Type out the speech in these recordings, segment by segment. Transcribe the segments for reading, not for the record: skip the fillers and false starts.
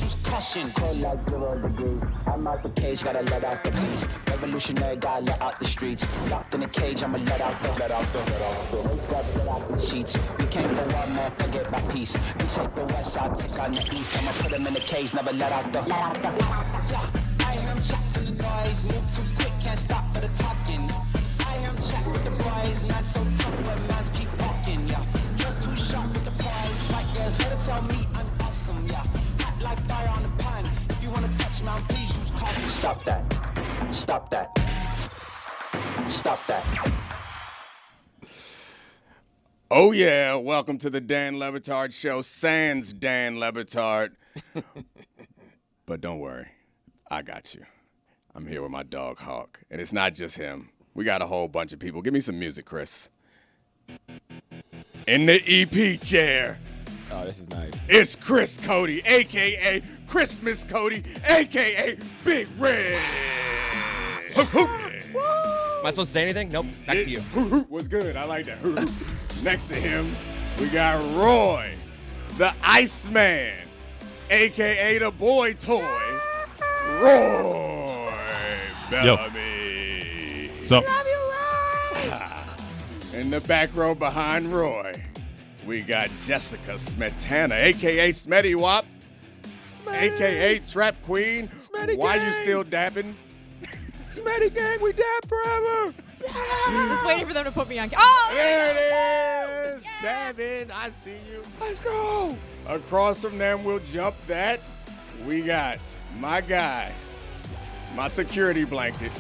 please use caution. Cold like 0 degrees. I'm out the cage, gotta let out the beast. Revolutionary, gotta let out the streets. Locked in a cage, I'ma let out the sheets. We came for one man, forget my peace. You take the west, I'll take on the east. I'ma put him in the cage, never let out the. I hear him chat to the noise, move too quick, can't stop for the talking. I hear him chat with the boys, not so tough, but mans keep walking, yeah. Just too sharp with the prize, like there's no to tell me I'm awesome, yeah. Hot like fire on the pan, if you wanna touch me, please use caution. Stop that, stop that, stop that. Oh, yeah. Welcome to the Dan Le Batard Show. Sans Dan Le Batard. But don't worry. I got you. I'm here with my dog, Hawk. And it's not just him. We got a whole bunch of people. Give me some music, Chris. In the EP chair. Oh, this is nice. It's Chris Cody, a.k.a. Christmas Cody, a.k.a. Big Red. Am I supposed to say anything? Nope. Back to you. Was good. I like that. Next to him, we got Roy, the Iceman, a.k.a. the boy toy, Roy Bellamy. What's up? Love you, Roy. In the back row behind Roy, we got Jessica Smetana, a.k.a. Smetty Wop, a.k.a. Trap Queen. Smetty Why gang. you still dapping? Smetty gang, we dab forever. Just waiting for them to put me on. Oh, There it is. Dabbing, I see you. Let's go. Across from them, we'll jump that. We got my guy, my security blanket,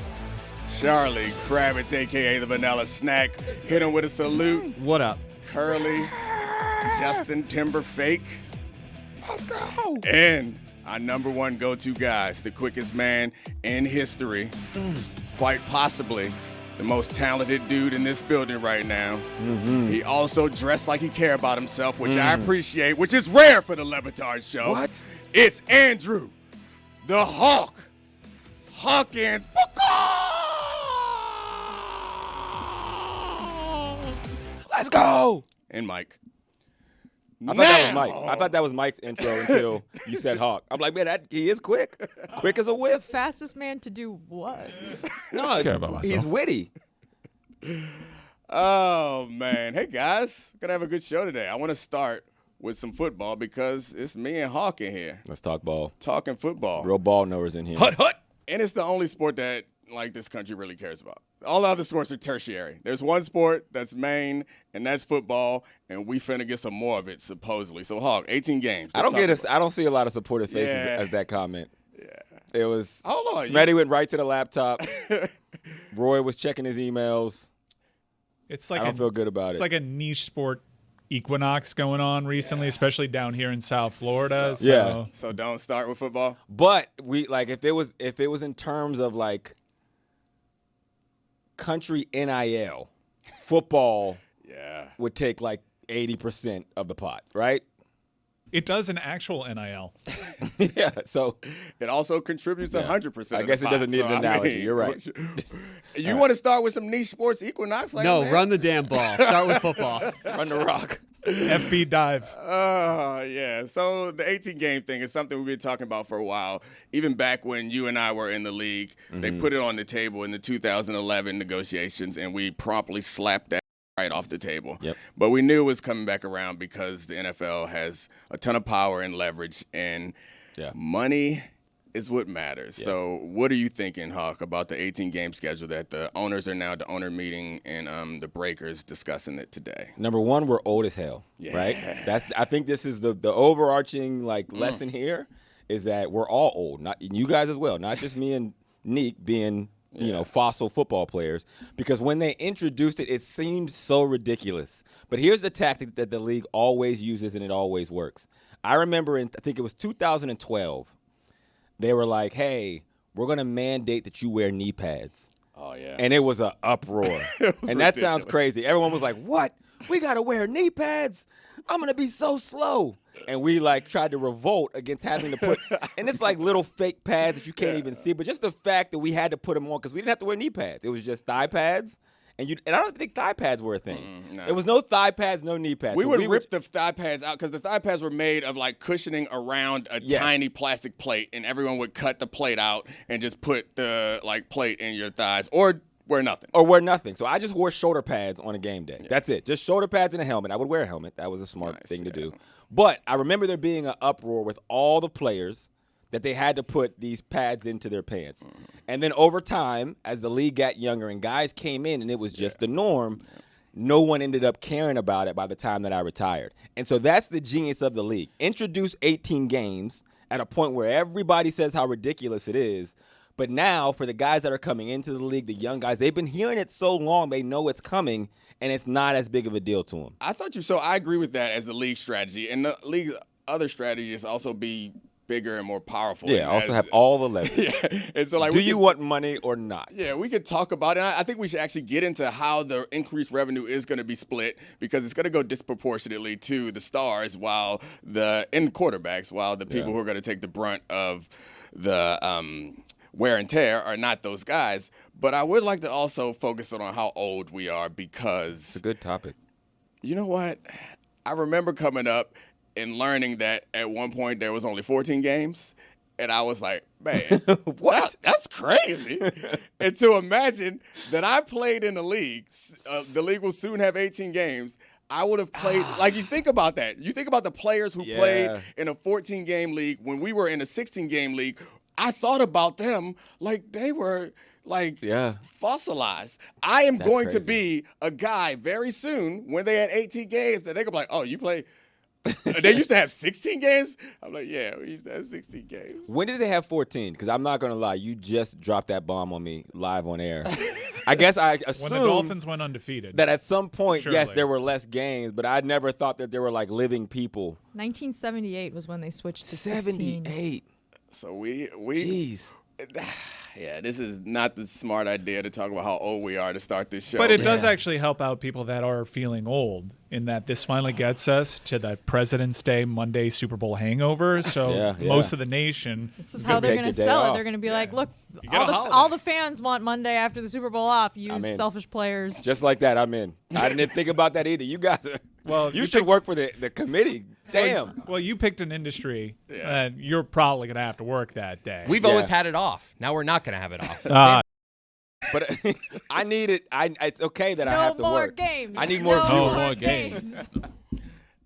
Charlie Kravitz, a.k.a. the Vanilla Snack. Hit him with a salute. What up? Curly, Justin Timberfake. Let's go. And our number one go-to guys, the quickest man in history, quite possibly the most talented dude in this building right now. He also dressed like he cared about himself, which I appreciate, which is rare for the Le Batard Show. What? It's Andrew, the Hawk, Hawkins. Let's go. And Mike. I thought that was Mike. I thought that was Mike's intro until you said Hawk. I'm like, man, he is quick. Quick as a whip. fastest man to do what? No, care about myself. he's witty. Oh, man. Hey, guys. Gonna have a good show today. I want to start with some football because it's me and Hawk in here Let's talk ball. talking football. Real ball knowers in here. Hut. And it's the only sport that, like, this country really cares about. All the other sports are tertiary. There's one sport that's main, and that's football, and we finna get some more of it, supposedly. So, Hawk, 18 games. I don't see a lot of supportive faces Yeah. as that comment. Yeah. It was Hold on. Smetty went right to the laptop. Roy was checking his emails. It's I like don't feel good about it's it. like a niche sport equinox going on recently, especially down here in South Florida. So, Yeah. So don't start with football? But we like if it was in terms of like country NIL, football Yeah. would take like 80% of the pot, right? it does an actual NIL. Yeah, so It also contributes 100%. I guess it doesn't need an analogy. You're right. You want to start with some niche sports equinox? Like No, that? run the damn ball. Start with football. Run the rock. FB dive. Yeah. So the 18-game thing is something we've been talking about for a while. Even back when you and I were in the league, they put it on the table in the 2011 negotiations, and we promptly slapped that right off the table. Yep. But we knew it was coming back around because the NFL has a ton of power and leverage, and money is what matters. Yes. So what are you thinking, Hawk, about the 18-game schedule that the owners are now, the owner meeting and the Breakers discussing it today? Number one, we're old as hell, right? I think this is the overarching lesson here is that we're all old, not you guys as well, not just me and Neek being fossil football players. Because when they introduced it, it seemed so ridiculous. But here's the tactic that the league always uses, and it always works. I remember I think it was 2012. They were like, hey, we're going to mandate that you wear knee pads. Oh, yeah. And it was an uproar. And that sounds crazy. Everyone was like, what? We got to wear knee pads? I'm going to be so slow. And we tried to revolt against having to put – and it's like little fake pads that you can't even see. But just the fact that we had to put them on because we didn't have to wear knee pads. It was just thigh pads And I don't think thigh pads were a thing. No. There was no thigh pads, no knee pads. We So would rip the thigh pads out because the thigh pads were made of like cushioning around a tiny plastic plate, and everyone would cut the plate out and just put the plate in your thighs or wear nothing. So I just wore shoulder pads on a game day. Yeah. That's it. Just shoulder pads and a helmet. I would wear a helmet. That was a smart thing to do. But I remember there being an uproar with all the players that they had to put these pads into their pants. Mm-hmm. And then over time, as the league got younger and guys came in and it was just the norm, no one ended up caring about it by the time that I retired. And so that's the genius of the league. Introduce 18 games at a point where everybody says how ridiculous it is. But now for the guys that are coming into the league, the young guys, they've been hearing it so long, they know it's coming, and it's not as big of a deal to them. I agree with that as the league strategy. And the league's other strategy is also be bigger and more powerful. Yeah, also have all the leverage. Yeah. And so do you want money or not? Yeah, we could talk about it. I think we should actually get into how the increased revenue is going to be split because it's going to go disproportionately to the stars in quarterbacks, while the people who are going to take the brunt of the wear and tear are not those guys. But I would like to also focus on how old we are because it's a good topic. You know what? I remember coming up and learning that at one point there was only 14 games. And I was like, man, what? That's crazy. And to imagine that I played in the league will soon have 18 games. I would have played, you think about that. You think about the players who played in a 14-game league. When we were in a 16-game league, I thought about them like they were fossilized. I am going to be a guy very soon when they had 18 games and they could be like, oh, you play. They used to have 16 games? I'm like, yeah, we used to have 16 games. When did they have 14? Because I'm not going to lie, you just dropped that bomb on me live on air. I guess I assumed when the Dolphins went undefeated that at some point, yes, there were less games, but I never thought that there were living people. 1978 was when they switched to 78. So we Jeez. Yeah, this is not the smart idea to talk about how old we are to start this show. But it does actually help out people that are feeling old in that this finally gets us to that President's Day Monday Super Bowl hangover. So most of the nation. This is how they're going to sell it. They're going to be like, look, all the fans want Monday after the Super Bowl off. You selfish players. Just like that, I'm in. I didn't think about that either. You guys are. Well, you should work for the committee. Damn. Well, you picked an industry, and you're probably going to have to work that day. We've always had it off. Now we're not going to have it off. But I need it. It's okay that I have to work. No more games. I need more viewers. No more games.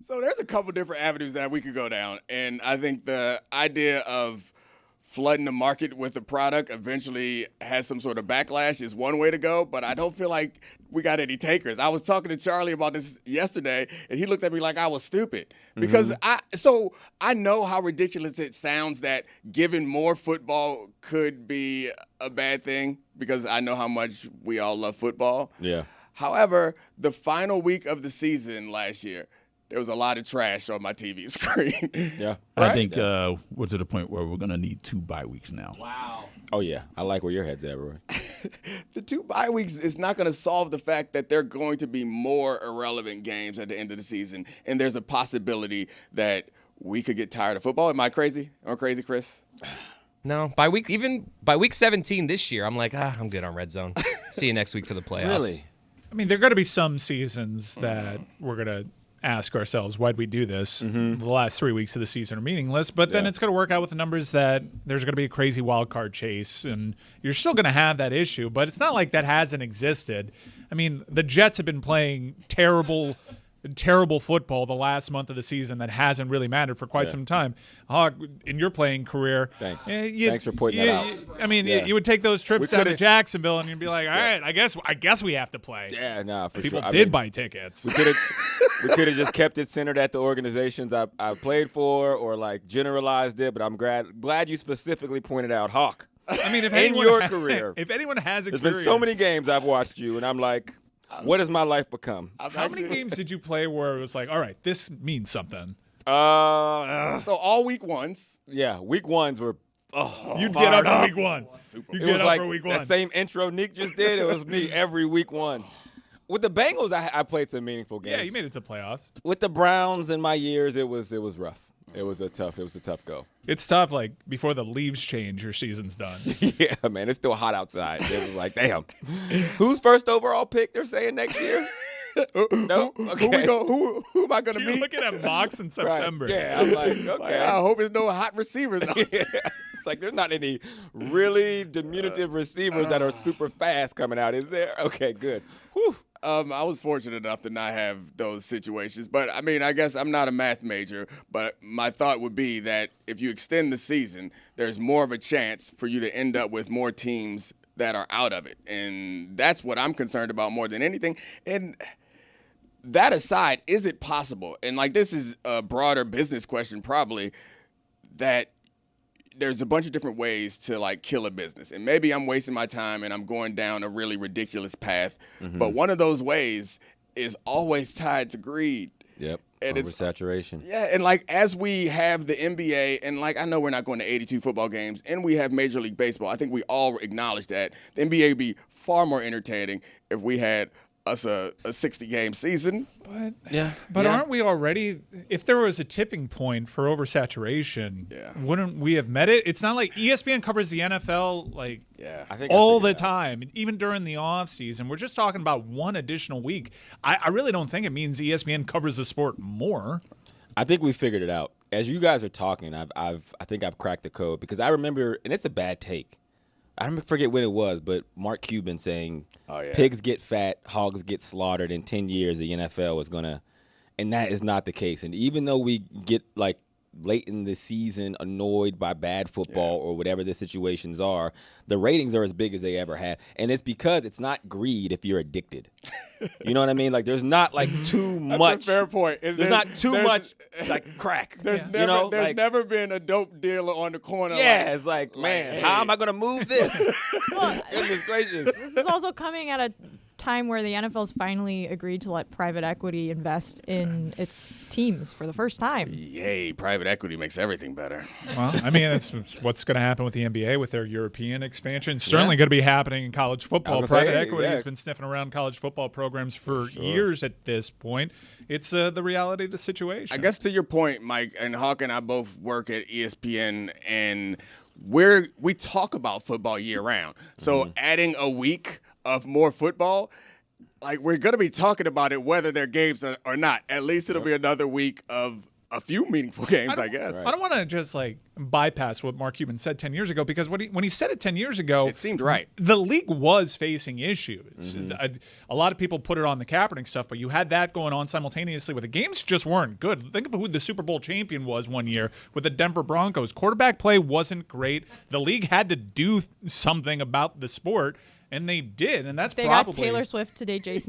So there's a couple different avenues that we could go down, and I think the idea of flooding the market with a product eventually has some sort of backlash is one way to go, but I don't feel like we got any takers. I was talking to Charlie about this yesterday, and he looked at me like I was stupid because I know how ridiculous it sounds that giving more football could be a bad thing because I know how much we all love football. Yeah. However, the final week of the season last year, there was a lot of trash on my TV screen. Yeah. Right? I think we're to the point where we're going to need 2 bye weeks now. Wow. Oh, yeah. I like where your head's at, Roy. The 2 bye weeks is not going to solve the fact that there are going to be more irrelevant games at the end of the season, and there's a possibility that we could get tired of football. Am I crazy? Am I crazy, Chris? No. By week 17 this year, I'm like, I'm good on Red Zone. See you next week for the playoffs. Really? I mean, there are going to be some seasons that we're going to ask ourselves, why'd we do this? The last 3 weeks of the season are meaningless, but then it's going to work out with the numbers that there's going to be a crazy wild card chase, and you're still going to have that issue, but it's not like that hasn't existed. I mean, the Jets have been playing terrible football the last month of the season that hasn't really mattered for quite some time. In your playing career, thanks. Thanks for pointing that out. I mean, you would take those trips down to Jacksonville, and you'd be like, all right, I guess we have to play. Yeah, no, for People sure. did buy tickets. We could have just kept it centered at the organizations I played for, or generalized it. But I'm glad you specifically pointed out Hawk. I mean, if in your career, if anyone has experience, there's been so many games I've watched you, and I'm like, what has my life become? How many games did you play where it was like, all right, this means something? So all week ones. Yeah, week ones were. You'd get up for week one. It was like that same intro Nick just did. It was me every week one. With the Bengals, I played some meaningful games. Yeah, you made it to playoffs. With the Browns in my years, it was rough. It was a tough go. It's tough. Like before the leaves change, your season's done. Yeah, man, it's still hot outside. It was like, damn, who's first overall pick? They're saying next year. No, okay. Who am I gonna You're meet? looking at mocks in September. Right. Yeah, I'm like, okay. Like, I hope there's no hot receivers. Yeah. It's like there's not any really diminutive receivers that are super fast coming out, is there? Okay, good. Whew. I was fortunate enough to not have those situations. But, I mean, I guess I'm not a math major, but my thought would be that if you extend the season, there's more of a chance for you to end up with more teams that are out of it. And that's what I'm concerned about more than anything. And that aside, is it possible, and, like, this is a broader business question probably, that there's a bunch of different ways to, like, kill a business. And maybe I'm wasting my time and I'm going down a really ridiculous path. But one of those ways is always tied to greed. Yep. And Oversaturation. Yeah, and, like, as we have the NBA, and, like, I know we're not going to 82 football games, and we have Major League Baseball. I think we all acknowledge that. The NBA would be far more entertaining if we had us a 60-game season. But aren't we already, if there was a tipping point for oversaturation, wouldn't we have met it? It's not like ESPN covers the NFL like I think all the time, even during the off season. We're just talking about one additional week. I really don't think it means ESPN covers the sport more. I think we figured it out. As you guys are talking, I think I've cracked the code, because I remember, and it's a bad take, I don't forget when it was, but Mark Cuban saying, pigs get fat, hogs get slaughtered. In 10 years, the NFL is going to – and that is not the case. And even though we get, like, late in the season annoyed by bad football or whatever the situations are, the ratings are as big as they ever have. And it's because it's not greed if you're addicted. You know what I mean? Like, there's not, like, too much. That's a fair point. There's not too much, like, crack. There's never been a dope dealer on the corner. Yeah, it's like, man, how am I going to move this? Well, Goodness gracious. this is also coming at a time where the NFL's finally agreed to let private equity invest in its teams for the first time. Yay, private equity makes everything better. Well, I mean, that's what's going to happen with the NBA with their European expansion. Certainly going to be happening in college football. Private equity has been sniffing around college football programs for years at this point. It's the reality of the situation. I guess to your point, Mike, and Hawk and I both work at ESPN, and we talk about football year round. So adding a week of more football, like, we're going to be talking about it whether they're games or not. At least it'll be another week of a few meaningful games, I guess. I don't want to just, like, bypass what Mark Cuban said 10 years ago, because when he said it 10 years ago, it seemed right. The league was facing issues. A lot of people put it on the Kaepernick stuff, but you had that going on simultaneously where the games just weren't good. Think of who the Super Bowl champion was one year with the Denver Broncos. Quarterback play wasn't great. The league had to do something about the sport. And they did, and that's they probably got Taylor Swift today, Travis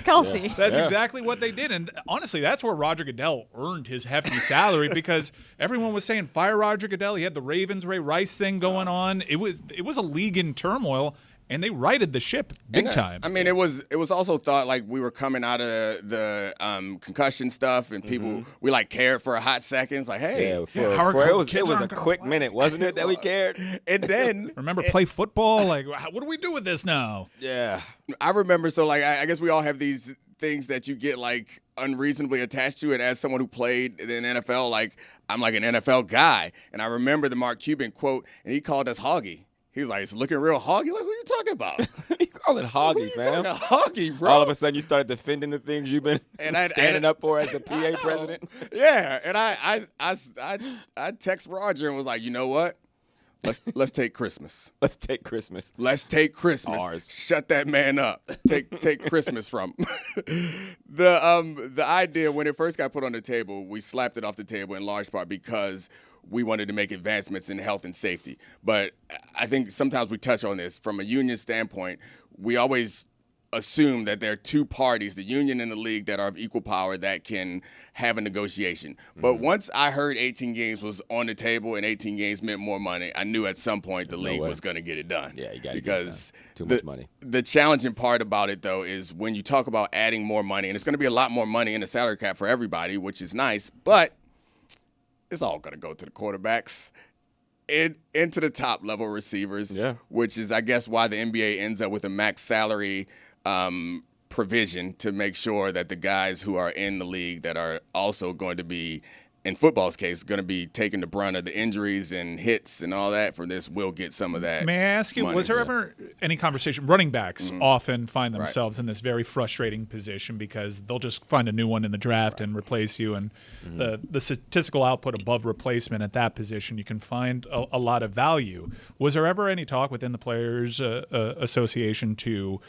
Kelce. That's exactly what they did, and honestly, that's where Roger Goodell earned his hefty salary, because everyone was saying fire Roger Goodell. He had the Ravens Ray Rice thing going on. It was a league in turmoil. And they righted the ship big time. I mean, it was also thought like we were coming out of the concussion stuff, and people we like cared for a hot second. It's like, hey, it was a quick minute, wasn't it, that we cared? And then remember, play football. Like, what do we do with this now? Yeah, I remember. So like, I guess we all have these things that you get like unreasonably attached to. And as someone who played in the NFL, like, I'm like an NFL guy, and I remember the Mark Cuban quote, and he called us hoggy. He was like, it's looking real hoggy. Like, who are you talking about? You call it hoggy, fam. Hoggy, bro. All of a sudden, you started defending the things you've been standing up for as the PA president. Yeah, and I text Roger and was like, you know what? Let's take Christmas. Let's take Christmas. Let's take Christmas. Ours. Shut that man up. Take Christmas from him. The idea when it first got put on the table, we slapped it off the table in large part because we wanted to make advancements in health and safety. But I think sometimes we touch on this from a union standpoint. We always assume that there are two parties, the union and the league, that are of equal power that can have a negotiation. But once I heard 18 games was on the table and 18 games meant more money, I knew at some point the league was going to get it done. Yeah, you got to because get it done. Too much money. The challenging part about it, though, is when you talk about adding more money, and it's going to be a lot more money in the salary cap for everybody, which is nice, but it's all going to go to the quarterbacks and into the top-level receivers, which is, I guess, why the NBA ends up with a max salary provision to make sure that the guys who are in the league that are also going to be in football's case, going to be taking the brunt of the injuries and hits and all that for this, will get some of that. May I ask you, money. was there ever any conversation? Running backs often find themselves in this very frustrating position because they'll just find a new one in the draft and replace you. And the statistical output above replacement at that position, you can find a lot of value. Was there ever any talk within the Players Association to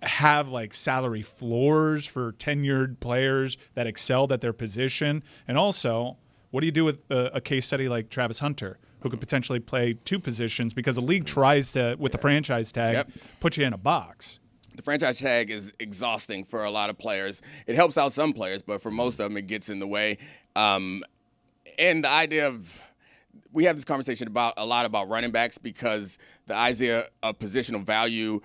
have like salary floors for tenured players that excelled at their position? And also, what do you do with a case study like Travis Hunter, who could potentially play two positions because the league tries to, with the franchise tag, put you in a box? The franchise tag is exhausting for a lot of players. It helps out some players, but for most of them, it gets in the way. And the idea of, we have this conversation a lot about running backs, because the idea of positional value,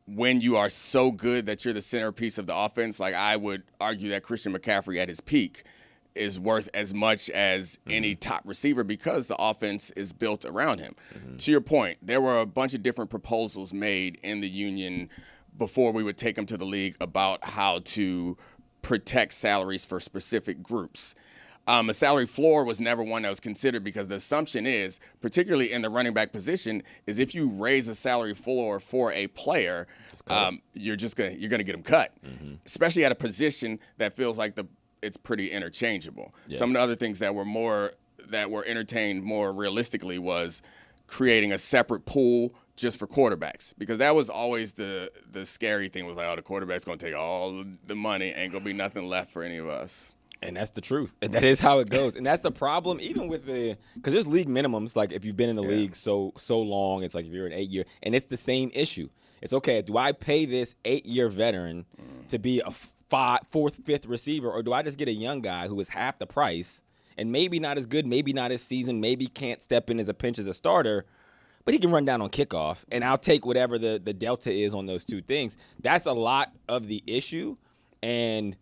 when you are so good that you're the centerpiece of the offense, like I would argue that Christian McCaffrey at his peak is worth as much as any top receiver because the offense is built around him. To your point, there were a bunch of different proposals made in the union before we would take him to the league about how to protect salaries for specific groups. A salary floor was never one that was considered, because the assumption is, particularly in the running back position, is if you raise a salary floor for a player, you're gonna get him cut, especially at a position that feels like it's pretty interchangeable. Some of the other things that were entertained more realistically was creating a separate pool just for quarterbacks, because that was always the scary thing, was like, oh, the quarterback's gonna take all the money, ain't gonna be nothing left for any of us. And that's the truth. And that is how it goes. And that's the problem, even with because there's league minimums. Like if you've been in the league so long, it's like if you're an 8-year, and it's the same issue. It's okay, do I pay this 8-year veteran to be a 4th, 5th receiver, or do I just get a young guy who is half the price and maybe not as good, maybe not as seasoned, maybe can't step in as a pinch as a starter, but he can run down on kickoff, and I'll take whatever the delta is on those two things. That's a lot of the issue, and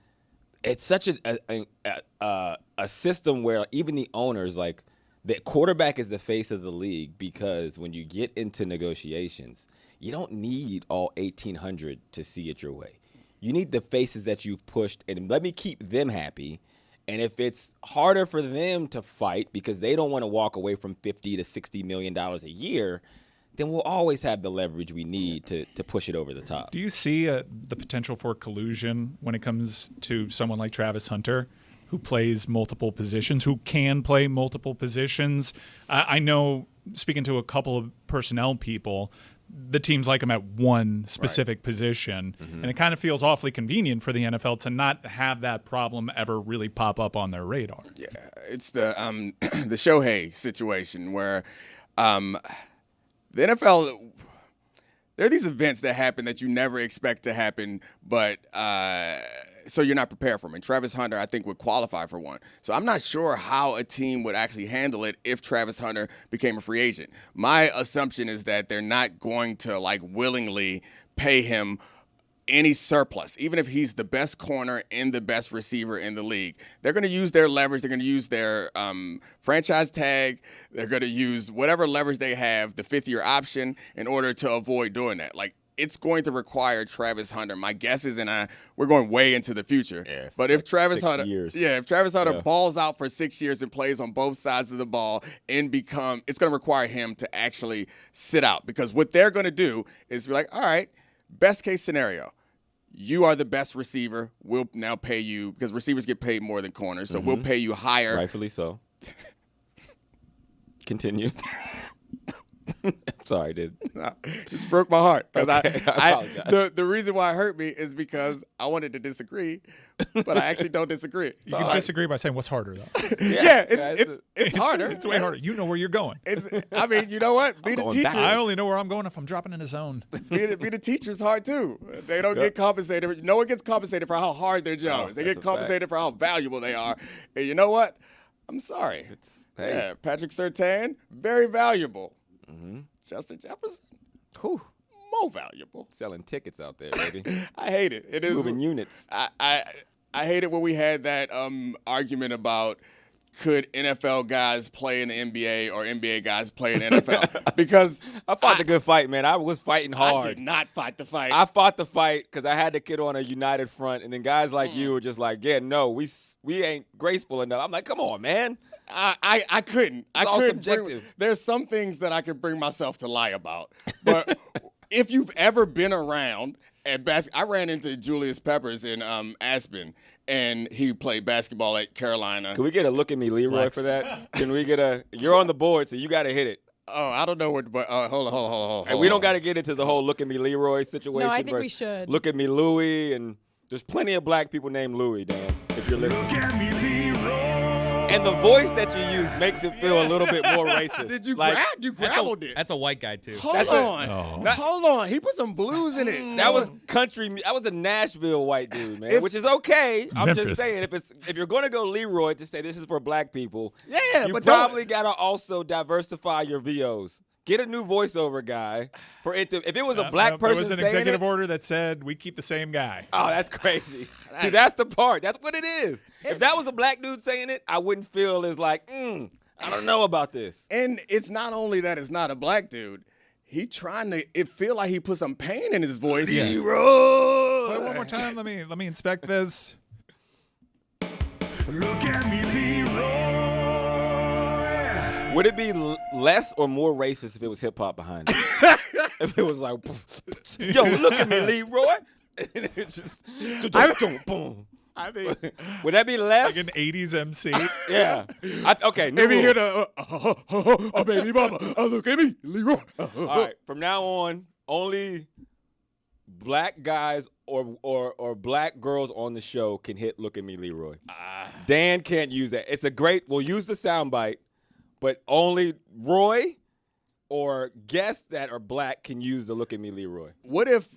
it's such a system where even the owners, like, the quarterback is the face of the league, because when you get into negotiations, you don't need all 1,800 to see it your way. You need the faces that you've pushed, and let me keep them happy. And if it's harder for them to fight because they don't want to walk away from $50 to $60 million a year, then we'll always have the leverage we need to push it over the top. Do you see the potential for collusion when it comes to someone like Travis Hunter, who plays multiple positions, who can play multiple positions? I know, speaking to a couple of personnel people, the teams like him at one specific position, and it kind of feels awfully convenient for the NFL to not have that problem ever really pop up on their radar. Yeah, it's the the Shohei situation where the NFL, there are these events that happen that you never expect to happen, but so you're not prepared for them. And Travis Hunter, I think, would qualify for one. So I'm not sure how a team would actually handle it if Travis Hunter became a free agent. My assumption is that they're not going to, like, willingly pay him any surplus, even if he's the best corner and the best receiver in the league. They're going to use their leverage. They're going to use their franchise tag. They're going to use whatever leverage they have, the 5th-year option, in order to avoid doing that. Like, it's going to require Travis Hunter. My guess is, we're going way into the future. Yeah, but if Travis Hunter balls out for 6 years and plays on both sides of the ball and it's going to require him to actually sit out, because what they're going to do is be like, all right, best case scenario, you are the best receiver. We'll now pay you, because receivers get paid more than corners, so we'll pay you higher. Rightfully so. Continue. I'm sorry, dude. No, it broke my heart. Because I the reason why it hurt me is because I wanted to disagree, but I actually don't disagree. You can disagree by saying what's harder, though. It's harder. It's way harder. You know where you're going. You know what? Be the teacher. I only know where I'm going if I'm dropping in a zone. Be the teacher's hard, too. They don't get compensated. No one gets compensated for how hard their job is. They get compensated for how valuable they are. And you know what? I'm sorry. Patrick Surtain, very valuable. Justin Jefferson, more valuable. Selling tickets out there, baby. I hate it. It is moving units. I hate it when we had that argument about, could NFL guys play in the NBA or NBA guys play in the NFL? Because I fought the good fight, man. I was fighting hard. I did not fight the fight. I fought the fight because I had to get on a united front, and then guys like you were just like, yeah, no, we ain't graceful enough. I'm like, come on, man. I couldn't. I all couldn't. subjective. There's some things that I could bring myself to lie about. But if you've ever been around at I ran into Julius Peppers in Aspen, and he played basketball at Carolina. Can we get a look at me, Leroy, for that? Can we get a? You're on the board, so you got to hit it. Oh, I don't know what. But hold on. And we don't got to get into the whole look at me, Leroy situation. No, I think we versus should. Look at me, Louie, and there's plenty of black people named Louie, Dan. If you're listening. Look at me, Leroy. And the voice that you use makes it feel a little bit more racist. Did you like, You growled it. That's a white guy too. Hold on. He put some blues in it. That was country. That was a Nashville white dude, man, which is okay. I'm Memphis. just saying, if you're gonna go Leroy to say this is for black people, Yeah, you but probably gotta also diversify your VOs. Get a new voiceover guy for it to. If it was a black person, there was an saying executive it, order that said we keep the same guy. oh, that's crazy. See, that's the part. That's what it is. If that was a black dude saying it, I wouldn't feel as like, I don't know about this. And it's not only that it's not a black dude. He trying to. It feel like he put some pain in his voice. Yeah. Leroy. Play it one more time. Let me inspect this. Look at me, Leroy. Would it be less or more racist if it was hip hop behind it? If it was like, yo, look at me, Leroy. And it's just, boom. I mean, Would that be less? Like an 80s MC. Yeah. Okay. New if you rule. hear the baby mama, look at me, Leroy. All right. From now on, only black guys or black girls on the show can hit "Look at Me, Leroy." Dan can't use that. It's a great. We'll use the soundbite, but only Roy or guests that are black can use the "Look at Me, Leroy." What if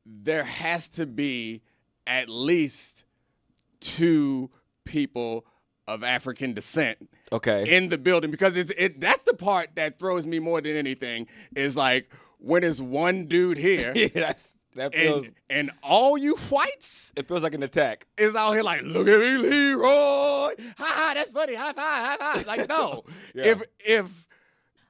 there has to be at least 2 people of African descent Okay. in the building? Because that's the part that throws me more than anything is like when it's one dude here Yeah, that feels. and all you whites It feels like an attack. is out here like, look at me, Leroy. Ha ha, that's funny. High five, high five. Like, no. Yeah. If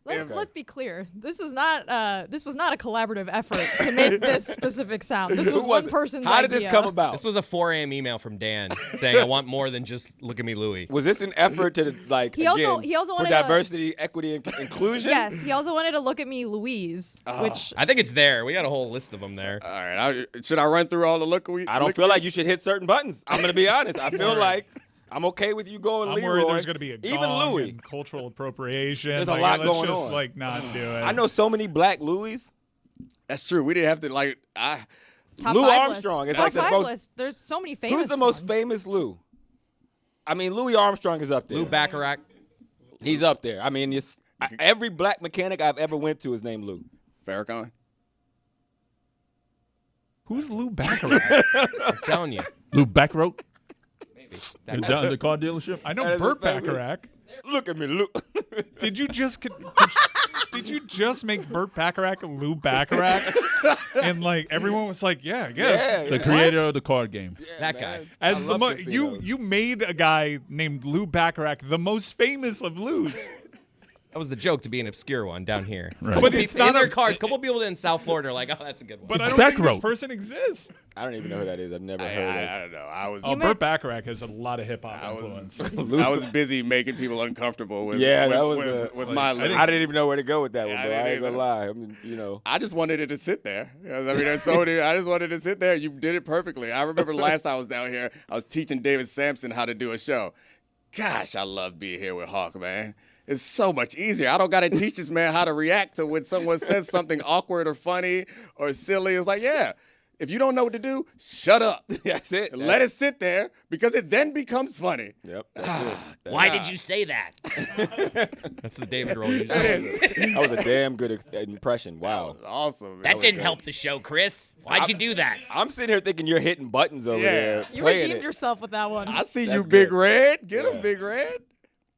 Let's be clear. This was not a collaborative effort to make this specific sound. This was Who one it? person's How did idea. this come about? This was a 4 a.m. email from Dan saying, I want more than just look at me, Louie. Was this an effort to like He also for wanted to- diversity, equity, and inclusion? Yes, he also wanted to look at me, Louise, which I think it's there. We got a whole list of them there. all right, should I run through all the I don't feel like you should hit certain buttons. I'm gonna be honest. I feel like I'm okay with you going I'm Leroy. worried there's going to be a even gong Louis. and cultural appropriation. There's a Like, lot let's going just, on. Like not do it. I know so many black Louis. That's true. We didn't have to like. top Lou 5 Armstrong list. is top like the 5 most- list. There's so many famous. Who's the most ones. famous Lou? I mean, Louis Armstrong is up there. Lou Bacharach. He's up there. I mean, every black mechanic I've ever went to is named Lou. Farrakhan. Who's Lou Bacharach? I'm telling you. Lou Backroad. Maybe. Is down at the car dealership? I That know is Burt a famous- Bacharach. Look at me, Lou. Did you just make Burt Bacharach Lou Bacharach? And like everyone was like, yeah, I guess. Yeah, The creator of the card game. That guy. As I the love casinos. you made a guy named Lou Bacharach the most famous of Lou's. That was the joke to be an obscure one down here. Right. But it's In not their a, cars, a couple people in South Florida are like, oh, that's a good one. But I It's don't think Backroad. this person exists. I don't even know who that is. I've never heard of. I don't know. I was Oh, Burt Bacharach has a lot of hip hop was- influence. I was busy making people uncomfortable with Yeah, with, that was with, a- with my list. I didn't even know where to go with that one, Yeah, I bro. I didn't ain't gonna either. lie. I mean, you know. I just wanted it to sit there. I mean, there's so many, I just wanted it to sit there. You did it perfectly. I remember last time I was down here, I was teaching David Sampson how to do a show. Gosh, I love being here with Hawk, man. It's so much easier. I don't got to teach this man how to react to when someone says something awkward or funny or silly. It's like, yeah, if you don't know what to do, shut up. That's it. And let it sit there because it then becomes funny. Yep. That's it. Why did you say that? That's the David roll. usually. That was a damn good impression. Wow. Awesome. That was didn't great. help the show, Chris. Why'd you do that? I'm sitting here thinking you're hitting buttons over Yeah. there. You playing redeemed it. yourself with that one. I see That's you, Big good. Red. Get Yeah. him, Big Red.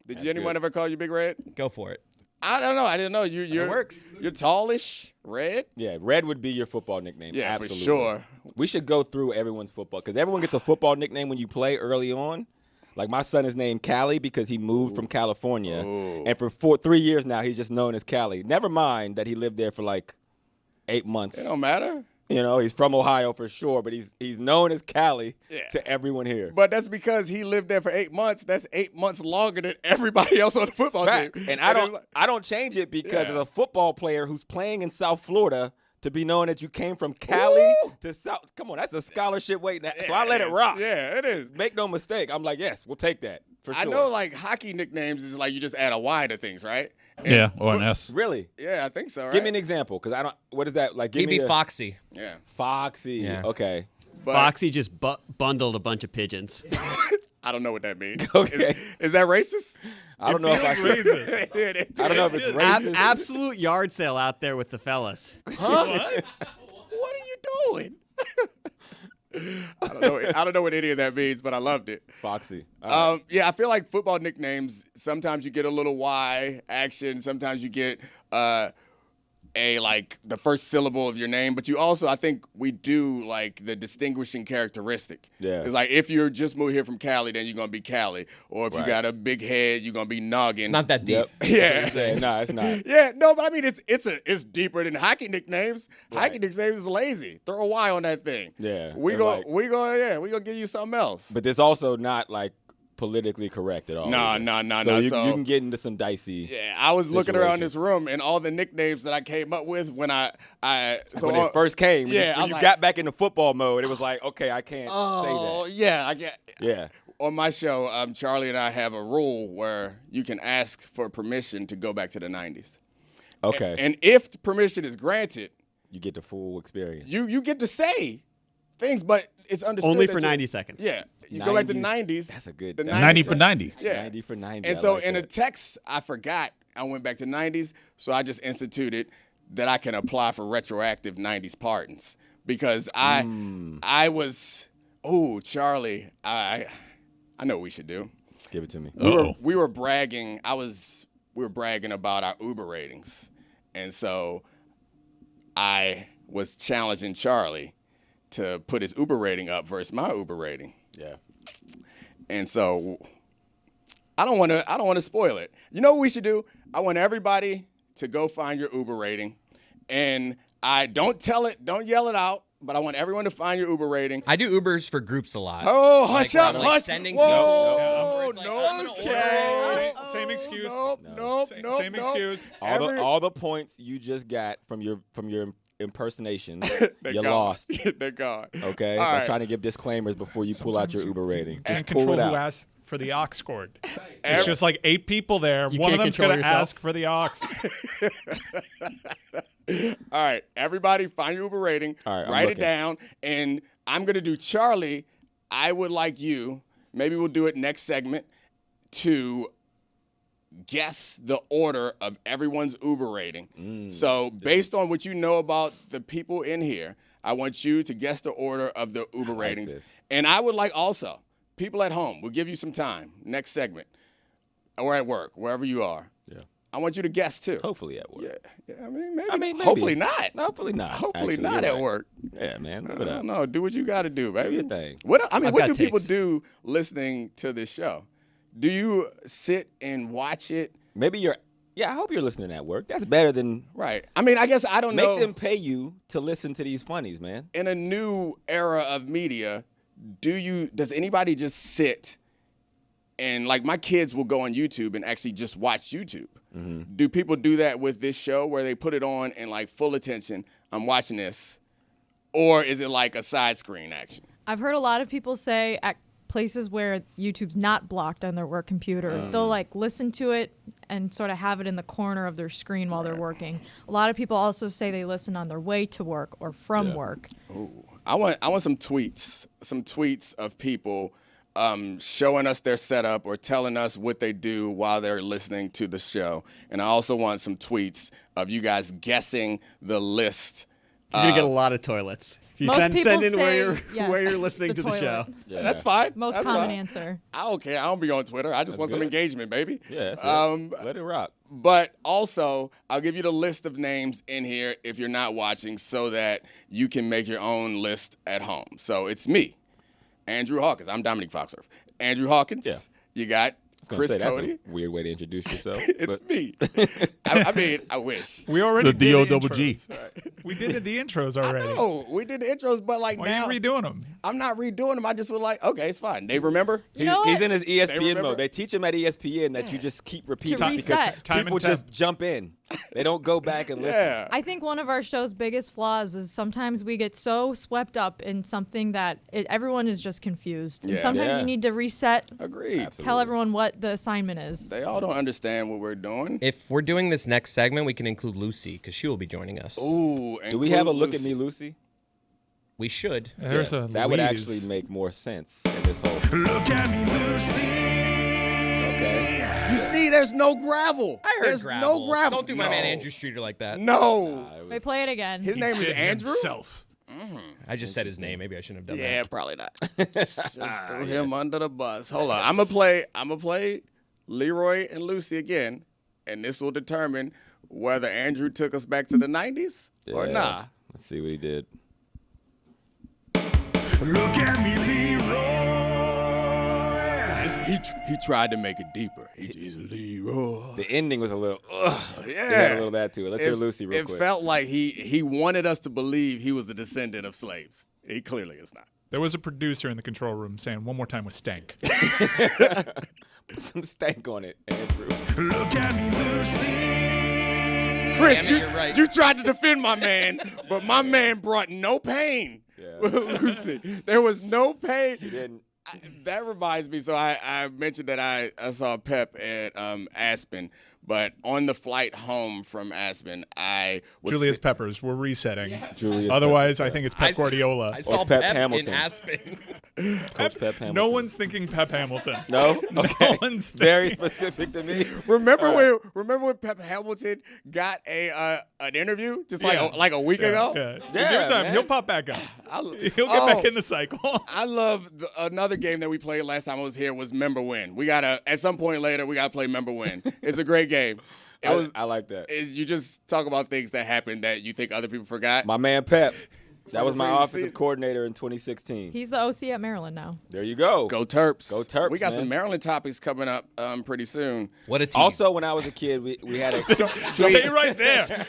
Did anyone ever call you Big Red? Go for it. I don't know. I didn't know. You're works. You're tallish, Red. Yeah, Red would be your football nickname. Yeah, Absolutely. for sure. We should go through everyone's football because everyone gets a football nickname when you play early on. Like my son is named Cali because he moved from California, and for 3 years now he's just known as Cali. Never mind that he lived there for like 8 months. It don't matter. You know, he's from Ohio for sure, but he's known as Cali Yeah. to everyone here. But that's because he lived there for 8 months. That's 8 months longer than everybody else on the football Facts. team. And it's I don't change it because Yeah. as a football player who's playing in South Florida, to be known that you came from Cali to South, come on, that's a scholarship waiting. So I let it rock. Yeah, it is. Make no mistake. I'm like, yes, we'll take that for sure. I know, like, hockey nicknames is like you just add a Y to things, right? Yeah, or an S. Really? Yeah, I think so, right? Give me an example, because I don't. What is that like? Give He'd me be a- Foxy. Yeah. Foxy. Yeah. Okay. But Foxy just bundled a bunch of pigeons. I don't know what that means. Okay. Is that racist? I don't know if I Feels can. racist. I don't know if it's racist. Absolute yard sale out there with the fellas. Huh? What are you doing? I don't know what any of that means, but I loved it. Foxy. Yeah, I feel like football nicknames, sometimes you get a little Y action, sometimes you get the first syllable of your name, but you also, I think we do like the distinguishing characteristic. Yeah. It's like if you're just moved here from Cali, then you're going to be Cali. Or if you Right. got a big head, you're going to be Noggin. It's not that deep. Yep. Yeah. No, it's not. Yeah, no, but I mean it's deeper than hockey nicknames. Hockey nicknames is lazy. Throw a Y on that thing. Yeah. We And gonna give you something else. But it's also not like politically correct at all. No. So you So can get into some dicey. yeah, I was looking around situation. this room and all the nicknames that I came up with when when it first came. Yeah, I when was you like- got back into football mode, it was like, okay, I can't Oh say yeah, I get. that. Yeah. On my show, Charlie and I have a rule where you can ask for permission to go back to the 90s. Okay. And if permission is granted, you get the full experience. you get to say things, but it's understood Only that for you- 90 seconds. Yeah, you go back to the 90s. That's a good. The that's 90 good. for 90. Yeah. 90 for 90. And I so like in a that. text, I forgot I went back to 90s, so I just instituted that I can apply for retroactive 90s pardons because I was Charlie, I know what we should do. Give it to me. We were bragging. We were bragging about our Uber ratings, and so I was challenging Charlie to put his Uber rating up versus my Uber rating. Yeah. And so I don't want to spoil it. You know what we should do? I want everybody to go find your Uber rating, and I don't yell it out, but I want everyone to find your Uber rating. I do Ubers for groups a lot. Oh, hush up, like hush. sending Whoa, people- no, I'm gonna okay. Same excuse. Nope. Same excuse. All the points you just got from your impersonation, They're you gone. lost. They're gone. Okay, All I'm right. trying to give disclaimers before you pull out your Uber rating. Just And pull control it who out. asks for the aux cord. It's just like 8 people there. You One of can't them's control going to yourself? ask for the aux. All right, everybody find your Uber rating, All right, I'm write it looking. down, and I'm going to do Charlie. I would like you, maybe we'll do it next segment, to guess the order of everyone's Uber rating. So based on what you know about the people in here, I want you to guess the order of the Uber ratings. this. And I would like also, people at home, we'll give you some time, next segment, or at work, wherever you are. Yeah. I want you to guess too. Hopefully at work. Yeah, I mean, maybe. Maybe. Hopefully not. Hopefully not. Hopefully Actually, not you're at right. work. Yeah, man. Look I it up. don't know. Do what you got to do, baby. your thing. What I've do got people takes. do listening to this show? Do you sit and watch it? Maybe you're. Yeah, I hope you're listening at work. That's better than Right. I mean, I guess I don't know. make them pay you to listen to these funnies, man. In a new era of media, does anybody just sit and, like, my kids will go on YouTube and actually just watch YouTube? Mm-hmm. Do people do that with this show where they put it on and, like, full attention? I'm watching this. Or is it like a side screen action? I've heard a lot of people say at places where YouTube's not blocked on their work computer, they'll like listen to it and sort of have it in the corner of their screen while they're working. A lot of people also say they listen on their way to work or from work. I want some tweets of people showing us their setup or telling us what they do while they're listening to the show. And I also want some tweets of you guys guessing the list. You're gonna get a lot of toilets. If you Most send people in where say, you're yes, where you're listening the to the show. toilet. Yeah. That's fine. Most That's common fine. answer. I don't care. I don't be on Twitter. I just want some good. engagement, baby. Yeah, that's it. Let it rock. But also, I'll give you the list of names in here if you're not watching so that you can make your own list at home. So it's me, Andrew Hawkins. I'm Dominique Foxworth. Andrew Hawkins. Yeah. You got Chris That's Cody. a weird way to introduce yourself. It's but- me. I mean, I wish. We already The did D-O-double-G. intros. We did the intros already. Oh, we did the intros, but like Why now are you redoing them? I'm not redoing them. I just was like, okay, it's fine. They remember. You know He's what? in his ESPN remember? mode. They teach him at ESPN that you just keep repeating To because reset. Time people and temp. just jump in. They don't go back and listen. Yeah. I think one of our show's biggest flaws is sometimes we get so swept up in something that everyone is just confused. And Yeah. sometimes Yeah. you need to reset, Agreed. tell everyone what the assignment is. They all don't understand what we're doing. If we're doing this next segment, we can include Lucy because she will be joining us. Ooh. Do we have a look at me, Lucy? We should. There's a That would Louise. actually make more sense in this whole. Look at me, Lucy. Okay. You see, there's no gravel. I heard there's gravel. no gravel. Don't do my man No. Andrew Streeter like that. No. Wait, play it again. His name is Did Andrew. himself. I just said his name. Maybe I shouldn't have done Yeah, that. probably not. Just threw him under the bus. Hold on. I'm gonna play Leroy and Lucy again, and this will determine whether Andrew took us back to the 90s or Yeah. nah. Let's see what he did. Look at me, Leroy. He tried to make it deeper. He's Leroy. The ending was a little. Yeah. It had a little of that to it. Let's hear Lucy real it quick. felt like he wanted us to believe he was the descendant of slaves. He clearly is not. There was a producer in the control room saying one more time with stank. Put some stank on it, Andrew. Look at me, Lucy. Chris, Damn it, you're right. you tried to defend my man, but my man brought no pain with Lucy. There was no pain. He didn't. That reminds me. So I mentioned that I saw Pep at Aspen, but on the flight home from Aspen, I was Julius Peppers, we're resetting. Julius Otherwise, I think it's Pep Guardiola. I saw Pep Pep Hamilton. in Aspen. Coach Pep Hamilton. No one's thinking Pep Hamilton. No? Okay. No one's Very thinking. specific to me. Remember when Pep Hamilton got an interview just like a week ago? Yeah. Yeah, Give him time. man. He'll pop back up. I- He'll get back in the cycle. I love another game that we played last time I was here was Member Win. We gotta at some point later we gotta play Member Win. It's a great game. I like that. You just talk about things that happened that you think other people forgot. My man Pep. That was my Crazy offensive season. coordinator in 2016. He's the OC at Maryland now. There you go. Go Terps. Go Terps, We got man. some Maryland topics coming up pretty soon. What a tease. Also, when I was a kid, we had a Stay right there.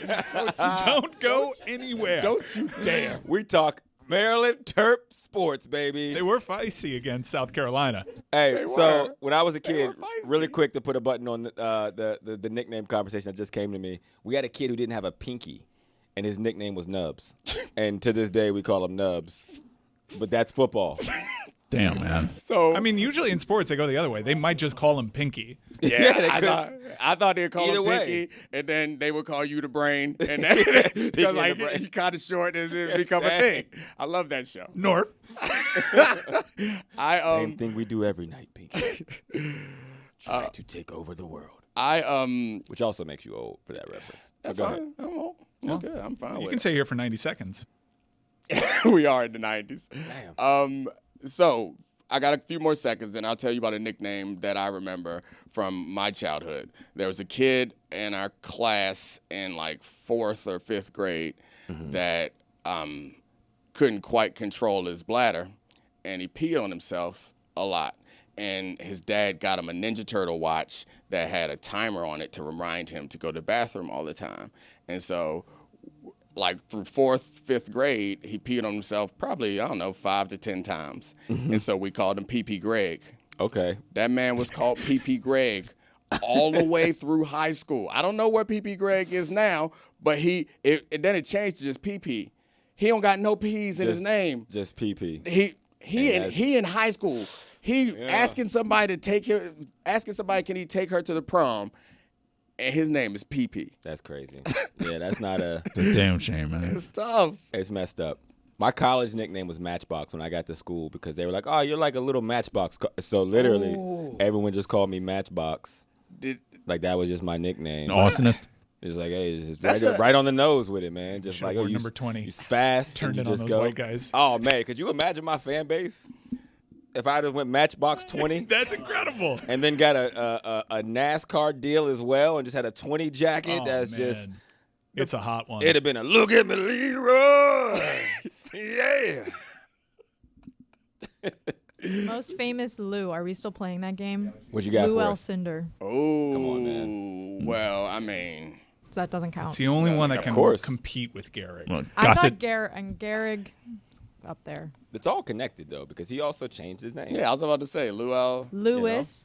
Don't go anywhere. Don't you dare. we talk Maryland Terp sports, baby. They were feisty against South Carolina. Hey, were. so when I was a kid, were feisty. really quick to put a button on the nickname conversation that just came to me. We had a kid who didn't have a pinky, and his nickname was Nubs. And to this day, we call him Nubs. But that's football. Damn, man. So I mean, usually in sports, they go the other way. They might just call him Pinky. yeah, they I could. thought they'd call Either him way. Pinky, and then they would call you the brain, and and because like the brain. you kind of short and it become a thing. I love that show. North. Same thing we do every night, Pinky. Try to take over the world. Which also makes you old for that reference. That's Go ahead. fine. I'm old. I'm good. I'm fine You with can stay here for 90 seconds. it. We are in the 90s. Damn. So I got a few more seconds, and I'll tell you about a nickname that I remember from my childhood. There was a kid in our class in like 4th or 5th grade that couldn't quite control his bladder, and he peed on himself a lot. And his dad got him a Ninja Turtle watch that had a timer on it to remind him to go to the bathroom all the time. And so, like through 4th, 5th grade, he peed on himself probably, 5 to 10 times. And so we called him PP Greg. Okay. That man was called PP Greg all the way through high school. I don't know where PP Greg is now, but then it changed to just PP. He don't got no P's in his name. Just PP. He in high school. Asking somebody can he take her to the prom, and his name is PP. That's crazy. Yeah, that's not a. It's a damn shame, man. It's tough. It's messed up. My college nickname was Matchbox when I got to school because they were like, "Oh, you're like a little Matchbox." So literally, everyone just called me Matchbox. Like that was just my nickname. An arsonist. It's like, hey, it's just right on the nose with it, man. Just Should've like, worn you number 20. You're fast. Turned and in you on just those go. white guys. Oh man, could you imagine my fan base if I'd have went Matchbox 20 That's incredible. and then got a NASCAR deal as well and just had a 20 jacket? Oh, That's man. just. It's a hot one. It'd have been a look at me, Leroy. Yeah. Most famous Lou. Are we still playing that game? What you got Lou for us? Alcindor. Oh, Come on, man. Well, I mean, So that doesn't count. It's the only one that Of can course. compete with Garrett. Well, I Gossett. thought Gehrig up there. It's all connected though because he also changed his name. yeah, I was about to say Lewis.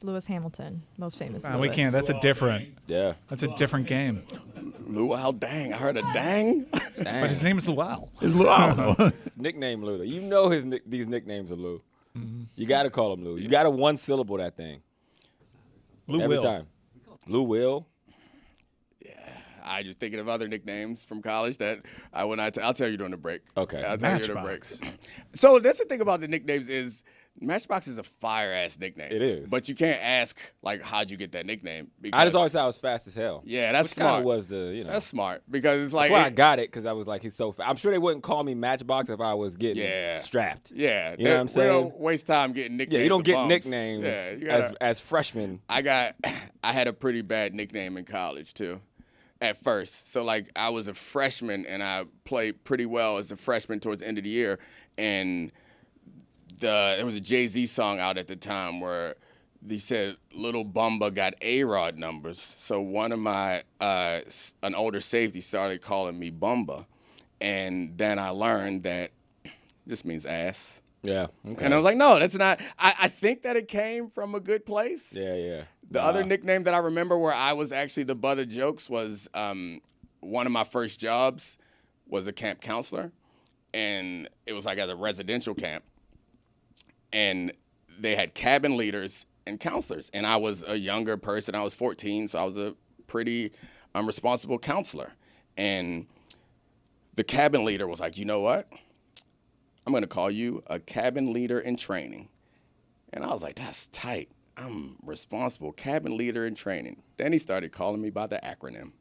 Lewis Hamilton. Most famous We Lewis. can't. That's a different. Yeah. That's a different game. Luau, dang, I heard a dang. But his name is Luau. It's Lou. Nickname Lou. You know these nicknames are Lou. You got to call him Lou. You got to one syllable that thing Lou every Will. time. Lou Will. I just thinking of other nicknames from college that I will not. I'll tell you during the break. Okay. I'll tell you during the break. Matchbox. So that's the thing about the nicknames is Matchbox is a fire ass nickname. It is. But you can't ask like how'd you get that nickname? I just always thought I was fast as hell. Yeah, that's Which kinda smart. was the That's smart because it's like That's why I got it because I was like he's so fast. I'm sure they wouldn't call me Matchbox if I was getting Yeah. strapped. yeah. You know what I'm We saying? don't waste time getting nicknames. Yeah, you don't to get bums. nicknames Yeah, you gotta, as freshmen. I had a pretty bad nickname in college too. At first. So like I was a freshman and I played pretty well as a freshman towards the end of the year. And there was a Jay-Z song out at the time where they said Little Bumba got A-Rod numbers. So one of my an older safety started calling me Bumba. And then I learned that this means ass. Yeah. Okay. And I was like, no, that's not. I think that it came from a good place. yeah. The other nickname that I remember where I was actually the butt of jokes was one of my first jobs was a camp counselor. And it was like at a residential camp. And they had cabin leaders and counselors. And I was a younger person. I was 14, so I was a pretty responsible counselor. And the cabin leader was like, you know what? I'm going to call you a cabin leader in training. And I was like, that's tight. I'm responsible cabin leader in training. Then he started calling me by the acronym.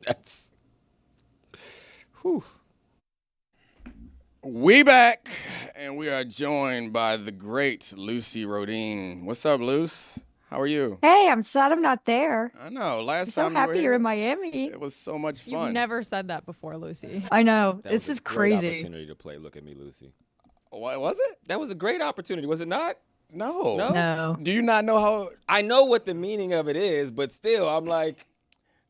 That's. Whew. We back, and we are joined by the great Lucy Rodine. What's up, Luce? How are you? Hey, I'm sad I'm not there. I know. Last I'm so time happy you were you're here, in Miami. it was so much You've fun. never said that before, Lucy. I know. That This was is a great crazy. opportunity to play Look at Me, Lucy. What was it? That was a great opportunity, was it not? No. No? No. Do you not know how? I know what the meaning of it is, but still, I'm like,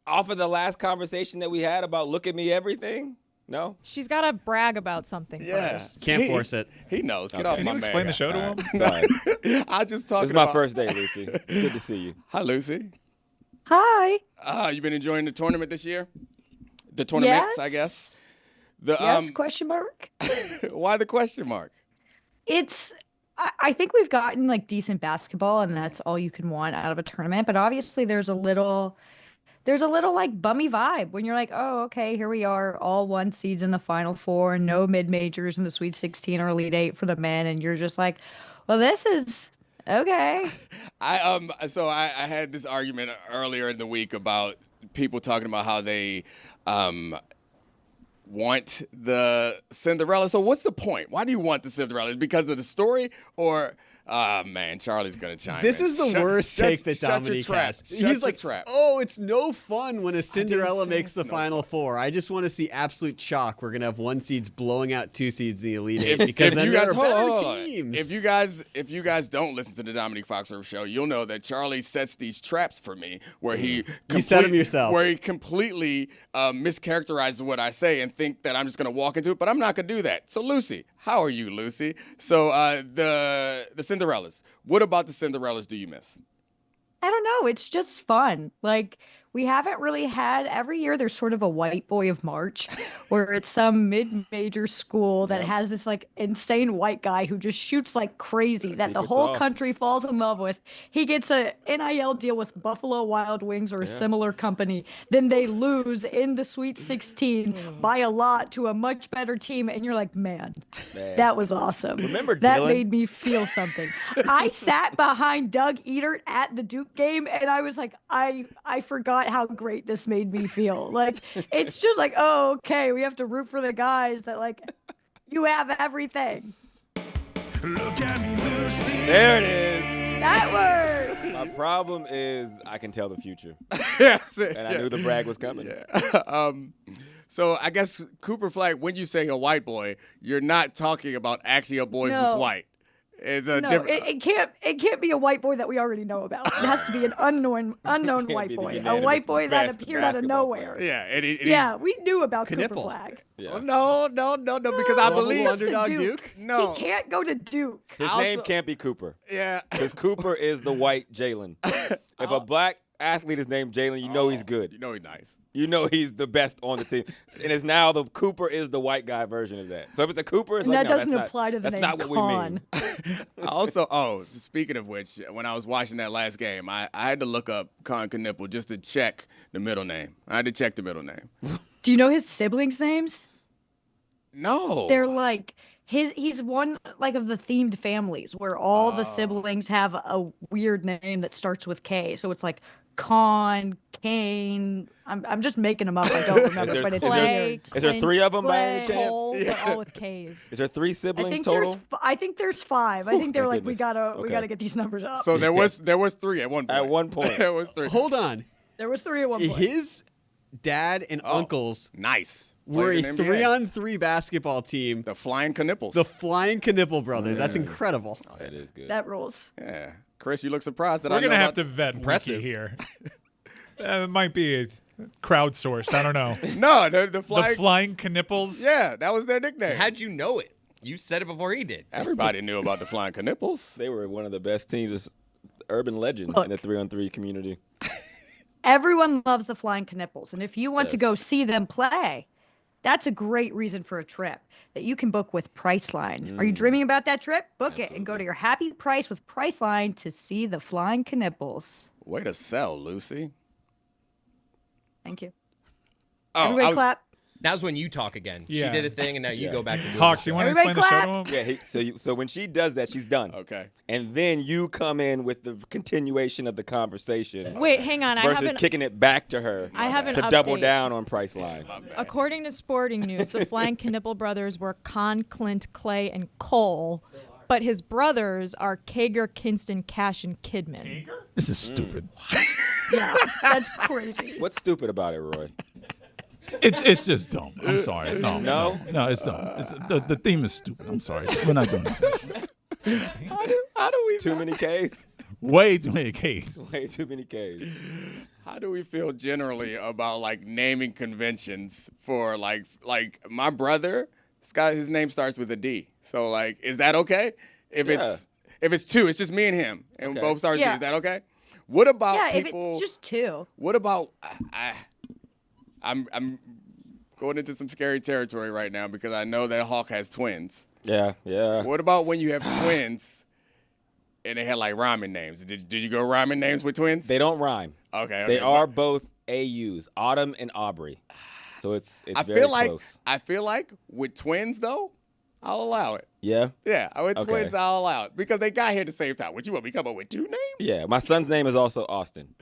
off of the last conversation that we had about Look at Me Everything? No? She's got to brag about something first. Can't force it. He knows. Get Okay. off Can my you man. explain the show to him? Sorry. I just talking This is my about. first day, Lucy. It's good to see you. Hi, Lucy. Hi. You been enjoying the tournament this year? The tournaments, Yes. I guess. The Yes? Question mark. why the question mark? It's. I think we've gotten like decent basketball, and that's all you can want out of a tournament. But obviously, there's a little like bummy vibe when you're like, oh, okay, here we are, all one seeds in the Final Four, no mid majors in the Sweet 16 or Elite Eight for the men, and you're just like, well, this is okay. I had this argument earlier in the week about people talking about how they want the Cinderella. So what's the point? Why do you want the Cinderella? Is it because of the story or man, Charlie's gonna chime This in. is the worst take that shut your Dominique trap. has. Shut He's your like, trap. oh, it's no fun when a Cinderella say makes it's the no Final Four. I just want to see absolute chalk. We're going to have one seeds blowing out two seeds in the Elite Eight because then there are better teams. If you guys don't listen to the Dominique Foxworth show, you'll know that Charlie sets these traps for me where he You set 'em yourself. Where he completely mischaracterizes what I say and think that I'm just gonna walk into it, but I'm not gonna do that. So Lucy, how are you, Lucy? So the Cinderellas. What about the Cinderellas do you miss? I don't know. It's just fun. Like, we haven't really had every year there's sort of a white boy of March where it's some mid-major school that has this like insane white guy who just shoots like crazy that the Secret whole sauce. country falls in love with. He gets a NIL deal with Buffalo Wild Wings or a similar company. Then they lose in the Sweet 16 by a lot to a much better team. And you're like, man, that was awesome. Remember that Dylan? made me feel something. I sat behind Doug Edert at the Duke game and I was like, I forgot how great this made me feel. Like, it's just like, oh, okay, we have to root for the guys that like, you have everything. There it is. That works. My problem is I can tell the future. Yes, And I knew the brag was coming. So I guess Cooper Flag, when you say a white boy, you're not talking about actually a boy who's No. white. It's a No, different. it can't be a white boy that we already know about. It has to be an unknown Can't white be the boy, a unanimous white boy that best appeared out of basketball nowhere. player. Yeah, and Yeah, we knew about Cooper Knipple. Flag. Yeah. Oh, no, because I Lovable believe. underdog Duke. Duke. No. He can't go to Duke. His name can't be Cooper. Yeah. Because Cooper is the white Jalen. If a black athlete is named Jalen, you know he's good. You know he's nice. You know he's the best on the team. And it's now the Cooper is the white guy version of that. So if it's a Cooper, it's And like, that no, doesn't that's apply to the that's name not what Con. we mean. Also, speaking of which, when I was watching that last game, I had to look up Con Knipple just to check the middle name. I had to check the middle name. Do you know his siblings' names? No. They're like he's one like of the themed families where all the siblings have a weird name that starts with K. So it's like Con, Kane. I'm just making them up. I don't remember, but it's Clay, Is there three of them by any Clay, chance? Cole, they're all with K's. Is there 3 I siblings think total? I think there's 5. I think they're thank like we goodness. gotta get these numbers up. So there was 3 at one point. At one point. There was 3. Hold on. There was 3 at one point. His dad and uncles Nice. were a Plays in the NBA. 3-on-3 basketball team. The Flying Knipples. The Flying Knipple Brothers. That's incredible. That is good. That rules. Yeah. Chris, you look surprised that We're I know gonna have about- to vet Impressive. Wiki here. It might be crowdsourced. I don't know. No, the The Flying. flying Knipples. Yeah, that was their nickname. How'd you know it? You said it before he did. Everybody knew about the Flying Knipples. They were one of the best teams, urban legend Look. in the 3-on-3 community. Everyone loves the Flying Knipples, and if you want to Yes. go see them play, that's a great reason for a trip that you can book with Priceline. Are you dreaming about that trip? Book it and go to your happy price with Priceline to see the Flying Knipples. Way to sell, Lucy. Thank you. Oh, Everybody clap. Now's when you talk again. Yeah. She did a thing, and now you go back to doing Hawk, the do you show. want to Everybody explain the show to him? Yeah, so so when she does that, she's done. Okay. And then you come in with the continuation of the conversation Wait, hang on. I versus haven't. kicking it back to her I have an to double update. down on Priceline. According to Sporting News, the Flying Knipple brothers were Con, Clint, Clay, and Cole, but his brothers are Kager, Kinston, Cash, and Kidman. This is stupid. Yeah, that's crazy. What's stupid about it, Roy? It's just dumb. I'm sorry. No, No? no, it's dumb. It's, the theme is stupid. I'm sorry. We're not doing this. How do we Too many Ks? Way too many Ks. Way too many Ks. How do we feel generally about like naming conventions for like my brother? Scott, his name starts with a D. So like, is that okay? If it's 2, it's just me and him, and Okay. both start with D. Yeah. Is that okay? What about Yeah, if people? it's just 2. What about? I'm going into some scary territory right now because I know that Hawk has twins. Yeah. What about when you have twins and they had like rhyming names? Did you go rhyming names with twins? They don't rhyme. Okay. They but are both AUs, Autumn and Aubrey. So it's I very close. feel like with twins though, I'll allow it. Yeah? Yeah, with Okay. twins I'll allow it because they got here at the same time. What you want me to come up with 2 names? Yeah. My son's name is also Austin.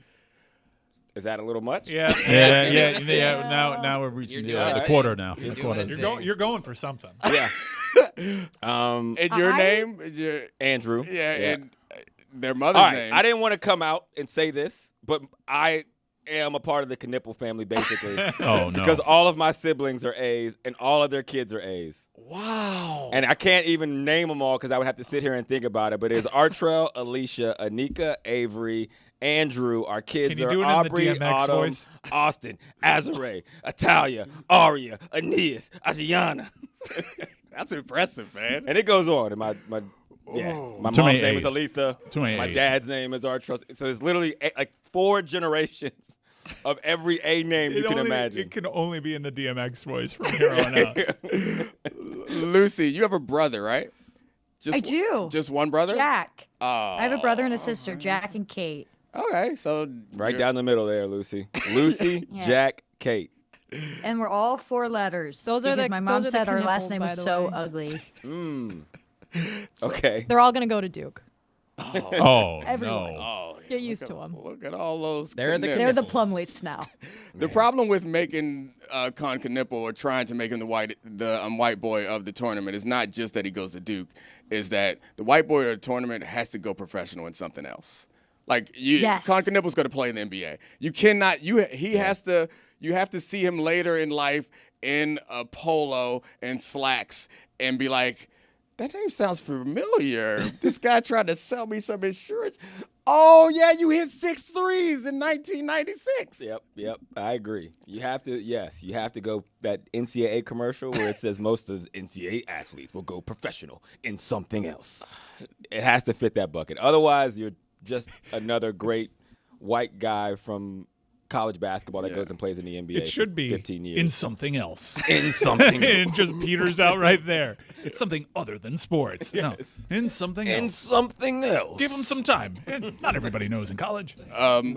Is that a little much? Yeah. Yeah. Now we're reaching You're the doing quarter now. You're The doing quarter. it. You're going for something. Yeah. And your name is your Andrew. and their mother's All right. name. I didn't want to come out and say this, but I am a part of the Knipple family, basically. Oh, no. Because all of my siblings are A's and all of their kids are A's. Wow. And I can't even name them all because I would have to sit here and think about it. But it's Artrell, Alicia, Anika, Avery, Andrew. Our kids Can you are do it in the Aubrey, DMX Autumn, voice? Austin, Azare, Atalia, Aria, Aeneas, Adriana. That's impressive, man. And it goes on. And my Too mom's many name is A's. Aletha. Too many My A's. dad's name is Artrell. So it's literally like 4 generations of every A name you can imagine. It can only be in the DMX voice from here on out. Lucy, you have a brother, right? Just, I do. Just one brother? Jack. Oh. I have a brother and a sister, Jack and Kate. Okay, so Right down the middle there, Lucy. Lucy, Yeah. Jack, Kate. And we're all 4 letters. Those are because the- my mom those are the said our last Knipples, name by was the so way. ugly. Okay. They're all going to go to Duke. Oh, Everyone. no. Oh, Get used to them. look at all those. They're the Knipples. They're the Plumleys now. The problem with making Con Knipple or trying to make him the white boy of the tournament is not just that he goes to Duke, is that the white boy of the tournament has to go professional in something else. Like Yes. Con Knipple's going to play in the NBA. You cannot. You have to see him later in life in a polo and slacks and be like, That name sounds familiar. This guy tried to sell me some insurance. Oh, yeah, you hit 6 threes in 1996. Yep. I agree. You have to go that NCAA commercial where it says most of the NCAA athletes will go professional in something else. It has to fit that bucket. Otherwise, you're just another great white guy from college basketball that goes and plays in the NBA. It should be 15 years. in something else. In something else. It just peters out right there. It's something other than sports. Yes. No, in something else. In something else. Give him some time. Not everybody knows in college.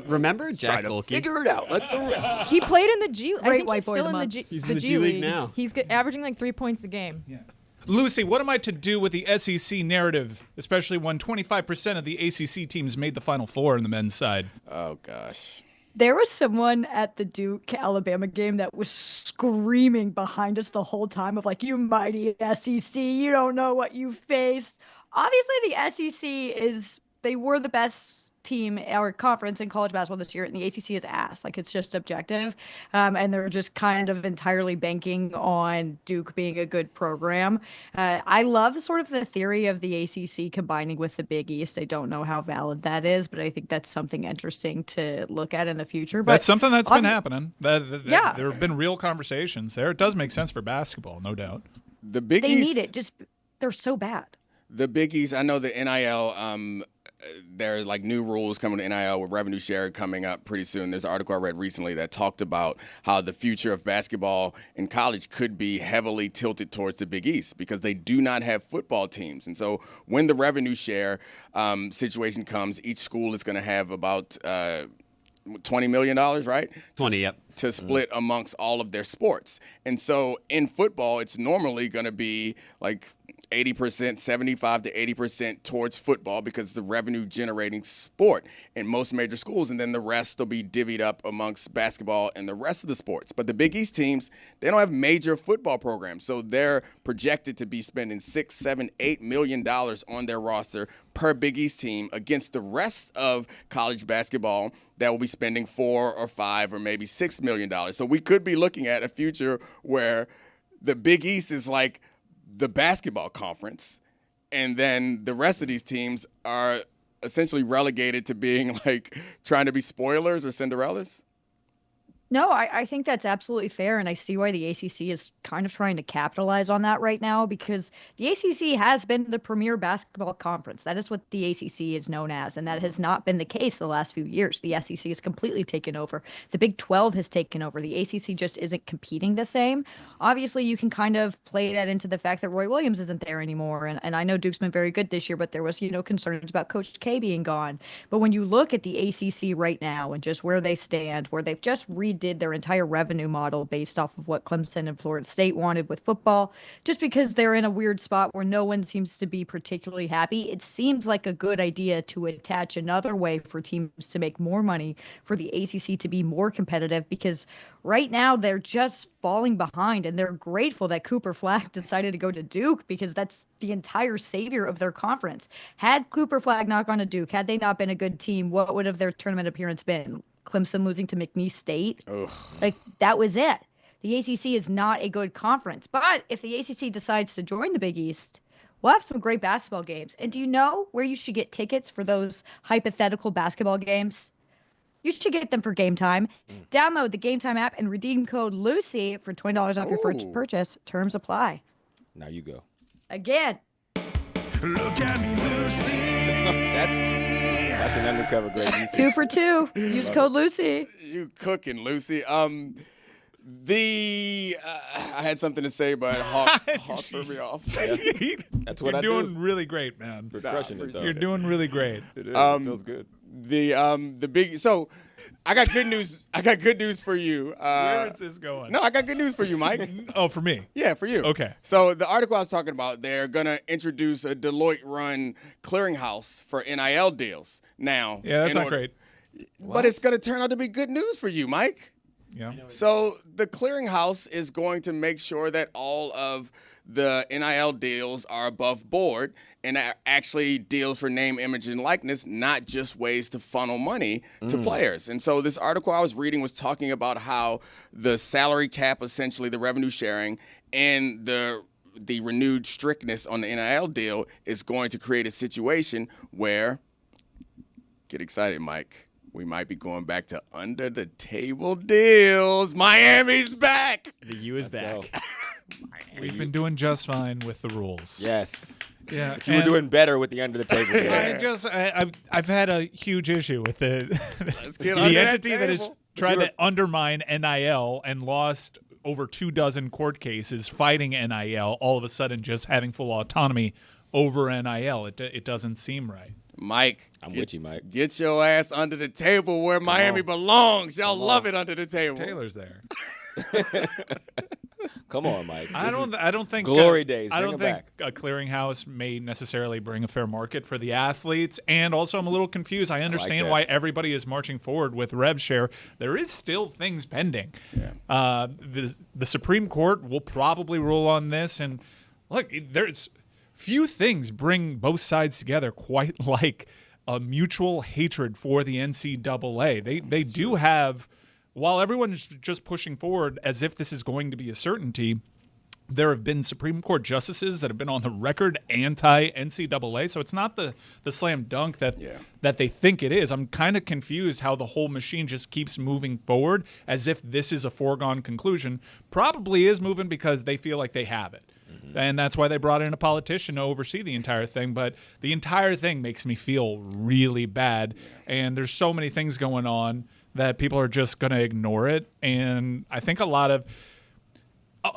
Remember Jack Golke? Figure it out like the rest. He played in the G. I Great think white he's boy still of the in the month. G. He's the in the G G League League now. He's averaging like 3 points a game. Yeah. Lucy, what am I to do with the SEC narrative, especially when 25% of the ACC teams made the Final Four in the men's side? Oh, gosh. There was someone at the Duke Alabama game that was screaming behind us the whole time of like, you mighty SEC, you don't know what you faced. Obviously, the SEC they were the best team or conference in college basketball this year, and the ACC is ass. Like, it's just objective. And they're just kind of entirely banking on Duke being a good program. I love sort of the theory of the ACC combining with the Big East. I don't know how valid that is, but I think that's something interesting to look at in the future. But that's something that's been happening. Yeah. There have been real conversations there. It does make sense for basketball, no doubt. The Big they East, need it. Just they're so bad. The Big East, I know the NIL, there are like new rules coming to NIL with revenue share coming up pretty soon. There's an article I read recently that talked about how the future of basketball in college could be heavily tilted towards the Big East because they do not have football teams. And so when the revenue share situation comes, each school is going to have about $20 million, right? 20, yep. To split amongst all of their sports. And so in football, it's normally going to be like 80%, 75 to 80% towards football because the revenue generating sport in most major schools. And then the rest will be divvied up amongst basketball and the rest of the sports. But the Big East teams, they don't have major football programs. So they're projected to be spending $6, $7, $8 million on their roster per Big East team against the rest of college basketball that will be spending $4 or $5 or maybe $6 million. So we could be looking at a future where the Big East is like the basketball conference, and then the rest of these teams are essentially relegated to being like trying to be spoilers or Cinderellas. No, I think that's absolutely fair, and I see why the ACC is kind of trying to capitalize on that right now because the ACC has been the premier basketball conference. That is what the ACC is known as, and that has not been the case the last few years. The SEC has completely taken over. The Big 12 has taken over. The ACC just isn't competing the same. Obviously, you can kind of play that into the fact that Roy Williams isn't there anymore, and I know Duke's been very good this year, but there was, concerns about Coach K being gone. But when you look at the ACC right now and just where they stand, where they've just redid their entire revenue model based off of what Clemson and Florida State wanted with football, just because they're in a weird spot where no one seems to be particularly happy, it seems like a good idea to attach another way for teams to make more money, for the ACC to be more competitive, because right now they're just falling behind, and they're grateful that Cooper Flagg decided to go to Duke because that's the entire savior of their conference. Had Cooper Flagg not gone to Duke, had they not been a good team, what would have their tournament appearance been? Clemson losing to McNeese State? Ugh. Like, that was it. The ACC is not a good conference. But if the ACC decides to join the Big East, we'll have some great basketball games. And do you know where you should get tickets for those hypothetical basketball games? You should get them for Game Time. Download the Game Time app and redeem code Lucy for $20 off your first purchase. Terms apply. Now you go. Again. Look at me, Lucy. That's an undercover great use. 2 for 2. Use code Lucy. You cooking, Lucy. I had something to say, but Hawk threw me off. Yeah. That's what You're I doing really great, man. We're crushing it, though. You're doing really great. It is. It feels good. The big. So, I got good news. I got good news for you. Where is this going? No, I got good news for you, Mike. Oh, for me? Yeah, for you. Okay. So the article I was talking about, they're gonna introduce a Deloitte-run clearinghouse for NIL deals now. Yeah, that's not great. But it's gonna turn out to be good news for you, Mike. Yeah. So the clearinghouse is going to make sure that all of the NIL deals are above board and are actually deals for name, image, and likeness, not just ways to funnel money to players. And so this article I was reading was talking about how the salary cap, essentially the revenue sharing, and the the renewed strictness on the NIL deal is going to create a situation where, get excited, Mike, we might be going back to under-the-table deals. Miami's back. The U is back. We've been doing just fine with the rules. Yes. Yeah, but you were doing better with the under the table. I've had a huge issue with the entity that has tried to undermine NIL and lost over 24 court cases fighting NIL. All of a sudden, just having full autonomy over NIL, it doesn't seem right. Mike, I'm with you, Mike. Get your ass under the table where Miami belongs. Y'all love it under the table. Taylor's there. Come on, Mike. I don't think glory days. I don't think back. a clearinghouse may necessarily bring a fair market for the athletes. And also, I'm a little confused. I understand why everybody is marching forward with rev share. There is still things pending. Yeah. The Supreme Court will probably rule on this. And look, there's few things bring both sides together quite like a mutual hatred for the NCAA. They do have. While everyone's just pushing forward as if this is going to be a certainty, there have been Supreme Court justices that have been on the record anti-NCAA, so it's not the slam dunk that they think it is. I'm kind of confused how the whole machine just keeps moving forward as if this is a foregone conclusion. Probably is moving because they feel like they have it. And that's why they brought in a politician to oversee the entire thing. But the entire thing makes me feel really bad, and there's so many things going on that people are just going to ignore it. And I think a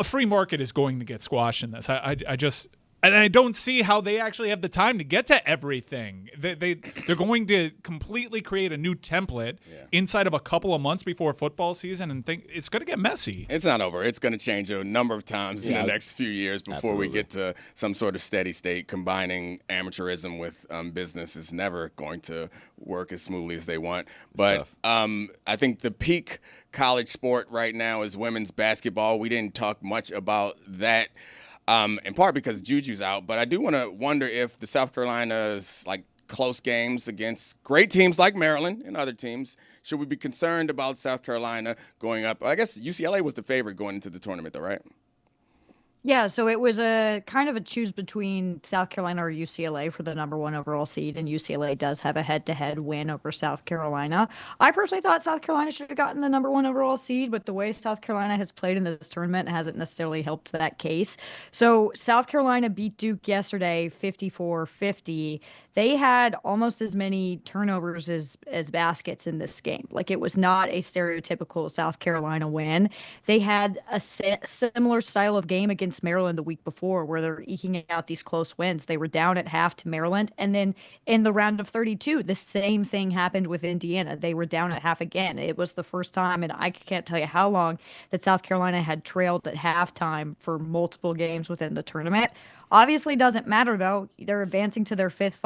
free market is going to get squashed in this. I don't see how they actually have the time to get to everything. They're going to completely create a new template inside of a couple of months before football season, and think it's going to get messy. It's not over. It's going to change a number of times in the next few years before we get to some sort of steady state. Combining amateurism with business is never going to work as smoothly as they want. But I think the peak college sport right now is women's basketball. We didn't talk much about that. In part because Juju's out, but I do want to wonder if the South Carolina's close games against great teams like Maryland and other teams, should we be concerned about South Carolina going up? I guess UCLA was the favorite going into the tournament, though, right? Yeah, so it was a kind of a choose between South Carolina or UCLA for the number 1 overall seed, and UCLA does have a head-to-head win over South Carolina. I personally thought South Carolina should have gotten the number 1 overall seed, but the way South Carolina has played in this tournament hasn't necessarily helped that case. So South Carolina beat Duke yesterday 54-50. They had almost as many turnovers as baskets in this game. It was not a stereotypical South Carolina win. They had a similar style of game against Maryland the week before, where they're eking out these close wins. They were down at half to Maryland, and then in the round of 32, the same thing happened with Indiana. They were down at half again. It was the first time, and I can't tell you how long, that South Carolina had trailed at halftime for multiple games within the tournament. Obviously doesn't matter, though. They're advancing to their fifth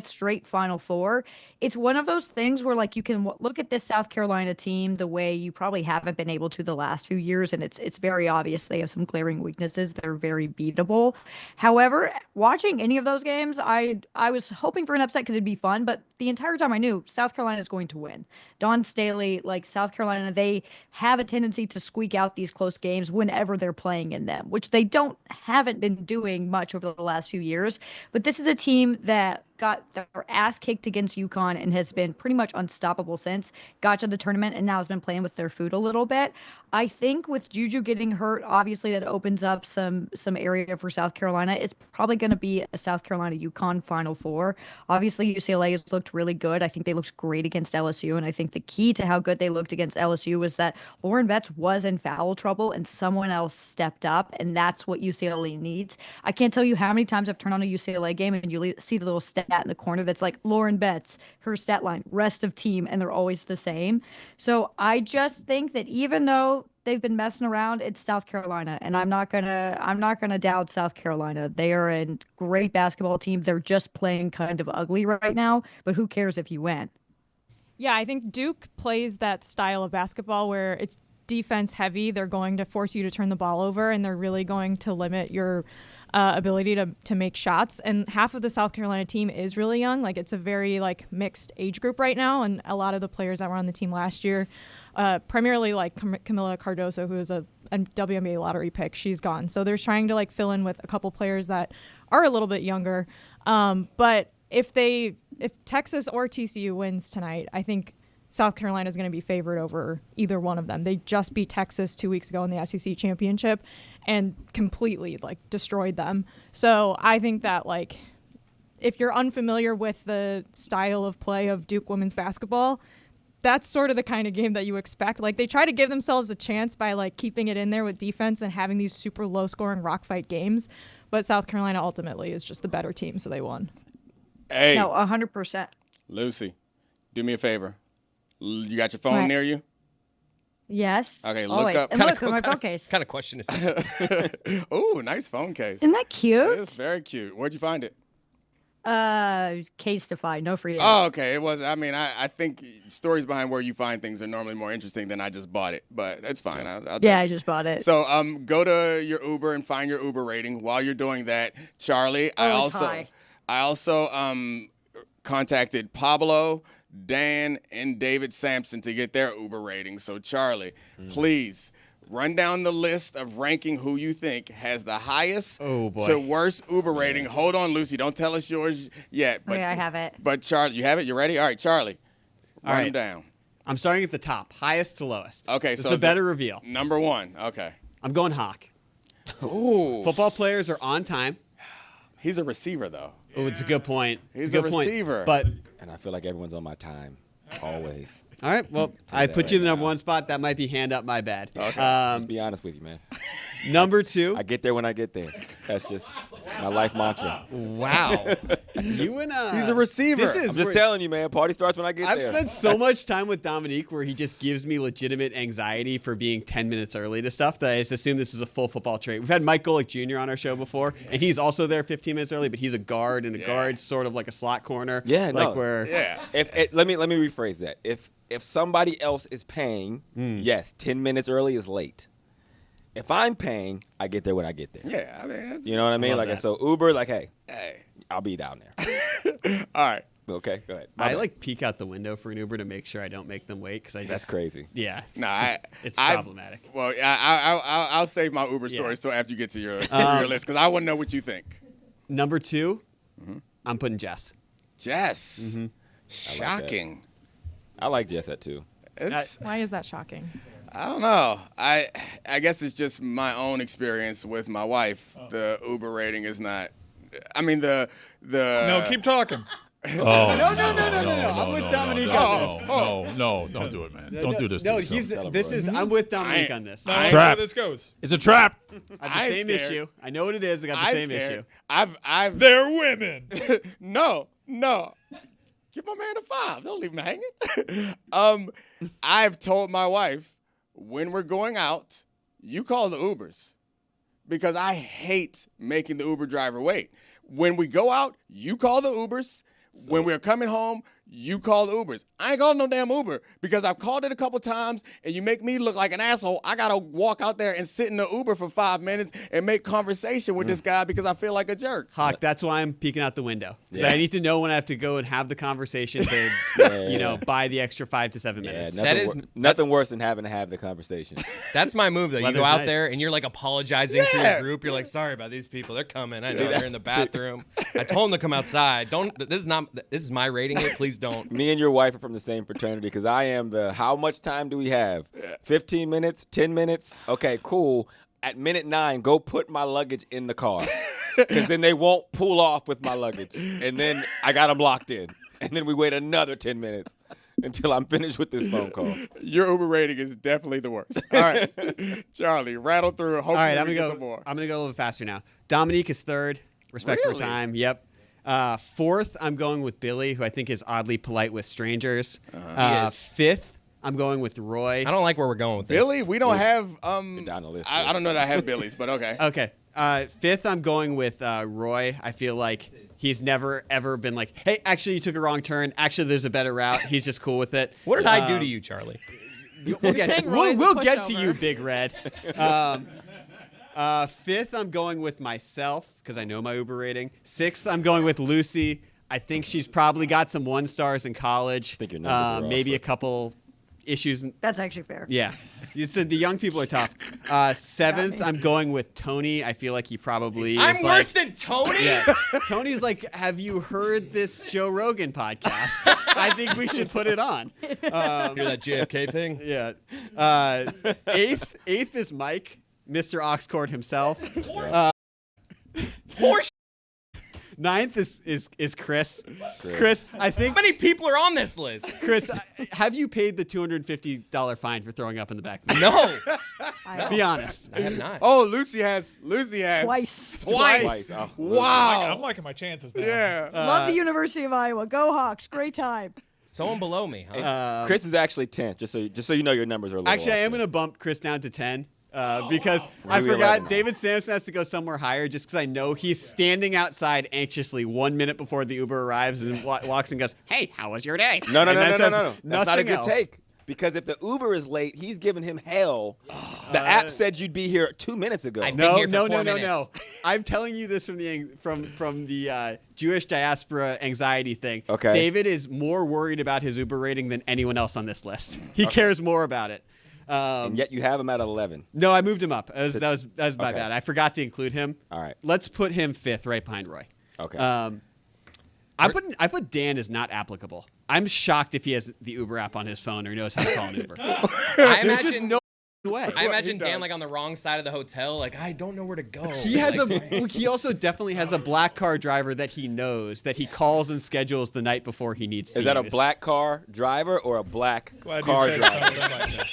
straight Final Four. It's one of those things where you can look at this South Carolina team the way you probably haven't been able to the last few years, and it's very obvious they have some glaring weaknesses. They're very beatable. However, watching any of those games, I was hoping for an upset because it'd be fun, but the entire time I knew South Carolina is going to win. Dawn Staley, South Carolina, they have a tendency to squeak out these close games whenever they're playing in them, which they haven't been doing much over the last few years. But this is a team that got their ass kicked against UConn and has been pretty much unstoppable since. Got to the tournament and now has been playing with their food a little bit. I think with Juju getting hurt, obviously that opens up some area for South Carolina. It's probably going to be a South Carolina UConn Final Four. Obviously UCLA has looked really good. I think they looked great against LSU, and I think the key to how good they looked against LSU was that Lauren Betts was in foul trouble and someone else stepped up, and that's what UCLA needs. I can't tell you how many times I've turned on a UCLA game and you see the little stat in the corner that's Lauren Betts, her stat line, rest of team, and they're always the same. So I just think that even though they've been messing around, it's South Carolina, and I'm not gonna doubt South Carolina. They are a great basketball team. They're just playing kind of ugly right now, but who cares if you win? Yeah, I think Duke plays that style of basketball where it's defense heavy. They're going to force you to turn the ball over, and they're really going to limit your ability to make shots. And half of the South Carolina team is really young. Like, it's a very like mixed age group right now. And a lot of the players that were on the team last year, primarily like Camila Cardoso, who is a WNBA lottery pick, she's gone. So they're trying to like fill in with a couple players that are a little bit younger. But if Texas or TCU wins tonight, I think South Carolina is going to be favored over either one of them. They just beat Texas 2 weeks ago in the SEC championship and completely like destroyed them. So I think that like if you're unfamiliar with the style of play of Duke women's basketball, that's sort of the kind of game that you expect. Like, they try to give themselves a chance by like keeping it in there with defense and having these super low scoring rock fight games. But South Carolina ultimately is just the better team, so they won. Hey, No, 100%. Lucy, do me a favor. You got your phone near you? Yes. Okay, look always. up. And look at my phone case. What kind of question is that? Ooh, nice phone case. Isn't that cute? It's very cute. Where'd you find it? Case to find, no free. Oh, okay. It was. I mean, I think stories behind where you find things are normally more interesting than I just bought it, but it's fine. I just bought it. So, go to your Uber and find your Uber rating. While you're doing that, Charlie, I also contacted Pablo, Dan, and David Sampson to get their Uber rating. So, Charlie, please run down the list of ranking who you think has the highest to worst Uber rating. Hold on, Lucy. Don't tell us yours yet. But, I have it. But, Charlie, you have it? You ready? All right, Charlie, run them down. I'm starting at the top, highest to lowest. Okay, it's so a better reveal. Number one. Okay. I'm going Hawk. Ooh. Football players are on time. He's a receiver, though. Oh, it's a good point. He's it's a good receiver. Point. And I feel like everyone's on my time, always. All right, well, I put you in the number one spot. That might be hand up my bad. Okay. Just be honest with you, man. Number two. I get there when I get there. That's just my life mantra. Wow. You and he's a receiver. I'm just telling you, man. Party starts when I get I've there. spent so much time with Dominique where he just gives me legitimate anxiety for being 10 minutes early to stuff that I just assume this was a full football trait. We've had Mike Golick Jr. on our show before, and he's also there 15 minutes early, but he's a guard, and a guard's sort of like a slot corner. Yeah, like no. where. Yeah. Let me rephrase that. If somebody else is paying, yes, 10 minutes early is late. If I'm paying, I get there when I get there. Yeah, I mean, you know what I mean? Like, so Uber, like, hey, I'll be down there. All right. Okay, go ahead. I like peek out the window for an Uber to make sure I don't make them wait because That's crazy. Yeah. No, it's problematic. Well, I'll save my Uber stories till after you get to your list because I want to know what you think. Number two, I'm putting Jess. Jess. Shocking. I like Jess at two. Why is that shocking? I don't know. I guess it's just my own experience with my wife. The Uber rating is not. I mean the. No, keep talking. Oh, No. I'm with Dominique on this. No, don't do it, man. Don't do this. No, to yourself. I'm with Dominique on this. No, I that's Trap. how this goes. It's a trap. have the same issue. I know what it is. I got the same issue. I've. They're women. No. Give my man a 5. Don't leave him hanging. I've told my wife, when we're going out, you call the Ubers. Because I hate making the Uber driver wait. When we go out, you call the Ubers. When we're coming home, you call the Ubers. I ain't calling no damn Uber because I've called it a couple times and you make me look like an asshole. I got to walk out there and sit in the Uber for 5 minutes and make conversation with this guy because I feel like a jerk. Hawk, that's why I'm peeking out the window. Because I need to know when I have to go and have the conversation to, buy the extra 5 to 7 minutes. Nothing worse than having to have the conversation. That's my move, though. You Weather's go out nice. there and you're like apologizing to your group. You're like, sorry about these people. They're coming. I know they're in the bathroom. I told them to come outside. This is my rating here. Please don't. Me and your wife are from the same fraternity because I am how much time do we have? 15 minutes? 10 minutes? Okay, cool. At minute 9, go put my luggage in the car because then they won't pull off with my luggage. And then I got them locked in. And then we wait another 10 minutes until I'm finished with this phone call. Your Uber rating is definitely the worst. All right, Charlie, rattle through. Hopefully All right, we get some more. I'm going to go a little bit faster now. Dominique is third. Respect for time. Yep. Fourth, I'm going with Billy, who I think is oddly polite with strangers. Fifth, I'm going with Roy. I don't like where we're going with this. Billy, we don't have. Down the list. I don't know that I have Billy's, but okay. Okay. Fifth, I'm going with Roy. I feel like he's never, ever been like, hey, actually, you took a wrong turn. Actually, there's a better route. He's just cool with it. What did I do to you, Charlie? We'll get to you, Big Red. Fifth, I'm going with myself because I know my Uber rating. Sixth, I'm going with Lucy. I think she's probably got some 1 stars in college. I think your numbers are off, maybe but- a couple issues. That's actually fair. Yeah. The young people are tough. Seventh, I'm going with Tony. I feel like he probably I'm is worse than Tony? Yeah. Tony's like, have you heard this Joe Rogan podcast? I think we should put it on. Hear that JFK thing? Yeah. Eighth is Mike, Mr. Oxcord himself. Horse. Ninth is Chris. Chris, I think. How many people are on this list? Chris, have you paid the $250 fine for throwing up in the back? No. Be honest. I have not. Oh, Lucy has. Twice. Twice. Oh, Wow. I'm liking my chances now. Yeah. Love the University of Iowa. Go Hawks. Great time. Someone below me, huh? Chris is actually 10th, just so you know your numbers are a little Actually, I off am there. going to bump Chris down to 10 because I Maybe forgot 11. David Sampson has to go somewhere higher just because I know he's standing outside anxiously 1 minute before the Uber arrives and walks and goes, "Hey, how was your day?" No. And that says That's not a nothing good else. take. Because if the Uber is late, he's giving him hell. The app said you'd be here 2 minutes ago. I've been here for 4 minutes. No. I'm telling you this from the Jewish diaspora anxiety thing. Okay. David is more worried about his Uber rating than anyone else on this list. He cares more about it. And yet you have him at 11. No, I moved him up. That was my Okay. bad. I forgot to include him. All right. Let's put him 5th, right behind Roy. Okay. I put Dan as not applicable. I'm shocked if he has the Uber app on his phone or knows how to call an Uber. I There's just imagine no way. I imagine Dan like on the wrong side of the hotel, like I don't know where to go. He has he also definitely has a black car driver that he knows that he calls and schedules the night before he needs to. Is that a use. black car driver or a black Glad car you said driver? something like that.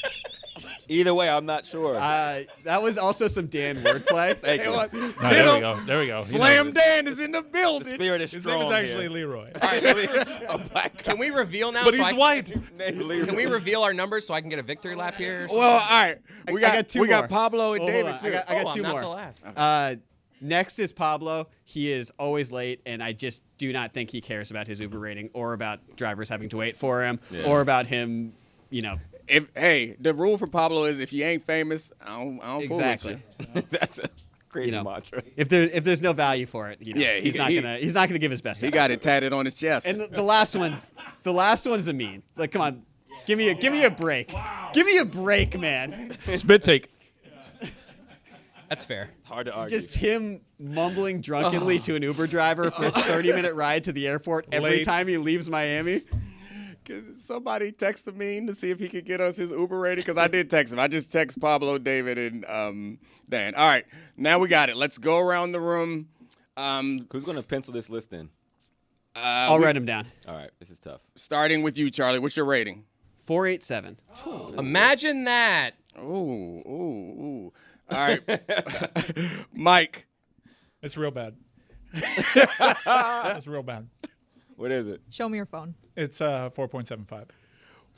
Either way, I'm not sure. That was also some Dan wordplay. Thank you. No, there we go. There we go. He Slam knows it. Dan is in the building. The spirit is His strong name is actually here. Leroy. A black Can we reveal now? But so he's I- white. named Leroy. Can we reveal our numbers so I can get a victory lap here? Well, all right. I We got two we got more. Pablo and Oh, hold David on. too. I got Oh, two I'm not more. the last. Next is Pablo. He is always late, and I just do not think he cares about his Uber rating or about drivers having to wait for him or about him, Hey, the rule for Pablo is if you ain't famous, I don't fool with exactly. you. That's a crazy You know, mantra. If there's no value for it, Yeah, he's not gonna give his best. He effort. got it tatted on his chest. And the last one's a mean. Like, come on, give me a break. Give me a break, man. Spit take. That's fair. Hard to argue. Just him mumbling drunkenly to an Uber driver for a 30-minute ride to the airport every Late. time he leaves Miami. Somebody texted me to see if he could get us his Uber rating because I did text him. I just text Pablo, David, and Dan. All right, now we got it. Let's go around the room. Who's going to pencil this list in? I'll write him down. All right, this is tough. Starting with you, Charlie. What's your rating? 487. Imagine that. Ooh. All right, Mike. It's real bad. It's real bad. What is it? Show me your phone. It's 4.75.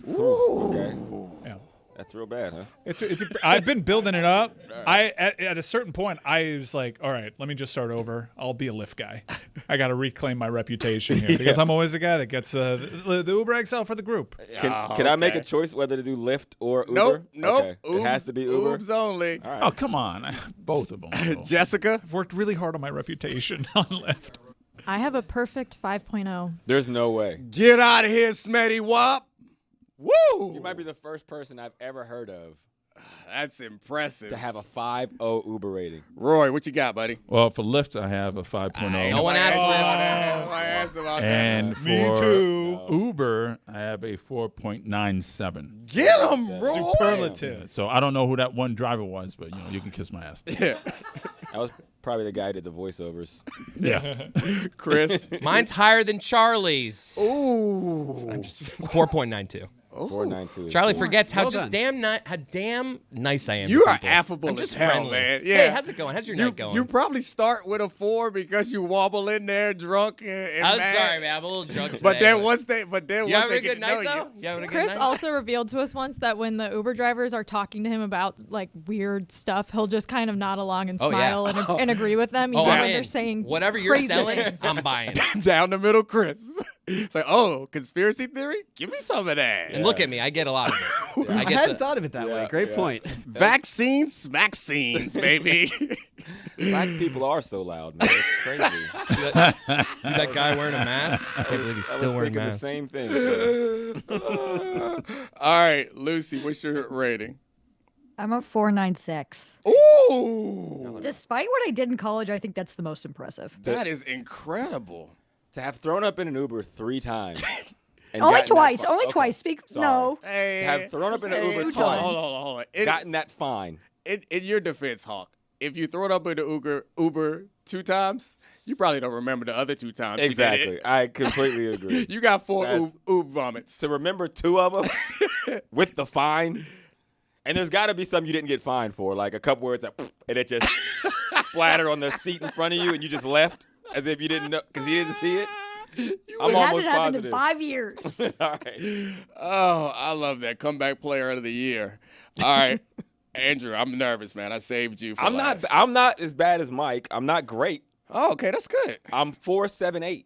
Okay. Yeah. That's real bad, huh? I've been building it up. At a certain point, I was like, all right, let me just start over. I'll be a Lyft guy. I got to reclaim my reputation here because I'm always the guy that gets the Uber XL for the group. Can I make a choice whether to do Lyft or Uber? Nope. Okay. It has to be Uber. Oobs only. All right. Oh, come on. Both of them. Jessica. I've worked really hard on my reputation on Lyft. I have a perfect 5.0. There's no way. Get out of here, Smetty Wop. Woo! You might be the first person I've ever heard of That's impressive. to have a 5.0 Uber rating. Roy, what you got, buddy? Well, for Lyft, I have a 5.0. No one asked Oh, for I asked about And Me for too. Uber, I have a 4.97. Get him, Roy. Superlative. So I don't know who that one driver was, but you can kiss my ass. Yeah. I was probably the guy who did the voiceovers. Yeah. Chris. Mine's higher than Charlie's. Ooh. 4.92. 492. Charlie forgets how Well just done. how damn nice I am. You to are people. affable I'm as just hell, friendly. man. Yeah. Hey, how's it going? How's your night going? You probably start with a 4 because you wobble in there drunk and I'm mad. sorry, man. I'm a little drunk today. But then once they, You having a good night though? You having a good Chris night? also revealed to us once that when the Uber drivers are talking to him about like weird stuff, he'll just kind of nod along and Oh, yeah. smile and agree with them, Oh, even I'm when they're in. saying Whatever you're crazy selling, things. I'm buying. down the middle, Chris. It's like, oh, conspiracy theory? Give me some of that. And look at me, I get a lot of it. I hadn't thought of it that way. Great point. Vaccines, smack-scenes, baby. Black people are so loud, man. It's crazy. See that guy wearing a mask? I can't believe he's still wearing a the mask. same thing. So. All right, Lucy, what's your rating? I'm a 4.96. Ooh, Despite what I did in college, I think that's the most impressive. that is incredible. To have thrown up in an Uber 3 times. And Only gotten that twice. fi- Only okay, twice. sorry. No. Hey, To have thrown up in an Uber hold twice. on, hold on. Gotten that fine. In your defense, Hawk, if you throw it up in the Uber 2 times, you probably don't remember the other 2 times. You did Exactly. it. I completely agree. You got 4 That's- Uber vomits. To remember 2 of them with the fine, and there's got to be some you didn't get fined for, like a couple words that, and it just splattered on the seat in front of you, and you just left as if you didn't know because you didn't see it. I'm It almost hasn't happened positive. in 5 years. All right. Oh, I love that. Comeback player of the year. All right. Andrew, I'm nervous, man. I saved you for last. I'm not as bad as Mike. I'm not great. Oh, okay. That's good. I'm 4.78.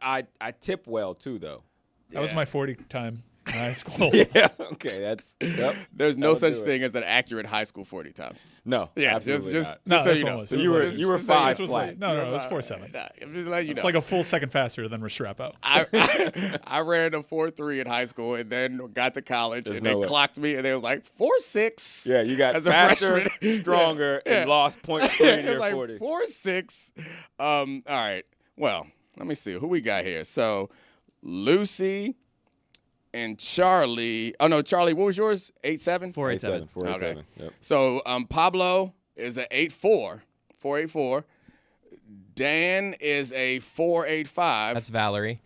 I tip well too though. That was my 40 time in high school. Yeah. Okay. That's. Yep. There's no That'll such do it. thing as an accurate high school 40 time. No. Yeah, Absolutely just not. No, so this you one know. was. So This you was- were this you were was- 5 This was flat. like, no, it was 4.7. Nah, I'm just letting you know. It's like a full second faster than Restrepo. I ran a 4.3 in high school and then got to college There's and no they way. clocked me and they was like 4.6. Yeah, you got as a faster, freshman. stronger, Yeah. and lost 0.3 Yeah, in it your was like 40. 4.6. All right. Well, let me see who we got here. So Lucy and Charlie. Oh no, Charlie, what was yours? 8.7? 487. 4.87. Okay. Yep. So Pablo is a 8.4, 4.84. Dan is a 4.85. That's Valerie.